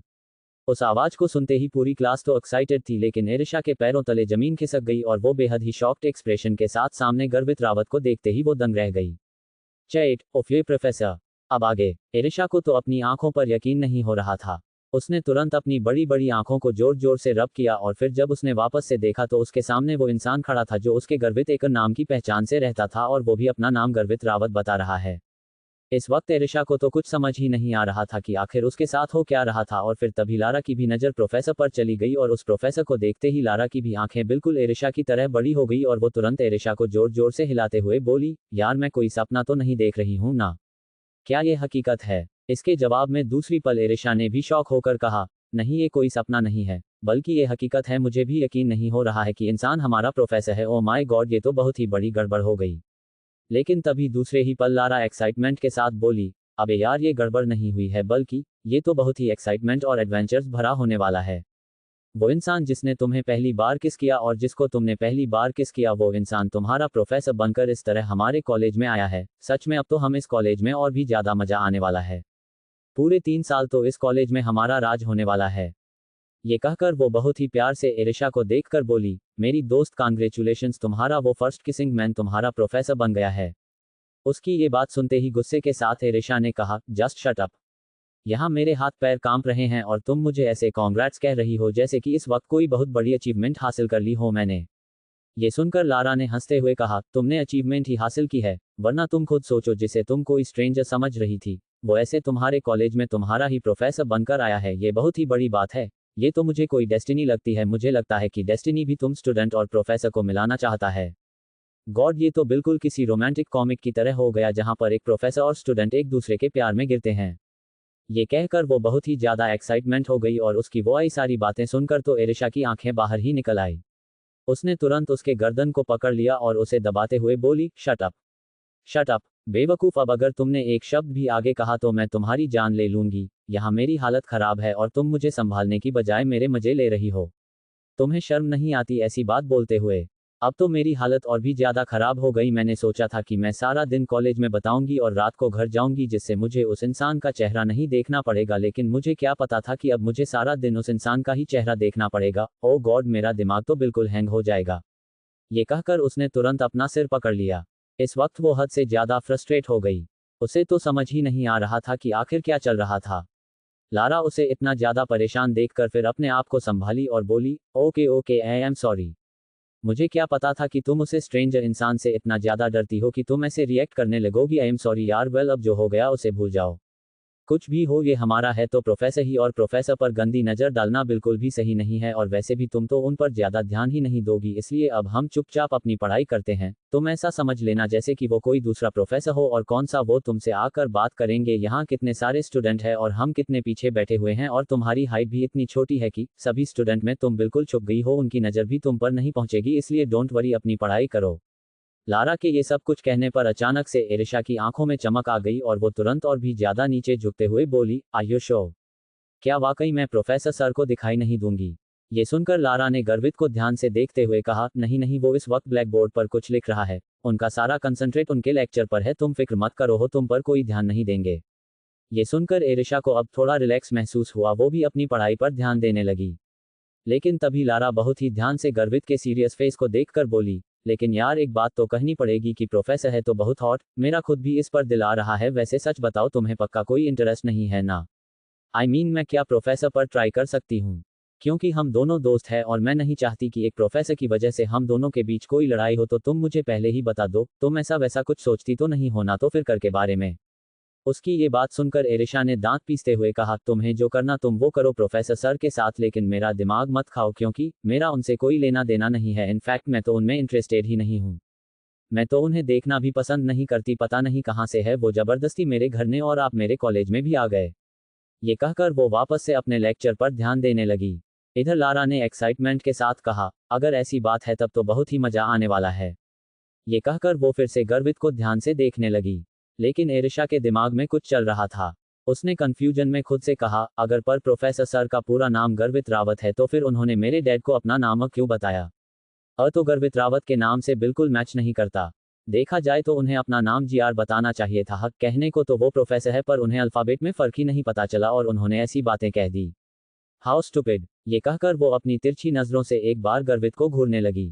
उस आवाज को सुनते ही पूरी क्लास तो एक्साइटेड थी, लेकिन एरिशा के पैरों तले जमीन खिसक गई और वो बेहद ही शॉक्ड एक्सप्रेशन के साथ सामने गर्वित रावत को देखते ही वो दंग रह गई। चैट ओफ ये प्रोफेसर। अब आगे एरिशा को तो अपनी आंखों पर यकीन नहीं हो रहा था। उसने तुरंत अपनी बड़ी बड़ी आंखों को जोर जोर से रब किया और फिर जब उसने वापस से देखा तो उसके सामने वो इंसान खड़ा था जो उसके गर्वित एक नाम की पहचान से रहता था, और वो भी अपना नाम गर्वित रावत बता रहा है। इस वक्त एरिशा को तो कुछ समझ ही नहीं आ रहा था कि आखिर उसके साथ हो क्या रहा था, और फिर तभी लारा की भी नज़र प्रोफेसर पर चली गई और उस प्रोफेसर को देखते ही लारा की भी आंखें बिल्कुल एरिशा की तरह बड़ी हो गई और वो तुरंत एरिशा को जोर जोर से हिलाते हुए बोली, यार मैं कोई सपना तो नहीं देख रही हूं ना? क्या ये हकीकत है? इसके जवाब में दूसरी पल एरिशा ने भी शॉक होकर कहा, नहीं ये कोई सपना नहीं है, बल्कि ये हकीकत है। मुझे भी यकीन नहीं हो रहा है कि इंसान हमारा प्रोफेसर है। ओ माय गॉड, ये तो बहुत ही बड़ी गड़बड़ हो गई। लेकिन तभी दूसरे ही पल लारा एक्साइटमेंट के साथ बोली, अबे यार ये गड़बड़ नहीं हुई है, बल्कि ये तो बहुत ही एक्साइटमेंट और एडवेंचर्स भरा होने वाला है। वो इंसान जिसने तुम्हें पहली बार किस किया और जिसको तुमने पहली बार किस किया, वो इंसान तुम्हारा प्रोफेसर बनकर इस तरह हमारे कॉलेज में आया है। सच में अब तो हम इस कॉलेज में और भी ज़्यादा मज़ा आने वाला है। पूरे 3 साल तो इस कॉलेज में हमारा राज होने वाला है। ये कहकर वो बहुत ही प्यार से एरिशा को देखकर बोली, मेरी दोस्त कांग्रेचुलेशंस, तुम्हारा वो फर्स्ट किसिंग मैन तुम्हारा प्रोफेसर बन गया है। उसकी ये बात सुनते ही गुस्से के साथ एरिशा ने कहा, जस्ट शट अप। यहाँ मेरे हाथ पैर कांप रहे हैं और तुम मुझे ऐसे कॉन्ग्रेट्स कह रही हो जैसे कि इस वक्त कोई बहुत बड़ी अचीवमेंट हासिल कर ली हो मैंने। ये सुनकर लारा ने हंसते हुए कहा, तुमने अचीवमेंट ही हासिल की है, वरना तुम खुद सोचो, जिसे तुम कोई स्ट्रेंजर समझ रही थी वो ऐसे तुम्हारे कॉलेज में तुम्हारा ही प्रोफेसर बनकर आया है। ये बहुत ही बड़ी बात है। ये तो मुझे कोई डेस्टिनी लगती है। मुझे लगता है कि डेस्टिनी भी तुम स्टूडेंट और प्रोफेसर को मिलाना चाहता है। गॉड, ये तो बिल्कुल किसी रोमांटिक कॉमिक की तरह हो गया जहां पर एक प्रोफेसर और स्टूडेंट एक दूसरे के प्यार में गिरते हैं। ये कहकर वो बहुत ही ज़्यादा एक्साइटमेंट हो गई और उसकी वो आई सारी बातें सुनकर तो एरिशा की आंखें बाहर ही निकल आई। उसने तुरंत उसके गर्दन को पकड़ लिया और उसे दबाते हुए बोली, शट अप, शट अप, बेवकूफ़, अब अगर तुमने एक शब्द भी आगे कहा तो मैं तुम्हारी जान ले लूंगी। यहाँ मेरी हालत खराब है और तुम मुझे संभालने की बजाय मेरे मजे ले रही हो। तुम्हें शर्म नहीं आती ऐसी बात बोलते हुए? अब तो मेरी हालत और भी ज़्यादा खराब हो गई। मैंने सोचा था कि मैं सारा दिन कॉलेज में बताऊंगी और रात को घर जाऊंगी जिससे मुझे उस इंसान का चेहरा नहीं देखना पड़ेगा, लेकिन मुझे क्या पता था कि अब मुझे सारा दिन उस इंसान का ही चेहरा देखना पड़ेगा। ओह गॉड, मेरा दिमाग तो बिल्कुल हैंग हो जाएगा। ये कहकर उसने तुरंत अपना सिर पकड़ लिया। इस वक्त वो हद से ज़्यादा फ्रस्ट्रेट हो गई। उसे तो समझ ही नहीं आ रहा था कि आखिर क्या चल रहा था। लारा उसे इतना ज़्यादा परेशान देखकर फिर अपने आप को संभाली और बोली, okay okay, I am sorry. मुझे क्या पता था कि तुम उसे स्ट्रेंजर इंसान से इतना ज़्यादा डरती हो कि तुम ऐसे रिएक्ट करने लगोगी। आई एम सॉरी यार। वेल, अब जो हो गया उसे भूल जाओ। कुछ भी हो, ये हमारा है तो प्रोफेसर ही, और प्रोफेसर पर गंदी नज़र डालना बिल्कुल भी सही नहीं है, और वैसे भी तुम तो उन पर ज़्यादा ध्यान ही नहीं दोगी, इसलिए अब हम चुपचाप अपनी पढ़ाई करते हैं। तुम ऐसा समझ लेना जैसे कि वो कोई दूसरा प्रोफेसर हो, और कौन सा वो तुमसे आकर बात करेंगे। यहाँ कितने सारे स्टूडेंट हैं और हम कितने पीछे बैठे हुए हैं, और तुम्हारी हाइट भी इतनी छोटी है कि सभी स्टूडेंट में तुम बिल्कुल छुप गई हो, उनकी नज़र भी तुम पर नहीं पहुँचेगी, इसलिए डोंट वरी, अपनी पढ़ाई करो। लारा के ये सब कुछ कहने पर अचानक से एरिशा की आंखों में चमक आ गई और वो तुरंत और भी ज्यादा नीचे झुकते हुए बोली, आर यू श्योर? क्या वाकई मैं प्रोफेसर सर को दिखाई नहीं दूंगी? ये सुनकर लारा ने गर्वित को ध्यान से देखते हुए कहा, नहीं नहीं, वो इस वक्त ब्लैक बोर्ड पर कुछ लिख रहा है। उनका सारा कंसंट्रेट उनके लेक्चर पर है, तुम फिक्र मत करो, हो तुम पर कोई ध्यान नहीं देंगे। ये सुनकर एरिशा को अब थोड़ा रिलैक्स महसूस हुआ, वो भी अपनी पढ़ाई पर ध्यान देने लगी। लेकिन तभी लारा बहुत ही ध्यान से गर्वित के सीरियस फेस को देखकर बोली, लेकिन यार एक बात तो कहनी पड़ेगी कि प्रोफेसर है तो बहुत हॉट, मेरा खुद भी इस पर दिल आ रहा है। वैसे सच बताओ, तुम्हें पक्का कोई इंटरेस्ट नहीं है ना? आई मीन मैं क्या प्रोफेसर पर ट्राई कर सकती हूँ? क्योंकि हम दोनों दोस्त हैं और मैं नहीं चाहती कि एक प्रोफेसर की वजह से हम दोनों के बीच कोई लड़ाई हो, तो तुम मुझे पहले ही बता दो। तुम ऐसा वैसा कुछ सोचती तो नहीं होना तो फिर कर के बारे में? उसकी ये बात सुनकर एरिशा ने दांत पीसते हुए कहा, तुम्हें जो करना तुम वो करो प्रोफेसर सर के साथ, लेकिन मेरा दिमाग मत खाओ, क्योंकि मेरा उनसे कोई लेना देना नहीं है। इनफैक्ट मैं तो उनमें इंटरेस्टेड ही नहीं हूँ। मैं तो उन्हें देखना भी पसंद नहीं करती। पता नहीं कहाँ से है वो जबरदस्ती मेरे घर ने और आप मेरे कॉलेज में भी आ गए। ये कहकर वो वापस से अपने लेक्चर पर ध्यान देने लगी। इधर लारा ने एक्साइटमेंट के साथ कहा, अगर ऐसी बात है तब तो बहुत ही मजा आने वाला है। ये कहकर वो फिर से गर्वित को ध्यान से देखने लगी। लेकिन एरिशा के दिमाग में कुछ चल रहा था। उसने कंफ्यूजन में खुद से कहा, अगर पर प्रोफेसर सर का पूरा नाम गर्वित रावत है तो फिर उन्होंने मेरे डैड को अपना नाम क्यों बताया? तो गर्वित रावत के नाम से बिल्कुल मैच नहीं करता। देखा जाए तो उन्हें अपना नाम जीआर बताना चाहिए था। हक कहने को तो वो प्रोफेसर है, पर उन्हें अल्फाबेट में फ़र्क ही नहीं पता चला और उन्होंने ऐसी बातें कह दी। हाउ स्टूपिड, ये कहकर वो अपनी तिरछी नजरों से एक बार गर्वित को घूरने लगी।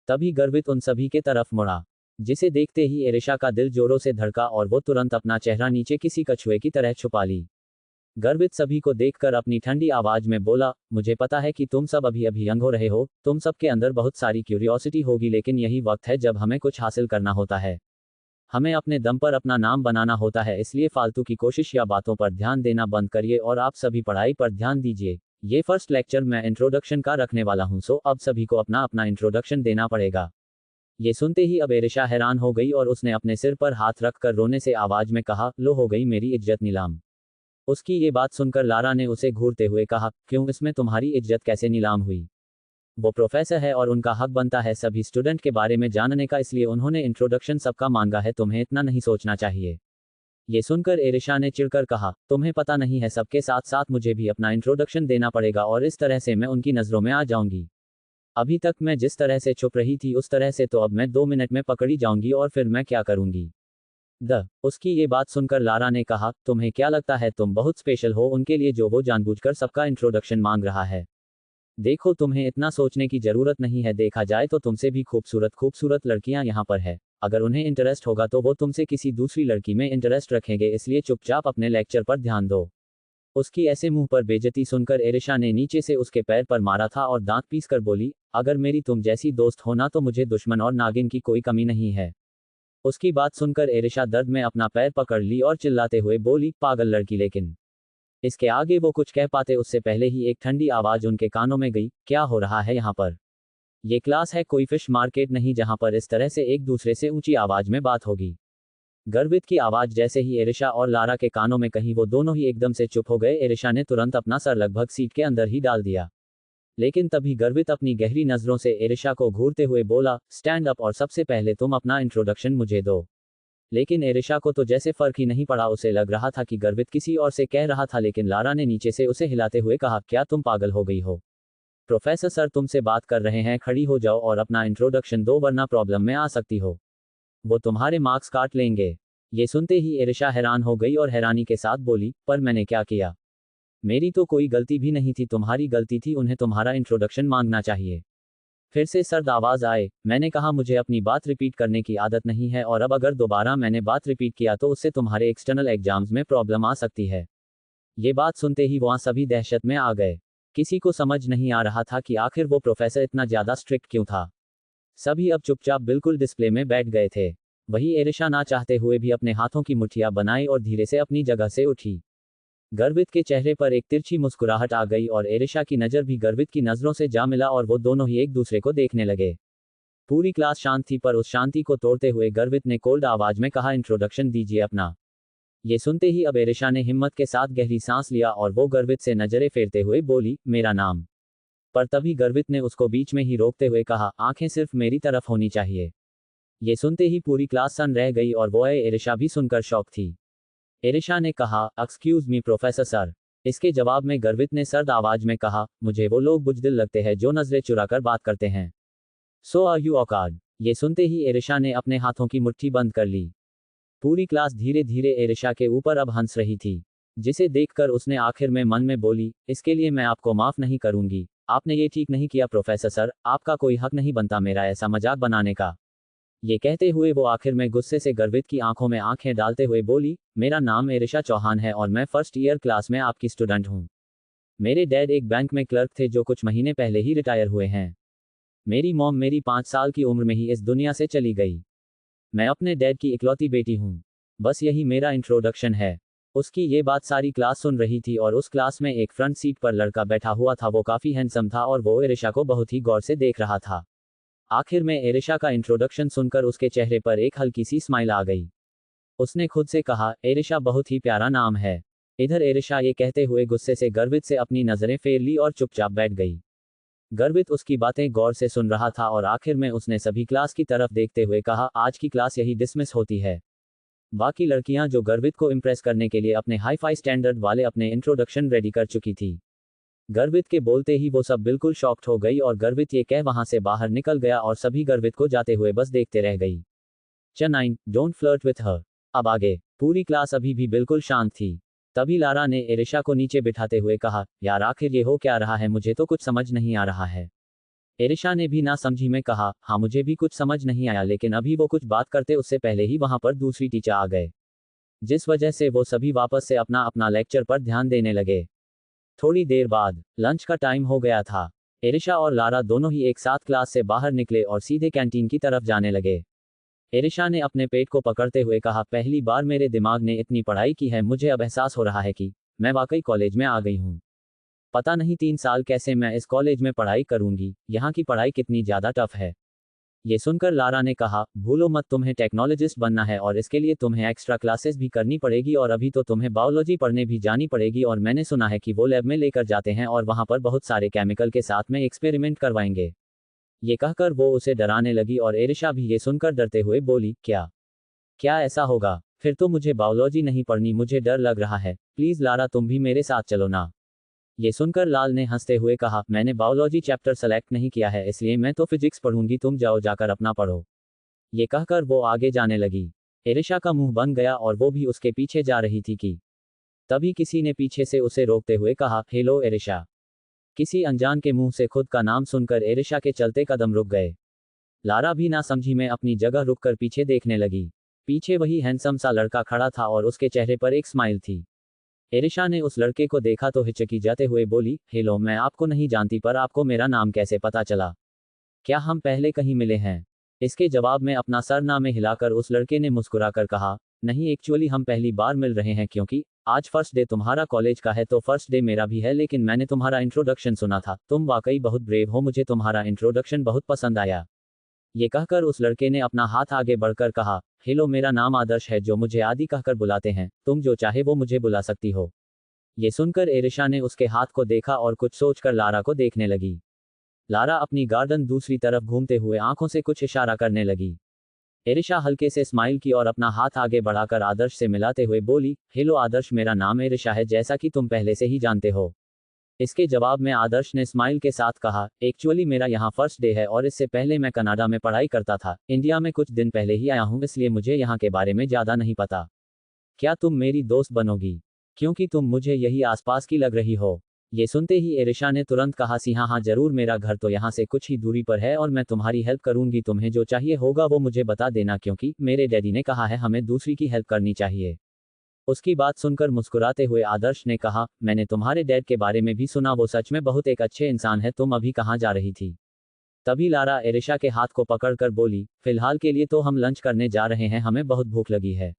तभी गर्वित उन सभी के तरफ मुड़ा, जिसे देखते ही एरिशा का दिल जोरों से धड़का और वो तुरंत अपना चेहरा नीचे किसी कछुए की तरह छुपा ली। गर्वित सभी को देखकर अपनी ठंडी आवाज में बोला, मुझे पता है कि तुम सब अभी अभी यंग हो रहे हो, तुम सबके अंदर बहुत सारी क्यूरियोसिटी होगी, लेकिन यही वक्त है जब हमें कुछ हासिल करना होता है। हमें अपने दम पर अपना नाम बनाना होता है, इसलिए फालतू की कोशिश या बातों पर ध्यान देना बंद करिए और आप सभी पढ़ाई पर ध्यान दीजिए। ये फर्स्ट लेक्चर मैं इंट्रोडक्शन का रखने वाला हूँ, सो अब सभी को अपना अपना इंट्रोडक्शन देना पड़ेगा। ये सुनते ही अब एरिशा हैरान हो गई और उसने अपने सिर पर हाथ रखकर रोने से आवाज में कहा, लो हो गई मेरी इज्जत नीलाम। उसकी ये बात सुनकर लारा ने उसे घूरते हुए कहा, क्यों, इसमें तुम्हारी इज्जत कैसे नीलाम हुई? वो प्रोफेसर है और उनका हक बनता है सभी स्टूडेंट के बारे में जानने का, इसलिए उन्होंने इंट्रोडक्शन सबका मांगा है, तुम्हें इतना नहीं सोचना चाहिए। ये सुनकर एरिशा ने चिढ़कर कहा, तुम्हें पता नहीं है सबके साथ साथ मुझे भी अपना इंट्रोडक्शन देना पड़ेगा और इस तरह से मैं उनकी नज़रों में आ जाऊंगी। अभी तक मैं जिस तरह से चुप रही थी उस तरह से तो अब मैं 2 मिनट में पकड़ी जाऊंगी और फिर मैं क्या करूंगी? उसकी ये बात सुनकर लारा ने कहा, तुम्हें क्या लगता है तुम बहुत स्पेशल हो उनके लिए जो वो जानबूझकर सबका इंट्रोडक्शन मांग रहा है? देखो, तुम्हें इतना सोचने की जरूरत नहीं है, देखा जाए तो तुमसे भी खूबसूरत खूबसूरत लड़कियां यहाँ पर है। अगर उन्हें इंटरेस्ट होगा तो वो तुमसे किसी दूसरी लड़की में इंटरेस्ट रखेंगे, इसलिए चुपचाप अपने लेक्चर पर ध्यान दो। उसकी ऐसे मुंह पर बेइज्जती सुनकर एरिशा ने नीचे से उसके पैर पर मारा था और दांत पीसकर बोली, अगर मेरी तुम जैसी दोस्त होना तो मुझे दुश्मन और नागिन की कोई कमी नहीं है। उसकी बात सुनकर एरिशा दर्द में अपना पैर पकड़ ली और चिल्लाते हुए बोली, पागल लड़की। लेकिन इसके आगे वो कुछ कह पाते उससे पहले ही एक ठंडी आवाज उनके कानों में गई, क्या हो रहा है यहाँ पर? ये क्लास है, कोई फिश मार्केट नहीं जहाँ पर इस तरह से एक दूसरे से ऊंची आवाज में बात होगी। गर्वित की आवाज जैसे ही एरिशा और लारा के कानों में कहीं वो दोनों ही एकदम से चुप हो गए। एरिशा ने तुरंत अपना सर लगभग सीट के अंदर ही डाल दिया, लेकिन तभी गर्वित अपनी गहरी नजरों से एरिशा को घूरते हुए बोला, स्टैंड अप और सबसे पहले तुम अपना इंट्रोडक्शन मुझे दो। लेकिन एरिशा को तो जैसे फर्क ही नहीं पड़ा, उसे लग रहा था कि गर्वित किसी और से कह रहा था, लेकिन लारा ने नीचे से उसे हिलाते हुए कहा, क्या तुम पागल हो गई हो? प्रोफेसर सर तुमसे बात कर रहे हैं, खड़ी हो जाओ और अपना इंट्रोडक्शन दो वरना प्रॉब्लम में आ सकती हो। वो तुम्हारे मार्क्स काट लेंगे। ये सुनते ही एरिशा हैरान हो गई और हैरानी के साथ बोली, पर मैंने क्या किया? मेरी तो कोई गलती भी नहीं थी, तुम्हारी गलती थी, उन्हें तुम्हारा इंट्रोडक्शन मांगना चाहिए। फिर से सर्द आवाज आए, मैंने कहा मुझे अपनी बात रिपीट करने की आदत नहीं है और अब अगर दोबारा मैंने बात रिपीट किया तो उससे तुम्हारे एक्सटर्नल एग्जाम्स में प्रॉब्लम आ सकती है। ये बात सुनते ही वहाँ सभी दहशत में आ गए। किसी को समझ नहीं आ रहा था कि आखिर वो प्रोफेसर इतना ज्यादा स्ट्रिक्ट क्यों था। सभी अब चुपचाप बिल्कुल डिस्प्ले में बैठ गए थे। वही एरिशा ना चाहते हुए भी अपने हाथों की मुट्ठियां बनाई और धीरे से अपनी जगह से उठी। गर्वित के चेहरे पर एक तिरछी मुस्कुराहट आ गई और एरिशा की नज़र भी गर्वित की नज़रों से जा मिला और वो दोनों ही एक दूसरे को देखने लगे। पूरी क्लास शांत थी, पर उस शांति को तोड़ते हुए गर्वित ने कोल्ड आवाज में कहा, इंट्रोडक्शन दीजिए अपना। ये सुनते ही अब एरिशा ने हिम्मत के साथ गहरी सांस लिया और वो गर्वित से नजरें फेरते हुए बोली, मेरा नाम। पर तभी गर्वित ने उसको बीच में ही रोकते हुए कहा, आंखें सिर्फ मेरी तरफ होनी चाहिए। ये सुनते ही पूरी क्लास सन रह गई और वो एरिशा भी सुनकर शॉक थी। एरिशा ने कहा, एक्सक्यूज मी प्रोफेसर सर। इसके जवाब में गर्वित ने सर्द आवाज में कहा, मुझे वो लोग बुजदिल लगते हैं जो नजरें चुराकर बात करते हैं। सो आर यू ऑकवर्ड? ये सुनते ही एरिशा ने अपने हाथों की मुट्ठी बंद कर ली। पूरी क्लास धीरे धीरे एरिशा के ऊपर अब हंस रही थी, जिसे देखकर उसने आखिर में मन में बोली, इसके लिए मैं आपको माफ नहीं करूंगी। आपने ये ठीक नहीं किया प्रोफेसर सर, आपका कोई हक नहीं बनता मेरा ऐसा मजाक बनाने का। ये कहते हुए वो आखिर में गुस्से से गर्वित की आंखों में आंखें डालते हुए बोली, मेरा नाम एरिशा चौहान है और मैं फर्स्ट ईयर क्लास में आपकी स्टूडेंट हूँ। मेरे डैड एक बैंक में क्लर्क थे जो कुछ महीने पहले ही रिटायर हुए हैं। मेरी मॉम मेरी 5 साल की उम्र में ही इस दुनिया से चली गई। मैं अपने डैड की इकलौती बेटी हूँ। बस यही मेरा इंट्रोडक्शन है। उसकी ये बात सारी क्लास सुन रही थी और उस क्लास में एक फ्रंट सीट पर लड़का बैठा हुआ था। वो काफ़ी हैंडसम था और वो एरिशा को बहुत ही गौर से देख रहा था। आखिर में एरिशा का इंट्रोडक्शन सुनकर उसके चेहरे पर एक हल्की सी स्माइल आ गई। उसने खुद से कहा, एरिशा बहुत ही प्यारा नाम है। इधर एरिशा ये कहते हुए गुस्से से गर्वित से अपनी नज़रें फेर ली और चुपचाप बैठ गई। गर्वित उसकी बातें गौर से सुन रहा था और आखिर में उसने सभी क्लास की तरफ देखते हुए कहा, आज की क्लास यही डिसमिस होती है। बाकी लड़कियां जो गर्वित को इम्प्रेस करने के लिए अपने हाई फाई स्टैंडर्ड वाले अपने इंट्रोडक्शन रेडी कर चुकी थी। गर्वित के बोलते ही वो सब बिल्कुल शॉक्ड हो गई और गर्वित ये कह वहां से बाहर निकल गया और सभी गर्वित को जाते हुए बस देखते रह गई। च 9 डोंट फ्लर्ट विथ हर। अब आगे पूरी क्लास अभी भी बिल्कुल शांत थी। तभी लारा ने एरिशा को नीचे बिठाते हुए कहा, यार आखिर ये हो क्या रहा है, मुझे तो कुछ समझ नहीं आ रहा है। एरिशा ने भी ना समझी में कहा, हाँ मुझे भी कुछ समझ नहीं आया, लेकिन अभी वो कुछ बात करते उससे पहले ही वहां पर दूसरी टीचर आ गए, जिस वजह से वो सभी वापस से अपना अपना लेक्चर पर ध्यान देने लगे। थोड़ी देर बाद लंच का टाइम हो गया था। एरिशा और लारा दोनों ही एक साथ क्लास से बाहर निकले और सीधे कैंटीन की तरफ जाने लगे। एरिशा ने अपने पेट को पकड़ते हुए कहा, पहली बार मेरे दिमाग ने इतनी पढ़ाई की है, मुझे अब एहसास हो रहा है कि मैं वाकई कॉलेज में आ गई हूँ। पता नहीं 3 साल कैसे मैं इस कॉलेज में पढ़ाई करूंगी, यहाँ की पढ़ाई कितनी ज़्यादा टफ है। ये सुनकर लारा ने कहा, भूलो मत, तुम्हें टेक्नोलॉजिस्ट बनना है और इसके लिए तुम्हें एक्स्ट्रा क्लासेस भी करनी पड़ेगी और अभी तो तुम्हें बायोलॉजी पढ़ने भी जानी पड़ेगी और मैंने सुना है कि वो लैब में लेकर जाते हैं और वहाँ पर बहुत सारे केमिकल के साथ में एक्सपेरिमेंट करवाएंगे। ये कहकर वो उसे डराने लगी और एरिशा भी ये सुनकर डरते हुए बोली, क्या क्या ऐसा होगा? फिर तो मुझे बायोलॉजी नहीं पढ़नी, मुझे डर लग रहा है, प्लीज़ लारा तुम भी मेरे साथ चलो ना। ये सुनकर लाल ने हंसते हुए कहा, मैंने बायोलॉजी चैप्टर सेलेक्ट नहीं किया है, इसलिए मैं तो फिजिक्स पढ़ूंगी, तुम जाओ जाकर अपना पढ़ो। ये कहकर वो आगे जाने लगी। एरिशा का मुंह बन गया और वो भी उसके पीछे जा रही थी कि तभी किसी ने पीछे से उसे रोकते हुए कहा, हेलो एरिशा। किसी अनजान के मुंह से खुद का नाम सुनकर एरिशा के चलते कदम रुक गए। लारा भी ना समझी में अपनी जगह रुककर पीछे देखने लगी। पीछे वही हैंडसम सा लड़का खड़ा था और उसके चेहरे पर एक स्माइल थी। एरिशा ने उस लड़के को देखा तो हिचकी जाते हुए बोली, हेलो, मैं आपको नहीं जानती, पर आपको मेरा नाम कैसे पता चला? क्या हम पहले कहीं मिले हैं? इसके जवाब में अपना सर ना में हिलाकर उस लड़के ने मुस्कुराकर कहा, नहीं, एक्चुअली हम पहली बार मिल रहे हैं क्योंकि आज फर्स्ट डे तुम्हारा कॉलेज का है तो फर्स्ट डे मेरा भी है, लेकिन मैंने तुम्हारा इंट्रोडक्शन सुना था, तुम वाकई बहुत ब्रेव हो, मुझे तुम्हारा इंट्रोडक्शन बहुत पसंद आया। ये कहकर उस लड़के ने अपना हाथ आगे बढ़कर कहा, हेलो, मेरा नाम आदर्श है, जो मुझे आदि कहकर बुलाते हैं, तुम जो चाहे वो मुझे बुला सकती हो। ये सुनकर एरिशा ने उसके हाथ को देखा और कुछ सोचकर लारा को देखने लगी। लारा अपनी गार्डन दूसरी तरफ घूमते हुए आंखों से कुछ इशारा करने लगी। एरिशा हल्के से स्माइल की और अपना हाथ आगे बढ़ाकर आदर्श से मिलाते हुए बोली, हेलो आदर्श, मेरा नाम एरिशा है, जैसा कि तुम पहले से ही जानते हो। इसके जवाब में आदर्श ने स्माइल के साथ कहा, एक्चुअली मेरा यहाँ फर्स्ट डे है और इससे पहले मैं कनाडा में पढ़ाई करता था, इंडिया में कुछ दिन पहले ही आया हूँ, इसलिए मुझे यहाँ के बारे में ज़्यादा नहीं पता। क्या तुम मेरी दोस्त बनोगी? क्योंकि तुम मुझे यही आसपास की लग रही हो। ये सुनते ही एरिशा ने तुरंत कहा, सी हाँ हाँ जरूर, मेरा घर तो यहाँ से कुछ ही दूरी पर है और मैं तुम्हारी हेल्प करूंगी, तुम्हें जो चाहिए होगा वो मुझे बता देना, क्योंकि मेरे डैडी ने कहा है हमें दूसरी की हेल्प करनी चाहिए। उसकी बात सुनकर मुस्कुराते हुए आदर्श ने कहा, मैंने तुम्हारे डैड के बारे में भी सुना, वो सच में बहुत एक अच्छे इंसान है, तुम अभी कहाँ जा रही थी? तभी लारा एरिशा के हाथ को पकड़कर बोली, फिलहाल के लिए तो हम लंच करने जा रहे हैं, हमें बहुत भूख लगी है।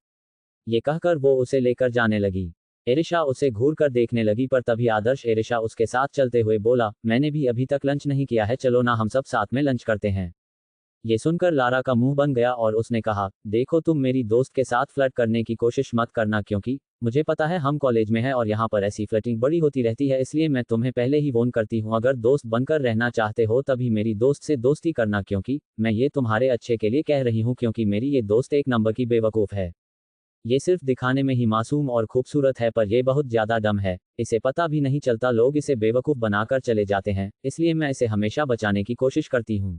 ये कहकर वो उसे लेकर जाने लगी। एरिशा उसे घूर कर देखने लगी, पर तभी आदर्श एरिशा उसके साथ चलते हुए बोला, मैंने भी अभी तक लंच नहीं किया है, चलो ना हम सब साथ में लंच करते हैं। ये सुनकर लारा का मुंह बन गया और उसने कहा, देखो, तुम मेरी दोस्त के साथ फ्लर्ट करने की कोशिश मत करना, क्योंकि मुझे पता है हम कॉलेज में हैं और यहाँ पर ऐसी फ्लर्टिंग बड़ी होती रहती है, इसलिए मैं तुम्हें पहले ही वॉर्न करती हूँ, अगर दोस्त बनकर रहना चाहते हो तभी मेरी दोस्त से दोस्ती करना, क्योंकि मैं ये तुम्हारे अच्छे के लिए कह रही हूँ, क्योंकि मेरी ये दोस्त एक नंबर की बेवकूफ़ है। ये सिर्फ दिखाने में ही मासूम और खूबसूरत है, पर ये बहुत ज़्यादा डम है, इसे पता भी नहीं चलता, लोग इसे बेवकूफ़ बनाकर चले जाते हैं, इसलिए मैं इसे हमेशा बचाने की कोशिश करती हूँ।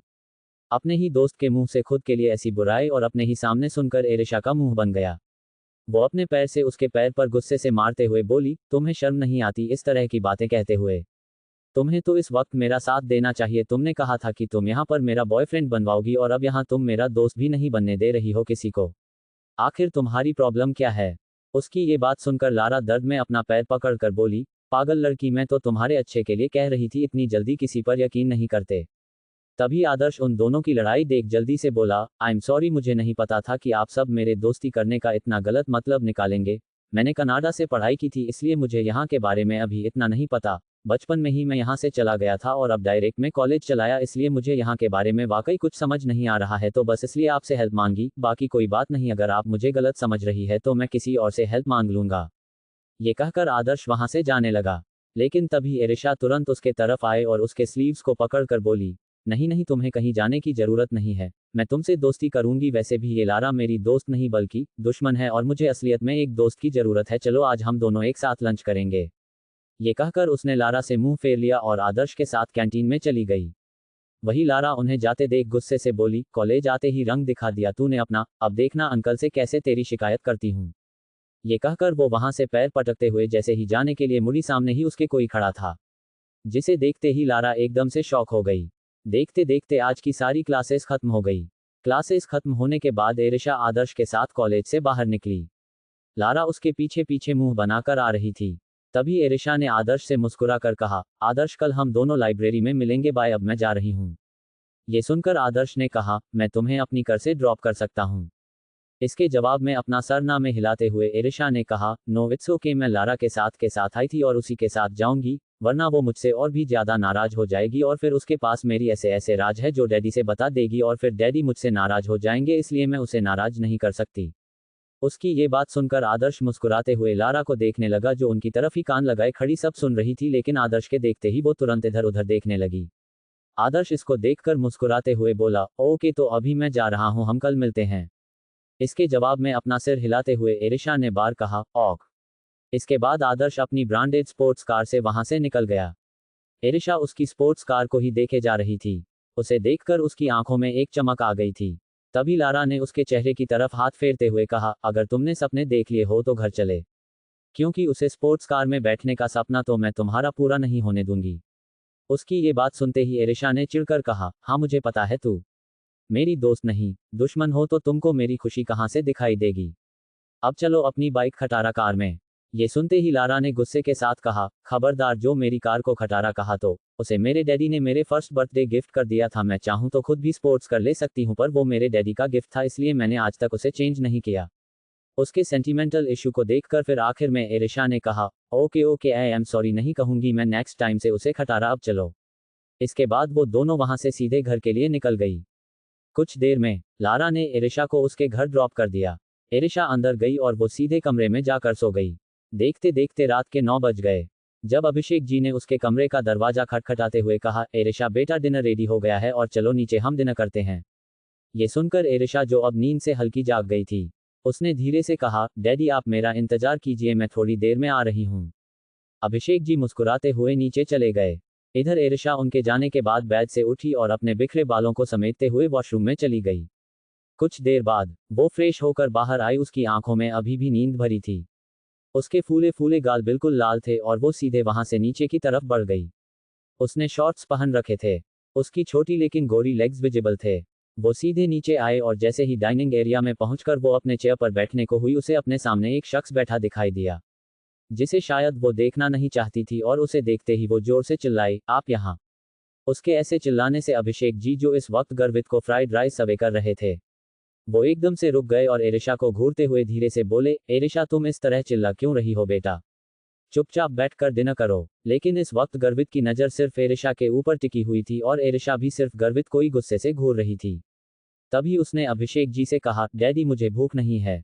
अपने ही दोस्त के मुंह से खुद के लिए ऐसी बुराई और अपने ही सामने सुनकर एरिशा का मुंह बन गया। वो अपने पैर से उसके पैर पर गुस्से से मारते हुए बोली, तुम्हें शर्म नहीं आती इस तरह की बातें कहते हुए? तुम्हें तो इस वक्त मेरा साथ देना चाहिए, तुमने कहा था कि तुम यहाँ पर मेरा बॉयफ्रेंड बनवाओगी और अब यहाँ तुम मेरा दोस्त भी नहीं बनने दे रही हो किसी को। आखिर तुम्हारी प्रॉब्लम क्या है? उसकी ये बात सुनकर लारा दर्द में अपना पैर पकड़कर बोली, पागल लड़की, मैं तो तुम्हारे अच्छे के लिए कह रही थी, इतनी जल्दी किसी पर यकीन नहीं करते। तभी आदर्श उन दोनों की लड़ाई देख जल्दी से बोला, आई एम सॉरी, मुझे नहीं पता था कि आप सब मेरे दोस्ती करने का इतना गलत मतलब निकालेंगे। मैंने कनाडा से पढ़ाई की थी, इसलिए मुझे यहाँ के बारे में अभी इतना नहीं पता। बचपन में ही मैं यहाँ से चला गया था और अब डायरेक्ट में कॉलेज चलाया, इसलिए मुझे यहाँ के बारे में वाकई कुछ समझ नहीं आ रहा है, तो बस इसलिए आपसे हेल्प मांगी, बाकी कोई बात नहीं, अगर आप मुझे गलत समझ रही है तो मैं किसी और से हेल्प मांग लूंगा। ये कहकर आदर्श वहां से जाने लगा। लेकिन तभी एरिशा तुरंत उसके तरफ आए और उसके स्लीव्स को पकड़कर बोली, नहीं नहीं, तुम्हें कहीं जाने की जरूरत नहीं है, मैं तुमसे दोस्ती करूंगी, वैसे भी ये लारा मेरी दोस्त नहीं बल्कि दुश्मन है और मुझे असलियत में एक दोस्त की जरूरत है, चलो आज हम दोनों एक साथ लंच करेंगे। ये कहकर उसने लारा से मुंह फेर लिया और आदर्श के साथ कैंटीन में चली गई। वही लारा उन्हें जाते देख गुस्से से बोली, कॉलेज आते ही रंग दिखा दिया तूने अपना, अब देखना अंकल से कैसे तेरी शिकायत करती हूँ। ये कहकर वो वहां से पैर पटकते हुए जैसे ही जाने के लिए मुड़ी, सामने ही उसके कोई खड़ा था, जिसे देखते ही लारा एकदम से शॉक हो गई। देखते देखते आज की सारी क्लासेस खत्म हो गई। क्लासेस खत्म होने के बाद एरिशा आदर्श के साथ कॉलेज से बाहर निकली। लारा उसके पीछे पीछे मुंह बनाकर आ रही थी। तभी एरिशा ने आदर्श से मुस्कुरा कर कहा, आदर्श कल हम दोनों लाइब्रेरी में मिलेंगे, बाय, अब मैं जा रही हूँ। ये सुनकर आदर्श ने कहा, मैं तुम्हें अपनी कार से ड्रॉप कर सकता हूँ। इसके जवाब में अपना सर ना में हिलाते हुए एरिशा ने कहा, नो इट्स ओके, मैं लारा के साथ आई थी और उसी के साथ जाऊंगी, वरना वो मुझसे और भी ज्यादा नाराज हो जाएगी और फिर उसके पास मेरी ऐसे ऐसे राज है जो डैडी से बता देगी और फिर डैडी मुझसे नाराज हो जाएंगे, इसलिए मैं उसे नाराज नहीं कर सकती। उसकी ये बात सुनकर आदर्श मुस्कुराते हुए लारा को देखने लगा, जो उनकी तरफ ही कान लगाए खड़ी सब सुन रही थी, लेकिन आदर्श के देखते ही वो तुरंत इधर उधर देखने लगी। आदर्श इसको देखकर मुस्कुराते हुए बोला, ओके तो अभी मैं जा रहा हूँ, हम कल मिलते हैं। इसके जवाब में अपना सिर हिलाते हुए एरिशा ने बार कहा, ऑक। इसके बाद आदर्श अपनी ब्रांडेड स्पोर्ट्स कार से वहां से निकल गया। एरिशा उसकी स्पोर्ट्स कार को ही देखे जा रही थी। उसे देखकर उसकी आंखों में एक चमक आ गई थी। तभी लारा ने उसके चेहरे की तरफ हाथ फेरते हुए कहा, अगर तुमने सपने देख लिए हो तो घर चले, क्योंकि उसे स्पोर्ट्स कार में बैठने का सपना तो मैं तुम्हारा पूरा नहीं होने दूंगी। उसकी ये बात सुनते ही एरिशा ने चिढ़कर कहा, हाँ मुझे पता है तू मेरी दोस्त नहीं दुश्मन हो, तो तुमको मेरी खुशी कहाँ से दिखाई देगी। अब चलो अपनी बाइक खटारा कार में। ये सुनते ही लारा ने गुस्से के साथ कहा, खबरदार, जो मेरी कार को खटारा कहा तो उसे मेरे डैडी ने मेरे फर्स्ट बर्थडे गिफ्ट कर दिया था। मैं चाहूँ तो खुद भी स्पोर्ट्स कर ले सकती हूँ, पर वो मेरे डैडी का गिफ्ट था, इसलिए मैंने आज तक उसे चेंज नहीं किया। उसके सेंटिमेंटल इशू को देखकर फिर आखिर में एरिशा ने कहा, okay okay, I am sorry, नहीं कहूंगी मैं नेक्स्ट टाइम से उसे खटारा, अब चलो। इसके बाद वो दोनों वहां से सीधे घर के लिए निकल गई। कुछ देर में लारा ने एरिशा को उसके घर ड्रॉप कर दिया। एरिशा अंदर गई और वो सीधे कमरे में जाकर सो गई। देखते देखते रात के 9 बज गए। जब अभिषेक जी ने उसके कमरे का दरवाजा खटखटाते हुए कहा, एरिशा बेटा डिनर रेडी हो गया है और चलो नीचे हम डिनर करते हैं। ये सुनकर एरिशा, जो अब नींद से हल्की जाग गई थी, उसने धीरे से कहा, डैडी आप मेरा इंतजार कीजिए, मैं थोड़ी देर में आ रही हूँ। अभिषेक जी मुस्कुराते हुए नीचे चले गए। इधर एरिशा उनके जाने के बाद बेड से उठी और अपने बिखरे बालों को समेटते हुए वॉशरूम में चली गई। कुछ देर बाद वो फ्रेश होकर बाहर आई। उसकी आंखों में अभी भी नींद भरी थी। उसके फूले फूले गाल बिल्कुल लाल थे और वो सीधे वहां से नीचे की तरफ बढ़ गई। उसने शॉर्ट्स पहन रखे थे। उसकी छोटी लेकिन गोरी लेग्स विजिबल थे। वो सीधे नीचे आए और जैसे ही डाइनिंग एरिया में पहुंचकर वो अपने चेयर पर बैठने को हुई, उसे अपने सामने एक शख्स बैठा दिखाई दिया, जिसे शायद वो देखना नहीं चाहती थी, और उसे देखते ही वो जोर से चिल्लाई, आप यहाँ। उसके ऐसे चिल्लाने से अभिषेक जी, जो इस वक्त गर्वित को फ्राइड राइस सर्वे कर रहे थे, वो एकदम से रुक गए और एरिशा को घूरते हुए धीरे से बोले, एरिशा तुम इस तरह चिल्ला क्यों रही हो बेटा, चुपचाप बैठकर डिनर करो। लेकिन इस वक्त गर्वित की नज़र सिर्फ एरिशा के ऊपर टिकी हुई थी और एरिशा भी सिर्फ गर्वित को ही गुस्से से घूर रही थी। तभी उसने अभिषेक जी से कहा, डैडी मुझे भूख नहीं है।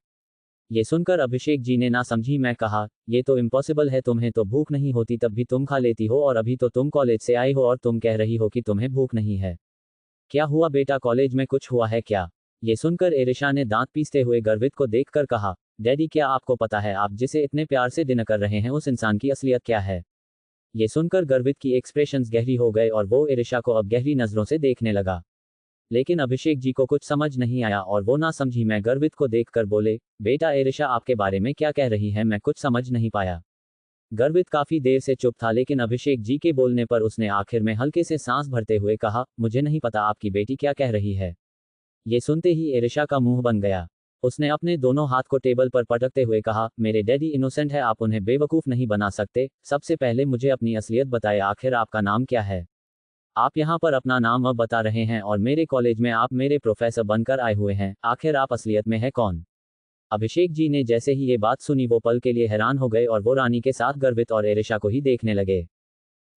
ये सुनकर अभिषेक जी ने ना समझी मैं कहा, ये तो इम्पॉसिबल है, तुम्हें तो भूख नहीं होती तब भी तुम खा लेती हो, और अभी तो तुम कॉलेज से आई हो और तुम कह रही हो कि तुम्हें भूख नहीं है। क्या हुआ बेटा, कॉलेज में कुछ हुआ है क्या? ये सुनकर एरिशा ने दांत पीसते हुए गर्वित को देखकर कहा, डैडी क्या आपको पता है आप जिसे इतने प्यार से डिनर कर रहे हैं उस इंसान की असलियत क्या है? ये सुनकर गर्वित की एक्सप्रेशंस गहरी हो गए और वो एरिशा को अब गहरी नजरों से देखने लगा। लेकिन अभिषेक जी को कुछ समझ नहीं आया और वो ना समझी मैं गर्वित को देखकर बोले, बेटा एरिशा आपके बारे में क्या कह रही है, मैं कुछ समझ नहीं पाया। गर्वित काफी देर से चुप था, लेकिन अभिषेक जी के बोलने पर उसने आखिर में हल्के से सांस भरते हुए कहा, मुझे नहीं पता आपकी बेटी क्या कह रही है। ये सुनते ही एरिशा का मुंह बन गया। उसने अपने दोनों हाथ को टेबल पर पटकते हुए कहा, मेरे डैडी इनोसेंट है, आप उन्हें बेवकूफ नहीं बना सकते। सबसे पहले मुझे अपनी असलियत बताएं, आखिर आपका नाम क्या है? आप यहाँ पर अपना नाम अब बता रहे हैं और मेरे कॉलेज में आप मेरे प्रोफेसर बनकर आए हुए हैं, आखिर आप असलियत में है कौन? अभिषेक जी ने जैसे ही ये बात सुनी वो पल के लिए हैरान हो गए और वो रानी के साथ गर्वित और एरिशा को ही देखने लगे।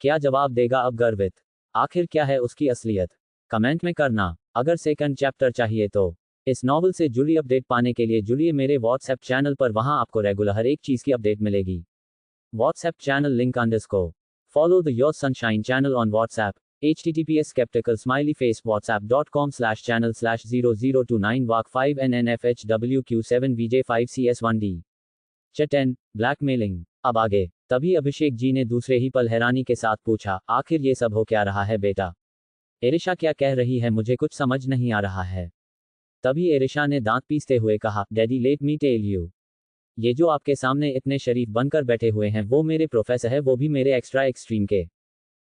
क्या जवाब देगा अब गर्वित? आखिर क्या है उसकी असलियत? कमेंट में करना। अगर सेकंड चैप्टर चाहिए तो इस नॉवल से जुड़ी अपडेट पाने के लिए जुड़िए मेरे व्हाट्सएप चैनल पर, वहां आपको रेगुलर हर एक चीज की अपडेट मिलेगी। WhatsApp channel link underscore follow the your sunshine channel on WhatsApp https skeptical smiley face whatsapp.com/channel/0029 walk 5 nnfhwq7 vj5 cs1d चटन blackmailing. अब आगे। तभी अभिषेक जी ने दूसरे ही पल हैरानी के साथ पूछा, आखिर ये सब हो क्या रहा है बेटा? एरिशा क्या कह रही है, मुझे कुछ समझ नहीं आ रहा है। तभी एरिशा ने दांत पीसते हुए कहा, daddy let me tell you. ये जो आपके सामने इतने शरीफ बनकर बैठे हुए हैं वो मेरे प्रोफेसर है, वो भी मेरे एक्स्ट्रा एक्सट्रीम के।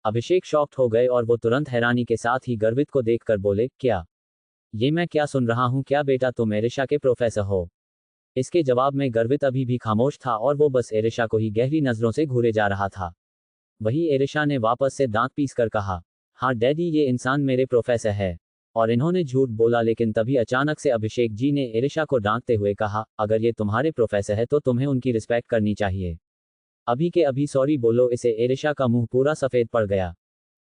अभिषेक शॉक्ड हो गए और वो तुरंत हैरानी के साथ ही गर्वित को देखकर बोले, क्या ये मैं क्या सुन रहा हूँ, क्या बेटा तुम एरिशा के प्रोफेसर हो? इसके जवाब में गर्वित अभी भी खामोश था और वो बस एरिशा को ही गहरी नजरों से घूरे जा रहा था। वही एरिशा ने वापस से दांत पीस कर कहा, हाँ डैडी, ये इंसान मेरे प्रोफेसर है। और इन्होंने झूठ बोला। लेकिन तभी अचानक से अभिषेक जी ने एरिशा को डांटते हुए कहा, अगर ये तुम्हारे प्रोफेसर है तो तुम्हें उनकी रिस्पेक्ट करनी चाहिए। अभी के अभी सॉरी बोलो। इसे एरिशा का मुंह पूरा सफेद पड़ गया।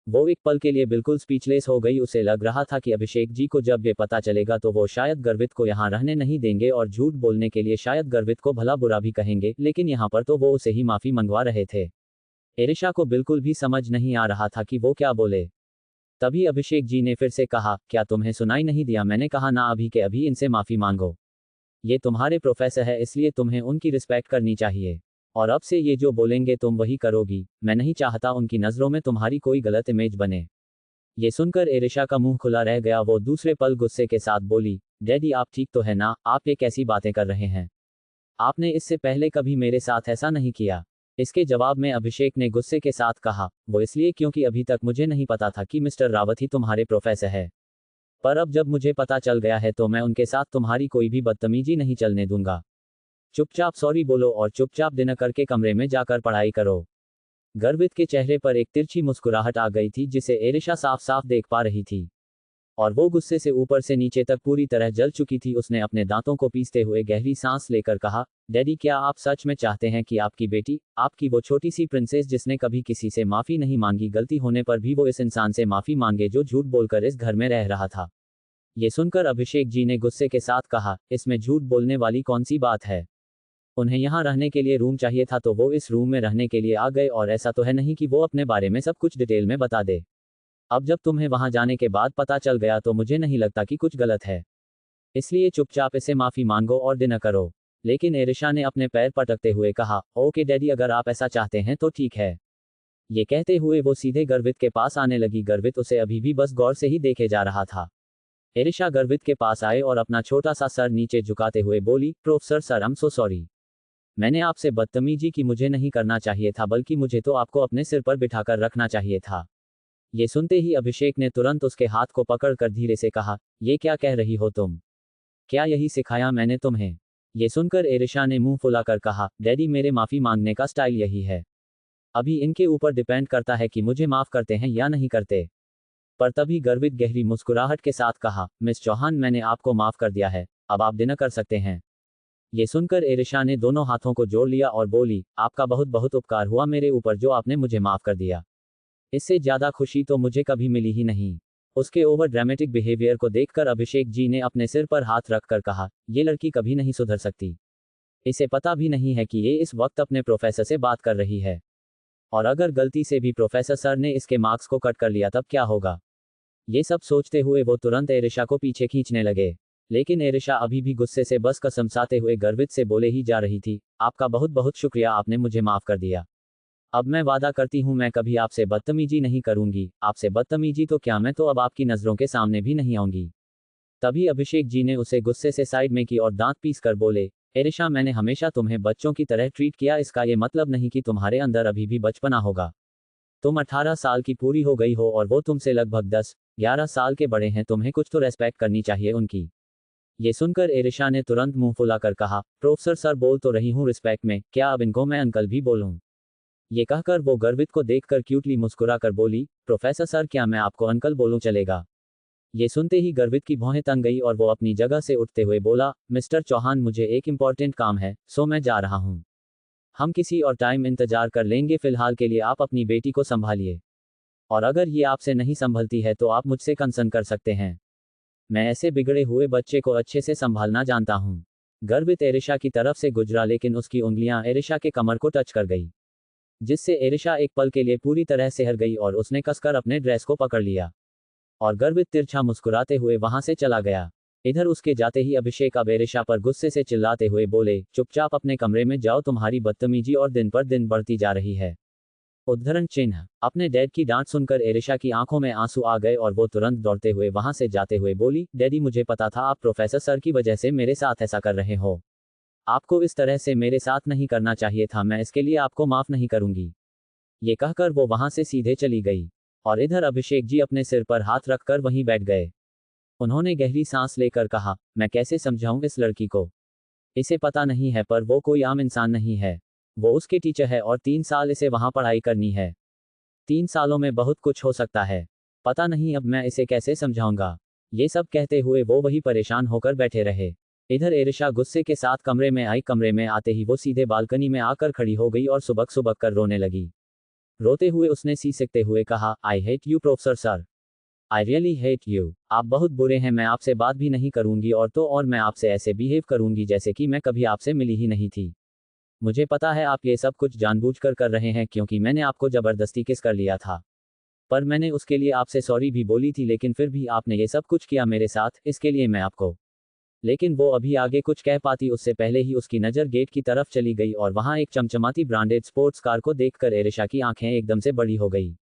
वो एक पल के लिए बिल्कुल स्पीचलेस हो गई। उसे लग रहा था कि अभिषेक जी को जब ये पता चलेगा तो वो शायद गर्वित को यहाँ रहने नहीं देंगे और झूठ बोलने के लिए शायद गर्वित को भला बुरा भी कहेंगे, लेकिन यहाँ पर तो वो उसे ही माफी मंगवा रहे थे। एरिशा को बिल्कुल भी समझ नहीं आ रहा था कि वो क्या बोले। तभी अभिषेक जी ने फिर से कहा, क्या तुम्हें सुनाई नहीं दिया? मैंने कहा ना, अभी के अभी इनसे माफी मांगो। ये तुम्हारे प्रोफेसर है, इसलिए तुम्हें उनकी रिस्पेक्ट करनी चाहिए। और अब से ये जो बोलेंगे तुम वही करोगी। मैं नहीं चाहता उनकी नज़रों में तुम्हारी कोई गलत इमेज बने। ये सुनकर एरिशा का मुंह खुला रह गया। वो दूसरे पल गुस्से के साथ बोली, डैडी आप ठीक तो है ना? आप ये कैसी बातें कर रहे हैं? आपने इससे पहले कभी मेरे साथ ऐसा नहीं किया। इसके जवाब में अभिषेक ने गुस्से के साथ कहा, वो इसलिए क्योंकि अभी तक मुझे नहीं पता था कि मिस्टर रावत ही तुम्हारे प्रोफेसर है। पर अब जब मुझे पता चल गया है तो मैं उनके साथ तुम्हारी कोई भी बदतमीजी नहीं चलने दूंगा। चुपचाप सॉरी बोलो और चुपचाप डिनर करके कमरे में जाकर पढ़ाई करो। गर्वित के चेहरे पर एक तिरछी मुस्कुराहट आ गई थी जिसे एरिशा साफ साफ देख पा रही थी। और वो गुस्से से ऊपर से नीचे तक पूरी तरह जल चुकी थी। उसने अपने दांतों को पीसते हुए गहरी सांस लेकर कहा, डैडी क्या आप सच में चाहते हैं कि आपकी बेटी, आपकी वो छोटी सी प्रिंसेस जिसने कभी किसी से माफी नहीं मांगी, गलती होने पर भी वो इस इंसान से माफी मांगे जो झूठ बोलकर इस घर में रह रहा था? ये सुनकर अभिषेक जी ने गुस्से के साथ कहा, इसमें झूठ बोलने वाली कौन सी बात है? उन्हें यहाँ रहने के लिए रूम चाहिए था तो वो इस रूम में रहने के लिए आ गए, और ऐसा तो है नहीं कि वो अपने बारे में सब कुछ डिटेल में बता दे। अब जब तुम्हें वहां जाने के बाद पता चल गया तो मुझे नहीं लगता कि कुछ गलत है, इसलिए चुपचाप इसे माफी मांगो और डिनर करो। लेकिन एरिशा ने अपने पैर पटकते हुए कहा, ओके डैडी, अगर आप ऐसा चाहते हैं तो ठीक है। ये कहते हुए वो सीधे गर्वित के पास आने लगी। गर्वित उसे अभी भी बस गौर से ही देखे जा रहा था। एरिशा गर्वित के पास आए और अपना छोटा सा सर नीचे झुकाते हुए बोली, professor sir, I am so sorry. मैंने आपसे बदतमीजी की, मुझे नहीं करना चाहिए था, बल्कि मुझे तो आपको अपने सिर पर बिठाकर रखना चाहिए था। ये सुनते ही अभिषेक ने तुरंत उसके हाथ को पकड़कर धीरे से कहा, ये क्या कह रही हो तुम? क्या यही सिखाया मैंने तुम्हें? ये सुनकर एरिशा ने मुंह फुलाकर कहा, डैडी मेरे माफी मांगने का स्टाइल यही है। अभी इनके ऊपर डिपेंड करता है कि मुझे माफ करते हैं या नहीं करते। पर तभी गर्वित गहरी मुस्कुराहट के साथ कहा, मिस चौहान, मैंने आपको माफ कर दिया है, अब आप डिनर कर सकते हैं। ये सुनकर एरिशा ने दोनों हाथों को जोड़ लिया और बोली, आपका बहुत बहुत उपकार हुआ मेरे ऊपर जो आपने मुझे माफ कर दिया। इससे ज्यादा खुशी तो मुझे कभी मिली ही नहीं। उसके ओवर ड्रामेटिक बिहेवियर को देखकर अभिषेक जी ने अपने सिर पर हाथ रखकर कहा, ये लड़की कभी नहीं सुधर सकती। इसे पता भी नहीं है कि ये इस वक्त अपने प्रोफेसर से बात कर रही है। और अगर गलती से भी प्रोफेसर सर ने इसके मार्क्स को कट कर लिया तब क्या होगा? ये सब सोचते हुए वो तुरंत एरिशा को पीछे खींचने लगे। लेकिन एरिशा अभी भी गुस्से से बस कसमसाते हुए गर्वित से बोले ही जा रही थी, आपका बहुत बहुत शुक्रिया, आपने मुझे माफ कर दिया। अब मैं वादा करती हूँ मैं कभी आपसे बदतमीजी नहीं करूंगी। आपसे बदतमीजी तो क्या, मैं तो अब आपकी नज़रों के सामने भी नहीं आऊंगी। तभी अभिषेक जी ने उसे गुस्से से साइड में की और दांत पीस कर बोले, एरिशा, मैंने हमेशा तुम्हें बच्चों की तरह ट्रीट किया, इसका ये मतलब नहीं कि तुम्हारे अंदर अभी भी बचपना होगा। तुम 18 साल की पूरी हो गई हो और वो तुमसे लगभग 10-11 साल के बड़े हैं, तुम्हें कुछ तो रेस्पेक्ट करनी चाहिए उनकी। ये सुनकर एरिशा ने तुरंत मुंह फुलाकर कहा, प्रोफेसर सर, बोल तो रही हूँ रिस्पेक्ट में, क्या अब इनको मैं अंकल भी बोलूं? ये कहकर वो गर्वित को देखकर क्यूटली मुस्कुरा कर बोली, प्रोफेसर सर, क्या मैं आपको अंकल बोलूं चलेगा? ये सुनते ही गर्वित की भौहें तंग गई और वो अपनी जगह से उठते हुए बोला, मिस्टर चौहान, मुझे एक इंपॉर्टेंट काम है, सो मैं जा रहा हूँ। हम किसी और टाइम इंतजार कर लेंगे, फिलहाल के लिए आप अपनी बेटी को संभालिए। और अगर ये आपसे नहीं संभलती है तो आप मुझसे कंसर्न कर सकते हैं। मैं ऐसे बिगड़े हुए बच्चे को अच्छे से संभालना जानता हूँ। गर्वित एरिशा की तरफ से गुजरा लेकिन उसकी उंगलियां एरिशा के कमर को टच कर गई, जिससे एरिशा एक पल के लिए पूरी तरह से हिल गई और उसने कसकर अपने ड्रेस को पकड़ लिया और गर्वित तिरछा मुस्कुराते हुए वहां से चला गया। इधर उसके जाते ही अभिषेक अब एरिशा पर गुस्से से चिल्लाते हुए बोले, चुपचाप अपने कमरे में जाओ, तुम्हारी बदतमीजी और दिन पर दिन बढ़ती जा रही है। उद्धरण चिन्ह। अपने डैड की डांट सुनकर एरिशा की आंखों में आंसू आ गए और वो तुरंत दौड़ते हुए वहां से जाते हुए बोली, डैडी, मुझे पता था आप प्रोफेसर सर की वजह से मेरे साथ ऐसा कर रहे हो। आपको इस तरह से मेरे साथ नहीं करना चाहिए था, मैं इसके लिए आपको माफ नहीं करूंगी। ये कहकर वो वहां से सीधे चली गई। और इधर अभिषेक जी अपने सिर पर हाथ रखकर वहीं बैठ गए। उन्होंने गहरी सांस लेकर कहा, मैं कैसे समझाऊं इस लड़की को। इसे पता नहीं है पर वो कोई आम इंसान नहीं है। वो उसके टीचर है और 3 साल इसे वहां पढ़ाई करनी है। 3 सालों में बहुत कुछ हो सकता है। पता नहीं अब मैं इसे कैसे समझाऊंगा। ये सब कहते हुए वो वही परेशान होकर बैठे रहे। इधर एरिशा गुस्से के साथ कमरे में आई। कमरे में आते ही वो सीधे बालकनी में आकर खड़ी हो गई और सुबक सुबक कर रोने लगी। रोते हुए उसने सीसकते हुए कहा, I hate you professor sir. I really hate you. आप बहुत बुरे हैं, मैं आपसे बात भी नहीं करूंगी और मैं आपसे ऐसे बिहेव करूंगी जैसे कि मैं कभी आपसे मिली ही नहीं थी। मुझे पता है आप ये सब कुछ जानबूझकर कर रहे हैं क्योंकि मैंने आपको जबरदस्ती किस कर लिया था। पर मैंने उसके लिए आपसे सॉरी भी बोली थी, लेकिन फिर भी आपने ये सब कुछ किया मेरे साथ, इसके लिए मैं आपको। लेकिन वो अभी आगे कुछ कह पाती उससे पहले ही उसकी नज़र गेट की तरफ चली गई और वहां एक चमचमाती ब्रांडेड स्पोर्ट्स कार को देखकर एरिशा की आंखें एकदम से बड़ी हो गई।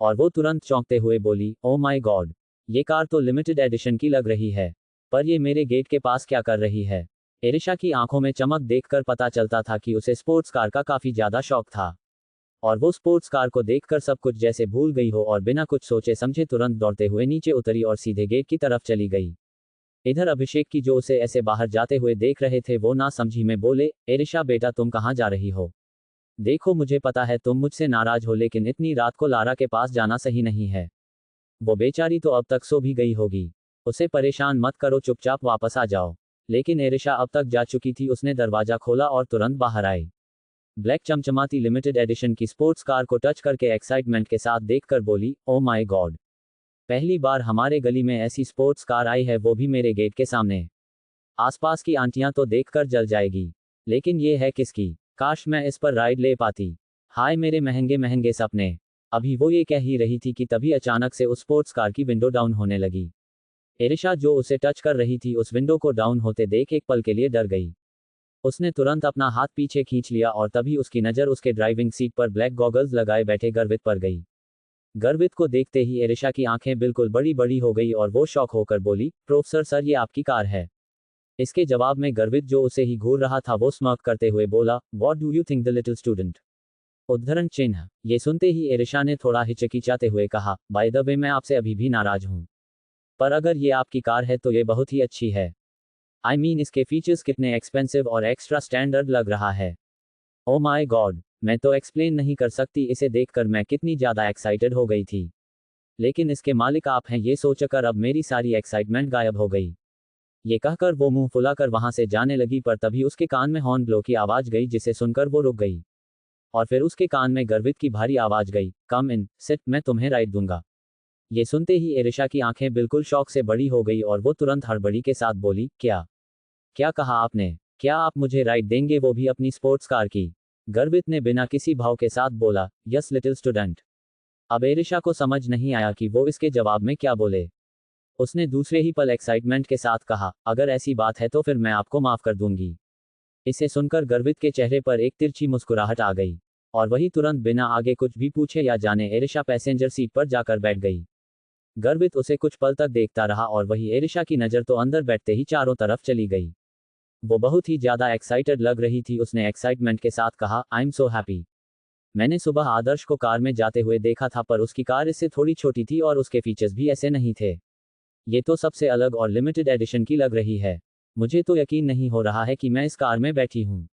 और वो तुरंत चौंकते हुए बोली, ओ माय गॉड, ये कार तो लिमिटेड एडिशन की लग रही है। पर ये मेरे गेट के पास क्या कर रही है। एरिशा की आंखों में चमक देखकर पता चलता था कि उसे स्पोर्ट्स कार का काफी ज्यादा शौक था। और वो स्पोर्ट्स कार को देखकर सब कुछ जैसे भूल गई हो और बिना कुछ सोचे समझे तुरंत दौड़ते हुए नीचे उतरी और सीधे गेट की तरफ चली गई। इधर अभिषेक की जो उसे ऐसे बाहर जाते हुए देख रहे थे वो ना समझी में बोले, एरिशा बेटा तुम कहाँ जा रही हो। देखो मुझे पता है तुम मुझसे नाराज हो, लेकिन इतनी रात को लारा के पास जाना सही नहीं है। वो बेचारी तो अब तक सो भी गई होगी। उसे परेशान मत करो, चुपचाप वापस आ जाओ। लेकिन एरिशा अब तक जा चुकी थी। उसने दरवाजा खोला और तुरंत बाहर आई। ब्लैक चमचमाती लिमिटेड एडिशन की स्पोर्ट्स कार को टच करके एक्साइटमेंट के साथ देखकर बोली, ओ माय गॉड, पहली बार हमारे गली में ऐसी स्पोर्ट्स कार आई है, वो भी मेरे गेट के सामने। आसपास की आंटियां तो देखकर जल जाएगी, लेकिन ये है किसकी। काश मैं इस पर राइड ले पाती। हाय मेरे महंगे महंगे सपने। अभी वो ये कह ही रही थी कि तभी अचानक से उस स्पोर्ट्स कार की विंडो डाउन होने लगी। एरिशा जो उसे टच कर रही थी उस विंडो को डाउन होते देख एक पल के लिए डर गई। उसने तुरंत अपना हाथ पीछे खींच लिया और तभी उसकी नज़र उसके ड्राइविंग सीट पर ब्लैक गॉगल्स लगाए बैठे गर्वित पर गई। गर्वित को देखते ही एरिशा की आंखें बिल्कुल बड़ी बड़ी हो गई और वो शॉक होकर बोली, प्रोफेसर सर ये आपकी कार है। इसके जवाब में गर्वित जो उसे ही घूर रहा था वो स्मर्क करते हुए बोला, what do you think the little student. उद्धरण चिन्ह। ये सुनते ही एरिशा ने थोड़ा हिचकिचाते हुए कहा, बाय द वे मैं आपसे अभी भी नाराज हूं। पर अगर ये आपकी कार है तो ये बहुत ही अच्छी है। आई मीन इसके फीचर्स कितने एक्सपेंसिव और एक्स्ट्रा स्टैंडर्ड लग रहा है। ओ माय गॉड, मैं तो एक्सप्लेन नहीं कर सकती इसे देखकर मैं कितनी ज़्यादा एक्साइटेड हो गई थी। लेकिन इसके मालिक आप हैं ये सोचकर अब मेरी सारी एक्साइटमेंट गायब हो गई। ये कहकर वो मुंह फुलाकर वहां से जाने लगी, पर तभी उसके कान में हॉर्न ब्लो की आवाज़ गई जिसे सुनकर वो रुक गई। और फिर उसके कान में गर्वित की भारी आवाज़ गई, कम इन सिट, मैं तुम्हें राइड दूंगा। ये सुनते ही एरिशा की आंखें बिल्कुल शौक से बड़ी हो गई और वो तुरंत हड़बड़ी के साथ बोली, क्या क्या कहा आपने। क्या आप मुझे राइड देंगे, वो भी अपनी स्पोर्ट्स कार की। गर्वित ने बिना किसी भाव के साथ बोला, यस लिटिल स्टूडेंट। अब एरिशा को समझ नहीं आया कि वो इसके जवाब में क्या बोले। उसने दूसरे ही पल एक्साइटमेंट के साथ कहा, अगर ऐसी बात है तो फिर मैं आपको माफ कर दूंगी। इसे सुनकर गर्वित के चेहरे पर एक तिरछी मुस्कुराहट आ गई और वही तुरंत बिना आगे कुछ भी पूछे या जाने एरिशा पैसेंजर सीट पर जाकर बैठ गई। गर्वित उसे कुछ पल तक देखता रहा और वही एरिशा की नज़र तो अंदर बैठते ही चारों तरफ चली गई। वो बहुत ही ज़्यादा एक्साइटेड लग रही थी। उसने एक्साइटमेंट के साथ कहा, आई एम सो हैप्पी। मैंने सुबह आदर्श को कार में जाते हुए देखा था, पर उसकी कार इससे थोड़ी छोटी थी और उसके फीचर्स भी ऐसे नहीं थे। ये तो सबसे अलग और लिमिटेड एडिशन की लग रही है। मुझे तो यकीन नहीं हो रहा है कि मैं इस कार में बैठी हूँ।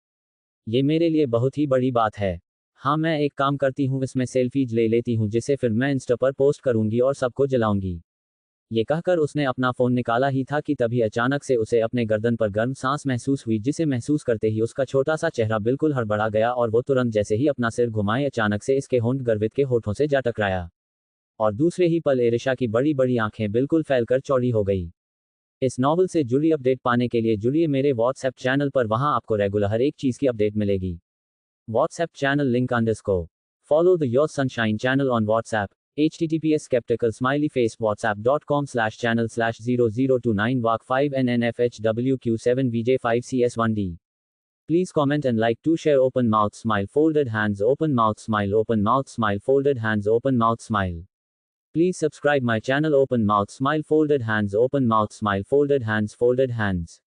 ये मेरे लिए बहुत ही बड़ी बात है। हाँ मैं एक काम करती हूँ, इसमें सेल्फीज ले लेती हूँ जिसे फिर मैं इंस्टा पर पोस्ट करूँगी और सबको जलाऊंगी। ये कहकर उसने अपना फ़ोन निकाला ही था कि तभी अचानक से उसे अपने गर्दन पर गर्म सांस महसूस हुई, जिसे महसूस करते ही उसका छोटा सा चेहरा बिल्कुल हड़बड़ा गया और वो तुरंत जैसे ही अपना सिर घुमाए अचानक से इसके होंठ गर्वित के होठों से जा टकराया। और दूसरे ही पल एरिशा की बड़ी बड़ी आंखें बिल्कुल फैलकर चौड़ी हो गई। इस नॉवल से जुड़ी अपडेट पाने के लिए जुड़िए मेरे व्हाट्सएप चैनल पर, वहां आपको रेगुलर हर एक चीज़ की अपडेट मिलेगी। WhatsApp channel link underscore follow the your sunshine channel on WhatsApp https skeptical smiley face whatsapp.com/channel/0029 walk 5 nnfhwq7 vj5 cs1d. Please comment and like to share. Open mouth smile, folded hands, open mouth smile, open mouth smile, folded hands, open mouth smile. Please subscribe my channel. Open mouth smile, folded hands, open mouth smile, folded hands, folded hands.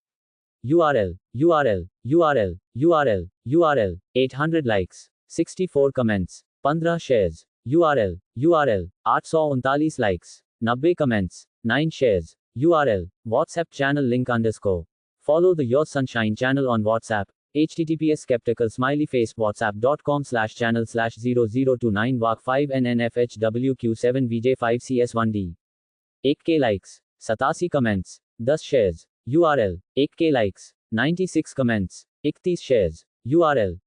URL, URL, URL, URL, URL, 800 likes, 64 comments, 15 shares, URL, URL, 839 likes, 90 comments, 9 shares, URL, WhatsApp channel link _ Follow the Your Sunshine channel on WhatsApp, https skeptical smiley face whatsapp.com/channel/0029 WAC 5NNFHWQ7VJ5CS1D 1K likes, 87 comments, 10 shares, URL, 1K likes, 96 comments, 31 shares, URL,